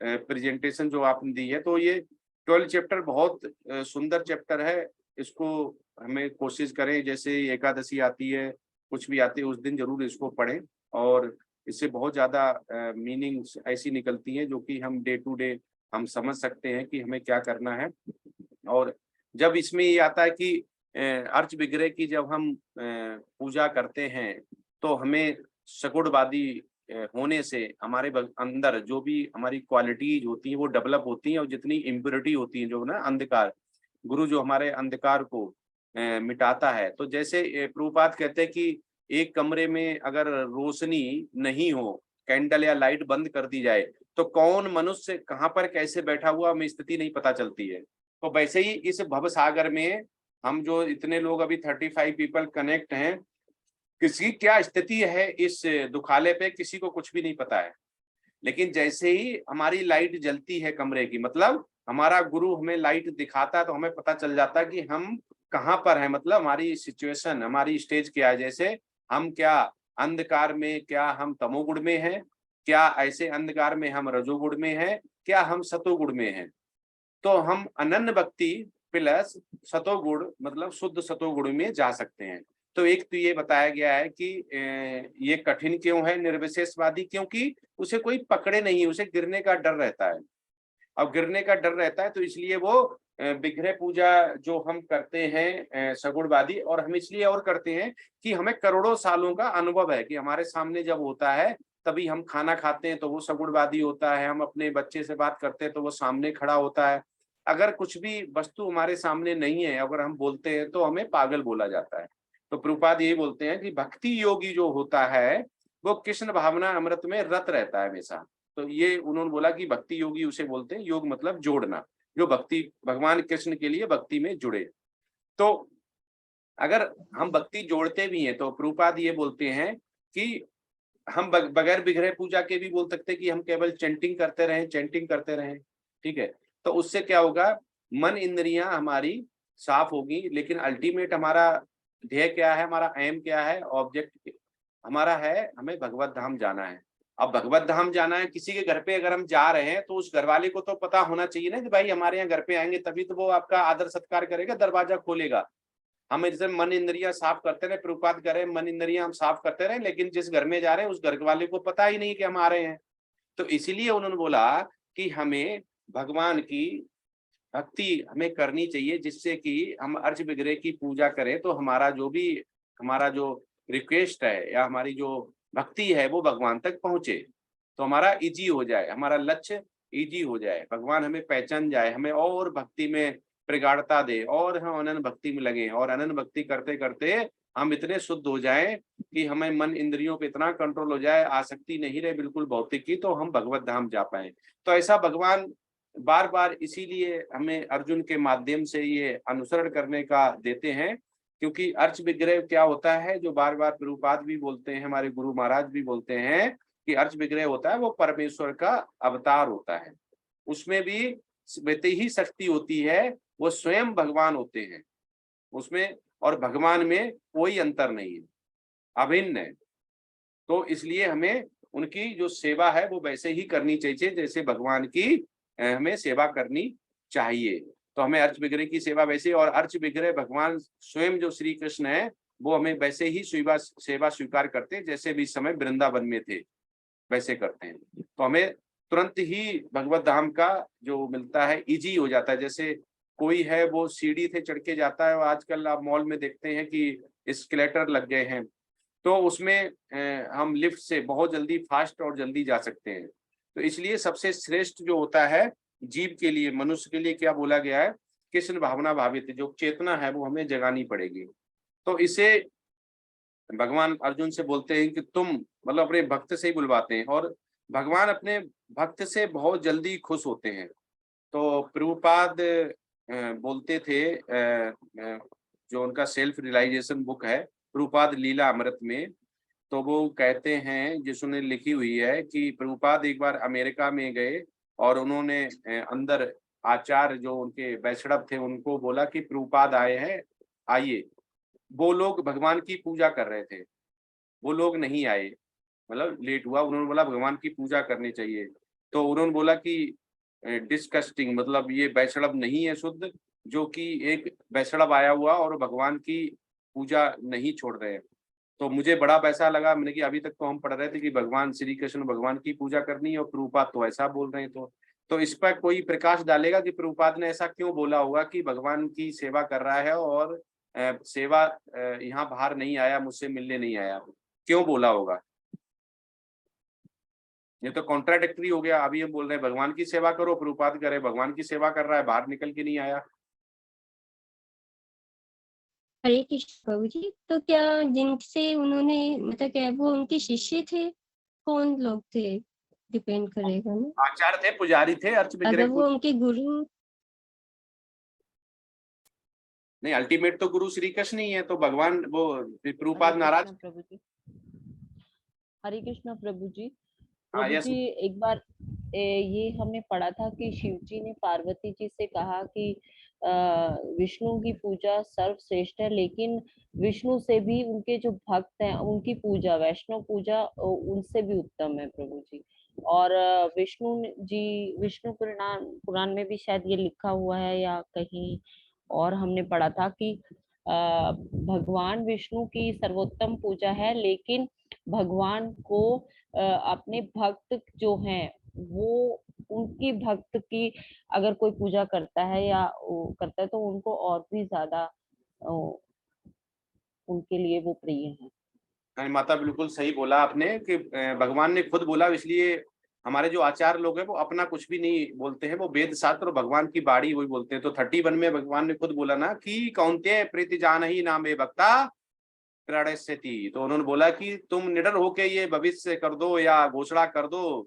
प्रेजेंटेशन जो आपने दी है, तो ये 12 चैप्टर बहुत सुंदर चैप्टर है। इसको हमें कोशिश करें, जैसे एकादशी आती है, कुछ भी आती है, उस दिन जरूर इसको पढ़ें और इससे बहुत ज्यादा मीनिंग्स ऐसी निकलती हैं जो कि हम डे टू डे हम समझ सकते हैं कि हमें क्या करना है। और जब इसमें ये आता है कि अर्च विग्रह की जब हम पूजा करते हैं तो हमें सगुणवादी होने से हमारे अंदर जो भी हमारी क्वालिटीज होती हैं वो डेवलप होती हैं, और जितनी इम्प्योरिटी होती है, जो ना अंधकार, गुरु जो हमारे अंधकार को मिटाता है। तो जैसे प्रभुपाद कहते हैं कि एक कमरे में अगर रोशनी नहीं हो, कैंडल या लाइट बंद कर दी जाए, तो कौन मनुष्य कहाँ पर कैसे बैठा हुआ हमें स्थिति नहीं पता चलती है। तो वैसे ही इस भव सागर में हम जो इतने लोग अभी 35 पीपल कनेक्ट हैं, किसी क्या स्थिति है इस दुखालय पे किसी को कुछ भी नहीं पता है। लेकिन जैसे ही हमारी लाइट जलती है कमरे की, मतलब हमारा गुरु हमें लाइट दिखाता है, तो हमें पता चल जाता है कि हम कहाँ पर हैं, मतलब हमारी सिचुएशन, हमारी स्टेज क्या है। जैसे हम क्या अंधकार में, क्या हम तमोगुण में हैं, क्या ऐसे अंधकार में हम रजोगुण में हैं, क्या हम सतोगुण में हैं। तो हम अनन्य भक्ति प्लस सतोगुण मतलब शुद्ध सतोगुण में जा सकते हैं। तो एक तो ये बताया गया है कि ये कठिन क्यों है निर्विशेषवादी, क्योंकि उसे कोई पकड़े नहीं, उसे गिरने का डर रहता है। अब गिरने का डर रहता है तो इसलिए वो विग्रह पूजा जो हम करते हैं सगुणवादी, और हम इसलिए और करते हैं कि हमें करोड़ों सालों का अनुभव है कि हमारे सामने जब होता है तभी हम खाना खाते हैं तो वो सगुणवादी होता है, हम अपने बच्चे से बात करते हैं तो वो सामने खड़ा होता है। अगर कुछ भी वस्तु हमारे सामने नहीं है, अगर हम बोलते हैं तो हमें पागल बोला जाता है। तो प्रभुपाद यही बोलते हैं कि भक्ति योगी जो होता है वो कृष्ण भावना अमृत में रत रहता है हमेशा। तो ये उन्होंने बोला कि भक्ति योगी उसे बोलते हैं, योग मतलब जोड़ना, जो भक्ति भगवान कृष्ण के लिए भक्ति में जुड़े। तो अगर हम भक्ति जोड़ते भी हैं तो प्रभुपाद ये बोलते हैं कि हम बगैर विग्रह पूजा के भी बोल सकते हैं कि हम केवल चैंटिंग करते रहें, चैंटिंग करते रहें, ठीक है। तो उससे क्या होगा, मन इंद्रियां हमारी साफ होगी, लेकिन अल्टीमेट हमारा ध्येय क्या है, हमारा एम क्या है, ऑब्जेक्ट हमारा है, हमें भगवत धाम जाना है। अब भगवत धाम जाना है, किसी के घर पे अगर हम जा रहे हैं तो उस घर वाले को तो पता होना चाहिए ना कि भाई हमारे यहाँ घर पे आएंगे तभी तो वो आपका आदर सत्कार करेगा, दरवाजा खोलेगा। हमें जैसे मन इंद्रियां साफ करते रहे, प्रभुपाद करें मन इंद्रियां हम साफ करते रहे, लेकिन जिस घर में जा रहे हैं उस घर वाले को पता ही नहीं कि हम आ रहे हैं। तो इसीलिए उन्होंने बोला कि हमें भगवान की भक्ति हमें करनी चाहिए, जिससे कि हम अर्च विग्रह की पूजा करें तो हमारा जो रिक्वेस्ट है या हमारी जो भक्ति है वो भगवान तक पहुंचे, तो हमारा इजी हो जाए, हमारा लक्ष्य इजी हो जाए, भगवान हमें पहचान जाए, हमें और भक्ति में प्रगाढ़ता दे और हम अनन्य भक्ति में लगे, और अनन्य भक्ति करते करते हम इतने शुद्ध हो जाएं कि हमें मन इंद्रियों पे इतना कंट्रोल हो जाए, आसक्ति नहीं रहे बिल्कुल भौतिक की, तो हम भगवत धाम जा पाए। तो ऐसा भगवान बार बार इसीलिए हमें अर्जुन के माध्यम से ये अनुसरण करने का देते हैं, क्योंकि अर्च विग्रह क्या होता है, जो बार बार प्रभुपाद भी बोलते हैं, हमारे गुरु महाराज भी बोलते हैं कि अर्च विग्रह होता है वो परमेश्वर का अवतार होता है, उसमें भी वैसे ही शक्ति होती है, वो स्वयं भगवान होते हैं उसमें, और भगवान में कोई अंतर नहीं है, अभिन्न है। तो इसलिए हमें उनकी जो सेवा है वो वैसे ही करनी चाहिए जैसे भगवान की हमें सेवा करनी चाहिए। तो हमें अर्च विग्रह की सेवा वैसे, और अर्च विग्रह भगवान स्वयं जो श्री कृष्ण है वो हमें वैसे ही सेवा स्वीकार करते हैं, जैसे भी इस समय वृंदावन में थे वैसे करते हैं। तो हमें तुरंत ही भगवत धाम का जो मिलता है इजी हो जाता है। जैसे कोई है वो सीढ़ी से चढ़ के जाता है, और आजकल आप मॉल में देखते हैं कि एस्केलेटर लग गए हैं, तो उसमें हम लिफ्ट से बहुत जल्दी फास्ट और जल्दी जा सकते हैं। तो इसलिए सबसे श्रेष्ठ जो होता है जीव के लिए, मनुष्य के लिए क्या बोला गया है, कृष्ण भावना भावित, जो चेतना है वो हमें जगानी पड़ेगी। तो इसे भगवान अर्जुन से बोलते हैं कि तुम, मतलब अपने भक्त से ही बुलवाते हैं, और भगवान अपने भक्त से बहुत जल्दी खुश होते हैं। तो प्रभुपाद बोलते थे, जो उनका सेल्फ रियलाइजेशन बुक है प्रभुपाद लीला अमृत में, तो वो कहते हैं, जिसने लिखी हुई है कि प्रभुपाद एक बार अमेरिका में गए और उन्होंने अंदर आचार्य जो उनके वैष्णव थे उनको बोला कि प्रभुपाद आए हैं, आइए। वो लोग भगवान की पूजा कर रहे थे, वो लोग नहीं आए, मतलब लेट हुआ। उन्होंने बोला भगवान की पूजा करनी चाहिए, तो उन्होंने बोला कि डिस्कस्टिंग, मतलब ये वैष्णव नहीं है शुद्ध, जो कि एक वैष्णव आया हुआ और भगवान की पूजा नहीं छोड़ रहे हैं। तो मुझे बड़ा वैसा लगा, मैंने कि अभी तक तो हम पढ़ रहे थे कि भगवान श्री कृष्ण भगवान की पूजा करनी है और प्रभुपाद तो ऐसा बोल रहे हैं। तो इस पर कोई प्रकाश डालेगा कि प्रभुपाद ने ऐसा क्यों बोला होगा कि भगवान की सेवा कर रहा है और सेवा यहाँ बाहर नहीं आया, मुझसे मिलने नहीं आया, क्यों बोला होगा? ये तो कॉन्ट्राडिक्टरी हो गया। अभी हम बोल रहे हैं भगवान की सेवा करो, प्रभुपाद करे भगवान की सेवा कर रहा है, बाहर निकल के नहीं आया। हरे कृष्ण प्रभु जी। तो क्या जिनसे उन्होंने, मतलब क्या वो उनके शिष्य थे, कौन लोग थे, डिपेंड करेगा ना। आचार्य थे, पुजारी थे, अर्च अगर विग्रह वो उनके गुरु, नहीं, अल्टीमेट तो गुरु श्री कृष्ण ही है, तो भगवान वो प्रभुपाद नाराज। प्रभु जी, हरे कृष्ण प्रभु जी। हाँ, प्रभु यस। जी एक बार ये हमने पढ़ा था कि शिव जी ने पार्वती जी से कहा कि विष्णु की पूजा सर्वश्रेष्ठ है, लेकिन विष्णु से भी उनके जो भक्त हैं उनकी पूजा, वैष्णव पूजा उनसे भी उत्तम है प्रभु जी। और विष्णु पुराण में भी शायद ये लिखा हुआ है या कहीं और हमने पढ़ा था कि भगवान विष्णु की सर्वोत्तम पूजा है, लेकिन भगवान को अपने भक्त जो हैं वो उनकी भक्त की अगर कोई पूजा करता है या करता है तो उनको और भी ज्यादा उनके लिए वो प्रिय है। हाँ माता, बिल्कुल सही बोला आपने कि भगवान ने खुद बोला, इसलिए हमारे जो आचार्य लोग हैं वो अपना कुछ भी नहीं बोलते हैं, वो वेद शास्त्र और भगवान की बाणी वही बोलते हैं। तो 31 में भगवान ने खुद बोला ना कि कौन्तेय प्रीति जान ही नाम भक्ता प्रणश्यति। तो उन्होंने बोला कि तुम निडर होके ये भविष्य कर दो या घोषणा कर दो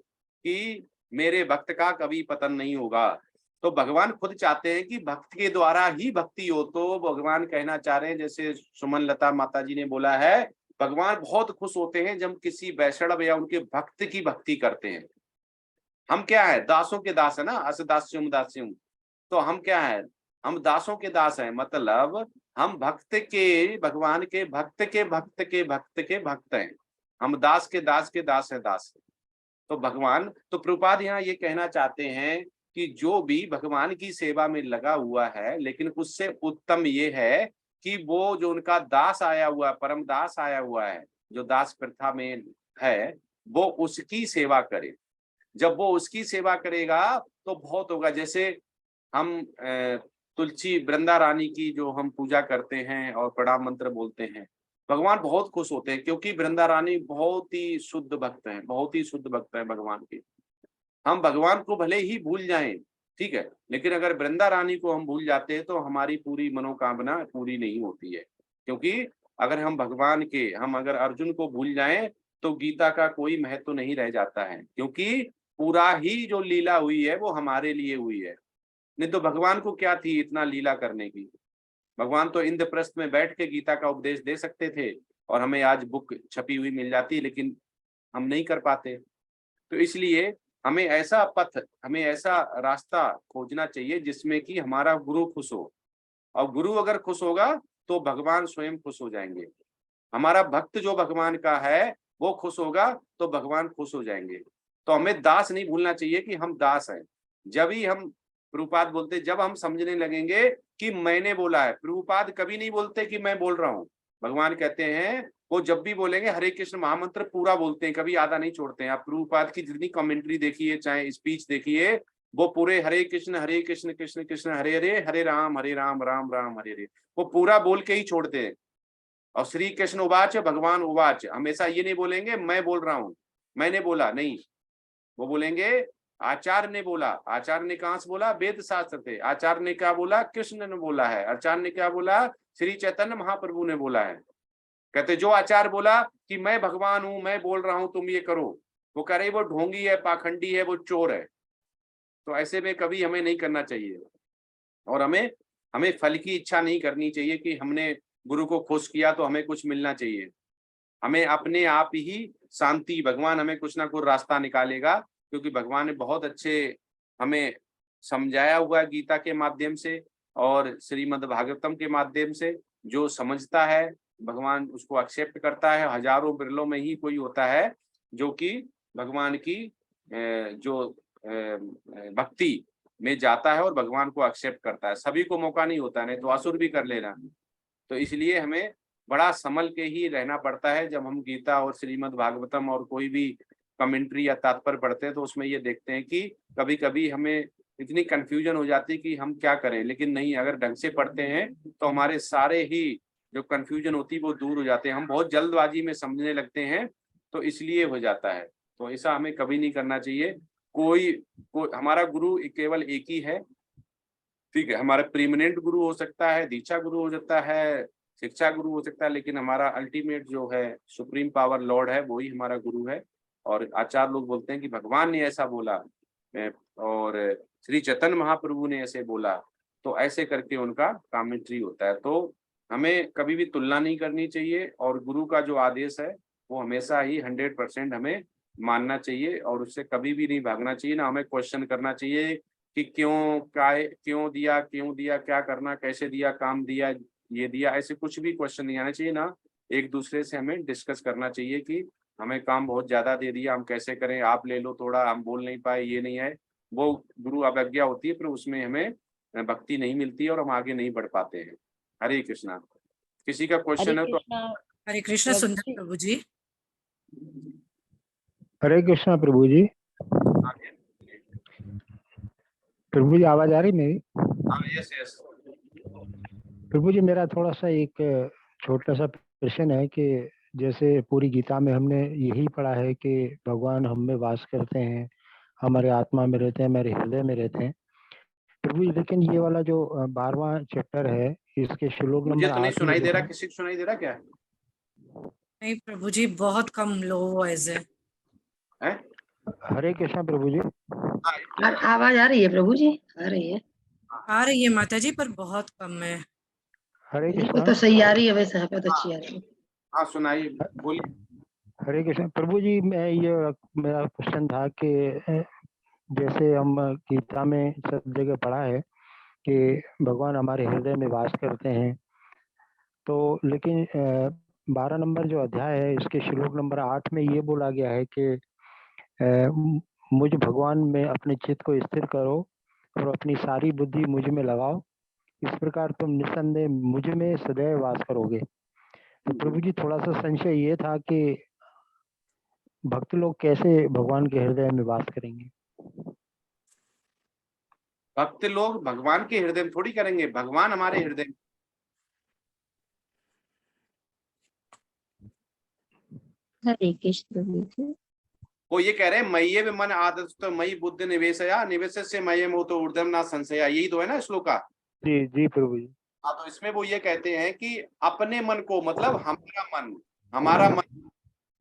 कि मेरे भक्त का कभी पतन नहीं होगा। तो भगवान खुद चाहते हैं कि भक्त के द्वारा ही भक्ति हो। तो भगवान कहना चाह रहे हैं, जैसे सुमन लता माता जी ने बोला है, भगवान बहुत खुश होते हैं जब किसी वैष्णव या उनके भक्त की भक्ति करते हैं। हम क्या है, दासों के दास है ना, अस दास्युम दास्युम। तो हम क्या है, हम दासों के दास हैं, मतलब हम भक्त के, भगवान के भक्त के भक्त के भक्त के भक्त हैं। हम दास के दास के दास है, दास। तो भगवान, तो प्रभुपाद यहाँ ये कहना चाहते हैं कि जो भी भगवान की सेवा में लगा हुआ है, लेकिन उससे उत्तम ये है कि वो जो उनका दास आया हुआ, परम दास आया हुआ है, जो दास प्रथा में है, वो उसकी सेवा करे। जब वो उसकी सेवा करेगा तो बहुत होगा। जैसे हम तुलसी वृंदा रानी की जो हम पूजा करते हैं और प्रणाम मंत्र बोलते हैं, भगवान बहुत खुश होते हैं, क्योंकि वृंदा रानी बहुत ही शुद्ध भक्त हैं, बहुत ही शुद्ध भक्त हैं भगवान के। हम भगवान को भले ही भूल जाएं, ठीक है, लेकिन अगर वृंदा रानी को हम भूल जाते हैं तो हमारी पूरी मनोकामना पूरी नहीं होती है। क्योंकि अगर हम भगवान के, हम अगर अर्जुन को भूल जाएं तो गीता का कोई महत्व तो नहीं रह जाता है, क्योंकि पूरा ही जो लीला हुई है वो हमारे लिए हुई है। नहीं तो भगवान को क्या थी इतना लीला करने की? भगवान तो इंद्रप्रस्थ में बैठ के गीता का उपदेश दे सकते थे और हमें आज बुक छपी हुई मिल जाती, लेकिन हम नहीं कर पाते। तो इसलिए हमें ऐसा पथ, हमें ऐसा रास्ता खोजना चाहिए जिसमें कि हमारा गुरु खुश हो, और गुरु अगर खुश होगा तो भगवान स्वयं खुश हो जाएंगे। हमारा भक्त जो भगवान का है वो खुश होगा तो भगवान खुश हो जाएंगे। तो हमें दास नहीं भूलना चाहिए कि हम दास हैं। जब ही हम, प्रभुपाद बोलते, जब हम समझने लगेंगे कि मैंने बोला है, प्रभुपाद कभी नहीं बोलते कि मैं बोल रहा हूँ। भगवान कहते हैं वो जब भी बोलेंगे हरे कृष्ण महामंत्र पूरा बोलते हैं, कभी आधा नहीं छोड़ते हैं। आप प्रभुपाद की जितनी कमेंट्री देखिए, चाहे स्पीच देखिए, वो पूरे हरे कृष्ण कृष्ण कृष्ण हरे हरे, हरे राम राम राम हरे हरे, वो पूरा बोल के ही छोड़ते हैं। और श्री कृष्ण उवाच भगवान उवाच हमेशा ये नहीं बोलेंगे मैं बोल रहा हूँ, मैंने बोला नहीं, वो बोलेंगे आचार्य ने बोला। आचार्य ने कहाँ से बोला? वेद शास्त्र थे। आचार्य ने क्या बोला? कृष्ण ने बोला है। आचार्य ने क्या बोला? श्री चैतन्य महाप्रभु ने बोला है। कहते जो आचार्य बोला कि मैं भगवान हूं, मैं बोल रहा हूं, तुम ये करो, वो कह रहे वो ढोंगी है, पाखंडी है, वो चोर है। तो ऐसे में कभी हमें नहीं करना चाहिए। और हमें फल की इच्छा नहीं करनी चाहिए कि हमने गुरु को खुश किया तो हमें कुछ मिलना चाहिए। हमें अपने आप ही शांति, भगवान हमें कुछ ना कुछ रास्ता निकालेगा, क्योंकि भगवान ने बहुत अच्छे हमें समझाया हुआ है गीता के माध्यम से और श्रीमद् भागवतम के माध्यम से। जो समझता है भगवान उसको एक्सेप्ट करता है। हजारों बिरलों में ही कोई होता है जो कि भगवान की जो भक्ति में जाता है और भगवान को एक्सेप्ट करता है। सभी को मौका नहीं होता, नहीं तो असुर भी कर लेना। तो इसलिए हमें बड़ा संभल के ही रहना पड़ता है। जब हम गीता और श्रीमद् भागवतम और कोई भी कमेंट्री या तात्पर्य पढ़ते हैं तो उसमें ये देखते हैं कि कभी कभी हमें इतनी कंफ्यूजन हो जाती है कि हम क्या करें। लेकिन नहीं, अगर ढंग से पढ़ते हैं तो हमारे सारे ही जो कंफ्यूजन होती है वो दूर हो जाते हैं। हम बहुत जल्दबाजी में समझने लगते हैं तो इसलिए हो जाता है। तो ऐसा हमें कभी नहीं करना चाहिए। कोई हमारा गुरु केवल एक ही है, ठीक है। हमारा प्रीमिनेंट गुरु हो सकता है, दीक्षा गुरु हो सकता है, शिक्षा गुरु हो सकता है, लेकिन हमारा अल्टीमेट जो है सुप्रीम पावर लॉर्ड है, वही हमारा गुरु है। और आचार्य लोग बोलते हैं कि भगवान ने ऐसा बोला और श्री चैतन्य महाप्रभु ने ऐसे बोला, तो ऐसे करके उनका कमेंट्री होता है। तो हमें कभी भी तुलना नहीं करनी चाहिए और गुरु का जो आदेश है वो हमेशा ही 100% हमें मानना चाहिए और उससे कभी भी नहीं भागना चाहिए। ना हमें क्वेश्चन करना चाहिए कि क्यों दिया, क्या करना, कैसे दिया, काम दिया, ये दिया, ऐसे कुछ भी क्वेश्चन नहीं आना चाहिए। ना एक दूसरे से हमें डिस्कस करना चाहिए कि हमें काम बहुत ज्यादा दे दिया, हम कैसे करें, आप ले लो थोड़ा, हम बोल नहीं पाए, ये नहीं है। वो गुरु अवज्ञा होती है, पर उसमें हमें भक्ति नहीं मिलती और हम आगे नहीं बढ़ पाते हैं। हरे कृष्णा। किसी का क्वेश्चन है तो? हरे कृष्णा सुंदर प्रभु जी। हरे कृष्णा प्रभु जी। प्रभु जी आवाज आ रही मेरी? हाँ, यस। प्रभु जी मेरा थोड़ा सा एक छोटा सा प्रश्न है कि जैसे पूरी गीता में हमने यही पढ़ा है कि भगवान हम में वास करते हैं, हमारे आत्मा में रहते हैं, हमारे हृदय में रहते हैं प्रभु जी। लेकिन ये वाला जो 12वां चैप्टर है, इसके श्लोक नंबर 8 मुझे तो नहीं सुनाई दे रहा। किसी को सुनाई दे रहा क्या? नहीं प्रभु जी, बहुत कम लो वॉइस है। हरे कृष्णा प्रभु जी। आवाज आ रही है प्रभु जी? आ रही है माता जी, पर बहुत कम है। हरे कृष्णा। तो सही आ रही है, वैसे तो अच्छी आ रही है। हाँ सुनाइए, बोलिए। हरे कृष्ण प्रभु जी। मैं ये मेरा क्वेश्चन था कि जैसे हम गीता में सब जगह पढ़ा है कि भगवान हमारे हृदय में वास करते हैं, तो लेकिन 12 नंबर जो अध्याय है इसके श्लोक नंबर 8 में ये बोला गया है कि मुझ भगवान में अपने चित्त को स्थिर करो और अपनी सारी बुद्धि मुझ में लगाओ, इस प्रकार तुम निस्संदेह मुझ में सदैव वास करोगे। तो प्रभु जी थोड़ा सा संशय ये था कि भक्त लोग कैसे भगवान के हृदय में वास करेंगे? भक्त लोग भगवान के हृदय में थोड़ी करेंगे, भगवान हमारे हृदय में। हरे कृष्ण। वो ये कह रहे हैं मय्ये में मन आदत तो मयि बुद्धि निवेशया निवेश से मय्ये मो तो ऊर्ध्वम ना संशया। यही तो है ना श्लोक का? जी जी प्रभु जी। हाँ, तो इसमें वो ये कहते हैं कि अपने मन को, मतलब हमारा मन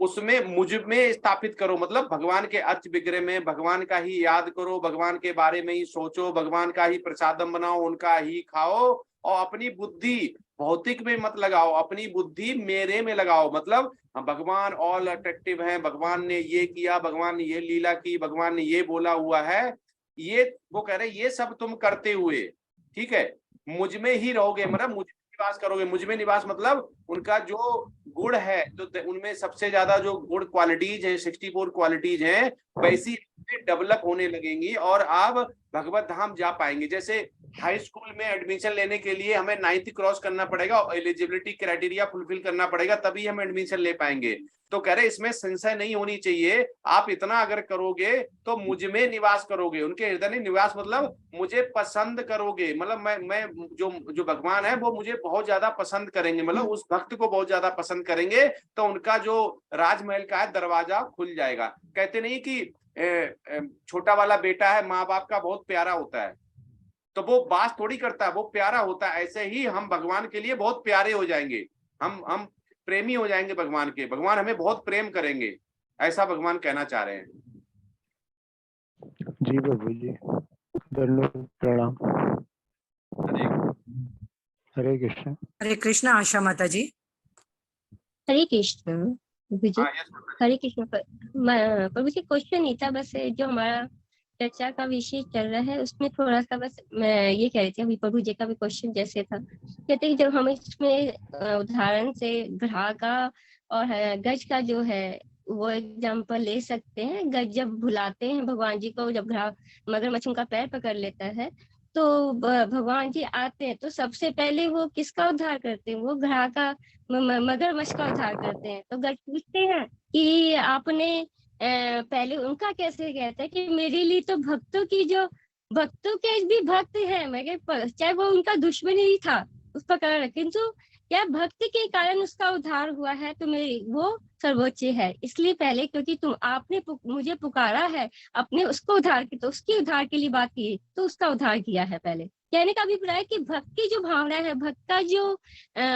उसमें मुझ में स्थापित करो, मतलब भगवान के अर्च विग्रह में भगवान का ही याद करो, भगवान के बारे में ही सोचो, भगवान का ही प्रसादम बनाओ, उनका ही खाओ और अपनी बुद्धि भौतिक में मत लगाओ, अपनी बुद्धि मेरे में लगाओ। मतलब भगवान ऑल अट्रैक्टिव है, भगवान ने ये किया, भगवान ने ये लीला की, भगवान ने ये बोला हुआ है, ये वो कह रहे ये सब तुम करते हुए, ठीक है, मुझ में ही रहोगे, मतलब मुझ में निवास करोगे। मुझ में निवास मतलब उनका जो गुण है, जो उनमें सबसे ज्यादा जो गुड क्वालिटीज है, 64 क्वालिटीज हैं, वैसी डेवलप होने लगेंगी और आप भगवत धाम जा पाएंगे। जैसे हाई स्कूल में एडमिशन लेने के लिए हमें 9th क्रॉस करना पड़ेगा और एलिजिबिलिटी क्राइटेरिया फुलफिल करना पड़ेगा, तभी हम एडमिशन ले पाएंगे। तो कह रहे इसमें संशय नहीं होनी चाहिए, आप इतना अगर करोगे तो मुझ में निवास करोगे। उनके हृदय में निवास मतलब मुझे पसंद करोगे, मतलब मैं जो भगवान है वो मुझे बहुत ज्यादा पसंद करेंगे, मतलब उस भक्त को बहुत ज्यादा पसंद करेंगे, तो उनका जो राजमहल का है दरवाजा खुल जाएगा। कहते नहीं कि छोटा वाला बेटा है माँ बाप का बहुत प्यारा होता है, तो वो बात थोड़ी करता है, वो प्यारा होता है। ऐसे ही हम भगवान के लिए बहुत प्यारे हो जाएंगे, हम प्रेमी हो जाएंगे भगवान के, भगवान हमें बहुत प्रेम करेंगे, ऐसा भगवान कहना चाह रहे हैं। जी प्रभु जी, धन्यवाद, प्रणाम। हरे कृष्ण। हरे कृष्ण आशा माता जी। हरे कृष्ण प्रभु जी। हरे कृष्ण प्रभु जी, क्वेश्चन नहीं था, बस जो हमारा चर्चा का विषय चल रहा है उसमें थोड़ा सा बस मैं ये कह रही थी, अभी प्रभु जी का भी क्वेश्चन जैसे था, कहते हैं जब हम इसमें उदाहरण से ग्राह का और गज का जो है वो एग्जाम्पल ले सकते हैं। गज जब भुलाते हैं भगवान जी को, जब ग्राह मगरमच्छ उनका पैर पकड़ लेता है तो भगवान जी आते हैं तो सबसे पहले वो किसका उद्धार करते हैं? वो ग्राह का मगरमच्छ का उद्धार करते हैं। तो गज पूछते हैं कि आपने पहले उनका कैसे कहता है कि मेरे लिए तो भक्तों के भी भक्त हैं, मैं चाहे वो उनका दुश्मन ही था उस प्रकार, किंतु क्या भक्ति के कारण उसका उद्धार हुआ है तो मेरे वो सर्वोच्च है। इसलिए पहले क्योंकि आपने मुझे पुकारा है अपने उसको उद्धार की, तो उसके उद्धार के लिए बात की तो उसका उद्धार किया है। पहले कहने का अभिप्राय कि भक्त की जो भावना है, भक्त का जो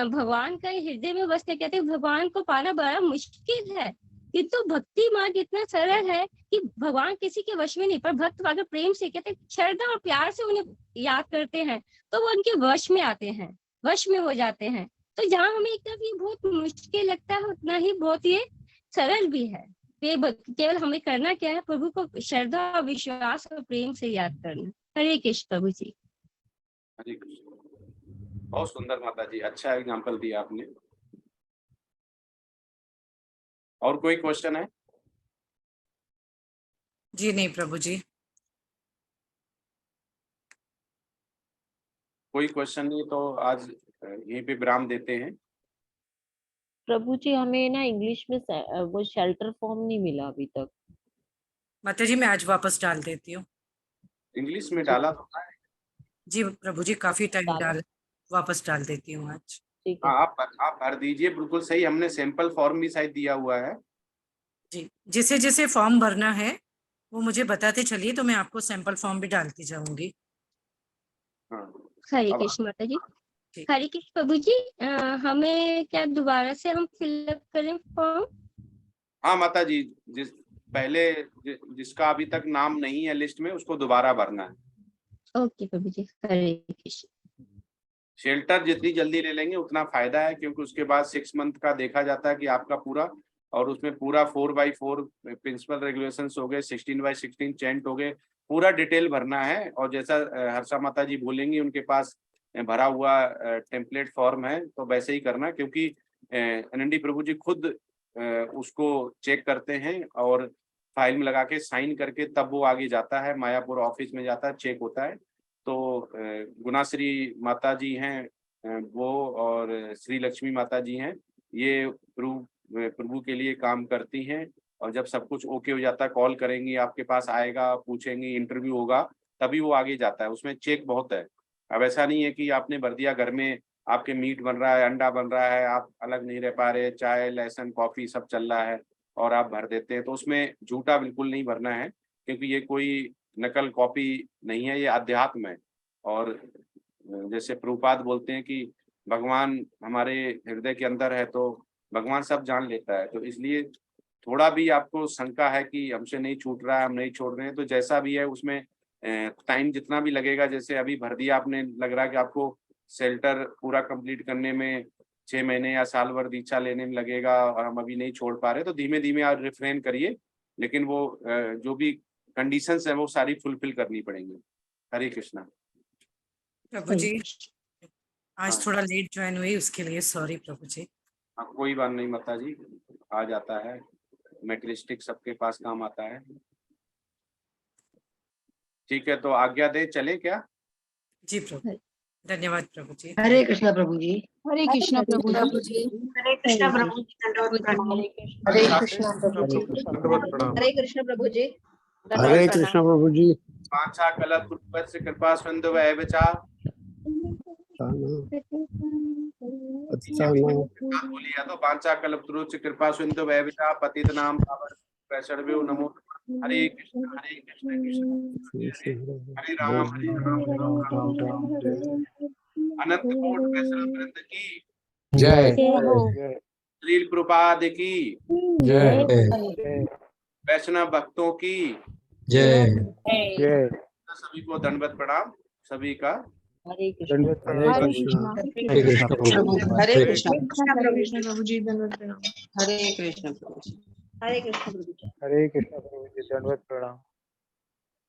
भगवान का हृदय में बसते, कहते हैं भगवान को पाना बड़ा मुश्किल है, किंतु भक्ति मार्ग इतना सरल है कि भगवान किसी के वश में नहीं, पर भक्त अगर प्रेम से कहते श्रद्धा और प्यार से उन्हें याद करते हैं तो वो उनके वश में आते हैं, वश में हो जाते हैं। तो जहाँ हमें एकदम ये बहुत मुश्किल लगता है उतना ही बहुत ये सरल भी है। केवल हमें करना क्या है, प्रभु को श्रद्धा विश्वास और प्रेम से याद करना। हरे कृष्ण प्रभु जी। हरे कृष्ण, बहुत सुंदर माता जी, अच्छा एग्जाम्पल दिया आपने। और कोई क्वेश्चन है? जी नहीं प्रभु जी। कोई क्वेश्चन नहीं तो आज यहीं पे विराम देते हैं। प्रभु जी हमें ना इंग्लिश में वो शेल्टर फॉर्म नहीं मिला अभी तक। माता जी मैं आज वापस डाल देती हूँ। इंग्लिश में डाला तो है जी प्रभु जी, काफी टाइम वापस डाल देती हूँ आज। हाँ, आप भर दीजिए, बिल्कुल सही। हमने सैंपल फॉर्म भी शायद दिया हुआ है। जी, जिसे जिसे फॉर्म भरना है वो मुझे बताते चलिए, तो मैं आपको सैंपल फॉर्म भी डालती जाऊंगी। हरे कृष्ण माता जी। हरे कृष्ण प्रभु जी, हमें क्या दोबारा से हम फिलअप करें फॉर्म? हाँ माता जी, जिसका अभी तक नाम नहीं है लिस्ट में उसको दोबारा भरना है। ओके प्रभु जी, हरे कृष्ण। शेल्टर जितनी जल्दी ले लेंगे उतना फायदा है, क्योंकि उसके बाद 6 मंथ का देखा जाता है कि आपका पूरा, और उसमें पूरा 4x4 प्रिंसिपल रेगुलेशंस हो गए, 16x16 चेंट हो गए, पूरा डिटेल भरना है। और जैसा हर्षा माता जी बोलेंगी उनके पास भरा हुआ टेम्पलेट फॉर्म है, तो वैसे ही करना, क्योंकि एनएनडी प्रभु जी खुद उसको चेक करते हैं और फाइल में लगा के साइन करके तब वो आगे जाता है, मायापुर ऑफिस में जाता है, चेक होता है। तो गुनाश्री माता जी हैं वो, और श्री लक्ष्मी माता जी हैं, ये प्रभु के लिए काम करती हैं। और जब सब कुछ ओके हो जाता है कॉल करेंगी, आपके पास आएगा, पूछेंगी, इंटरव्यू होगा, तभी वो आगे जाता है। उसमें चेक बहुत है। अब ऐसा नहीं है कि आपने भर दिया, घर में आपके मीट बन रहा है, अंडा बन रहा है, आप अलग नहीं रह पा रहे, चाय लहसुन कॉफी सब चल रहा है और आप भर देते हैं, तो उसमें झूठा बिल्कुल नहीं भरना है, क्योंकि ये कोई नकल कॉपी नहीं है, ये अध्यात्म है। और जैसे प्रभुपाद बोलते हैं कि भगवान हमारे हृदय के अंदर है, तो भगवान सब जान लेता है। तो इसलिए थोड़ा भी आपको शंका है कि हमसे नहीं छूट रहा है, हम नहीं छोड़ रहे हैं, तो जैसा भी है उसमें टाइम जितना भी लगेगा, जैसे अभी भर दिया आपने, लग रहा है कि आपको शेल्टर पूरा कंप्लीट करने में 6 महीने या साल भर दीक्षा लेने में लगेगा और हम अभी नहीं छोड़ पा रहे, तो धीमे धीमे आप रिफ्रेन करिए, लेकिन वो जो भी कंडीशंस है वो सारी फुलफिल करनी पड़ेंगी। हरे कृष्णा प्रभु जी। आज थोड़ा लेट ज्वाइन हुई, उसके लिए सॉरी प्रभु जी। कोई बात नहीं माता जी, आ जाता है, मैटेरियलिस्टिक सबके पास काम आता है। ठीक है, तो आज्ञा दे चले क्या? जी प्रभु, धन्यवाद प्रभु जी। हरे कृष्णा प्रभु जी। हरे कृष्णा प्रभु जी। हरे कृष्णा प्रभु जी, दंडवत प्रणाम। हरे कृष्णा प्रभु जी। हरे कृष्णा प्रभु जी, हरे कृष्णा प्रभु जी। पांचा कलप रूपस्य कृपा सिंधु वैवचा बोलिए तो पांचा कलप से कृपा सिंधु वैवचा पतित नाम वैष्णव नमो। हरे कृष्ण कृष्ण हरे राम अनंत कोट वैष्णव वृंद की जय श्रील प्रभुपाद की जय वैष्णव भक्तों की जय जय। सभी को दंडवत प्रणाम सभी का। हरे कृष्ण। हरे कृष्णा हरे कृष्णा प्रभु हरे कृष्ण प्रभु जी, दंडवत प्रणाम। हरे कृष्ण प्रभु जी। हरे कृष्ण प्रभु जी। हरे कृष्णा प्रभु जी, दंडवत प्रणाम।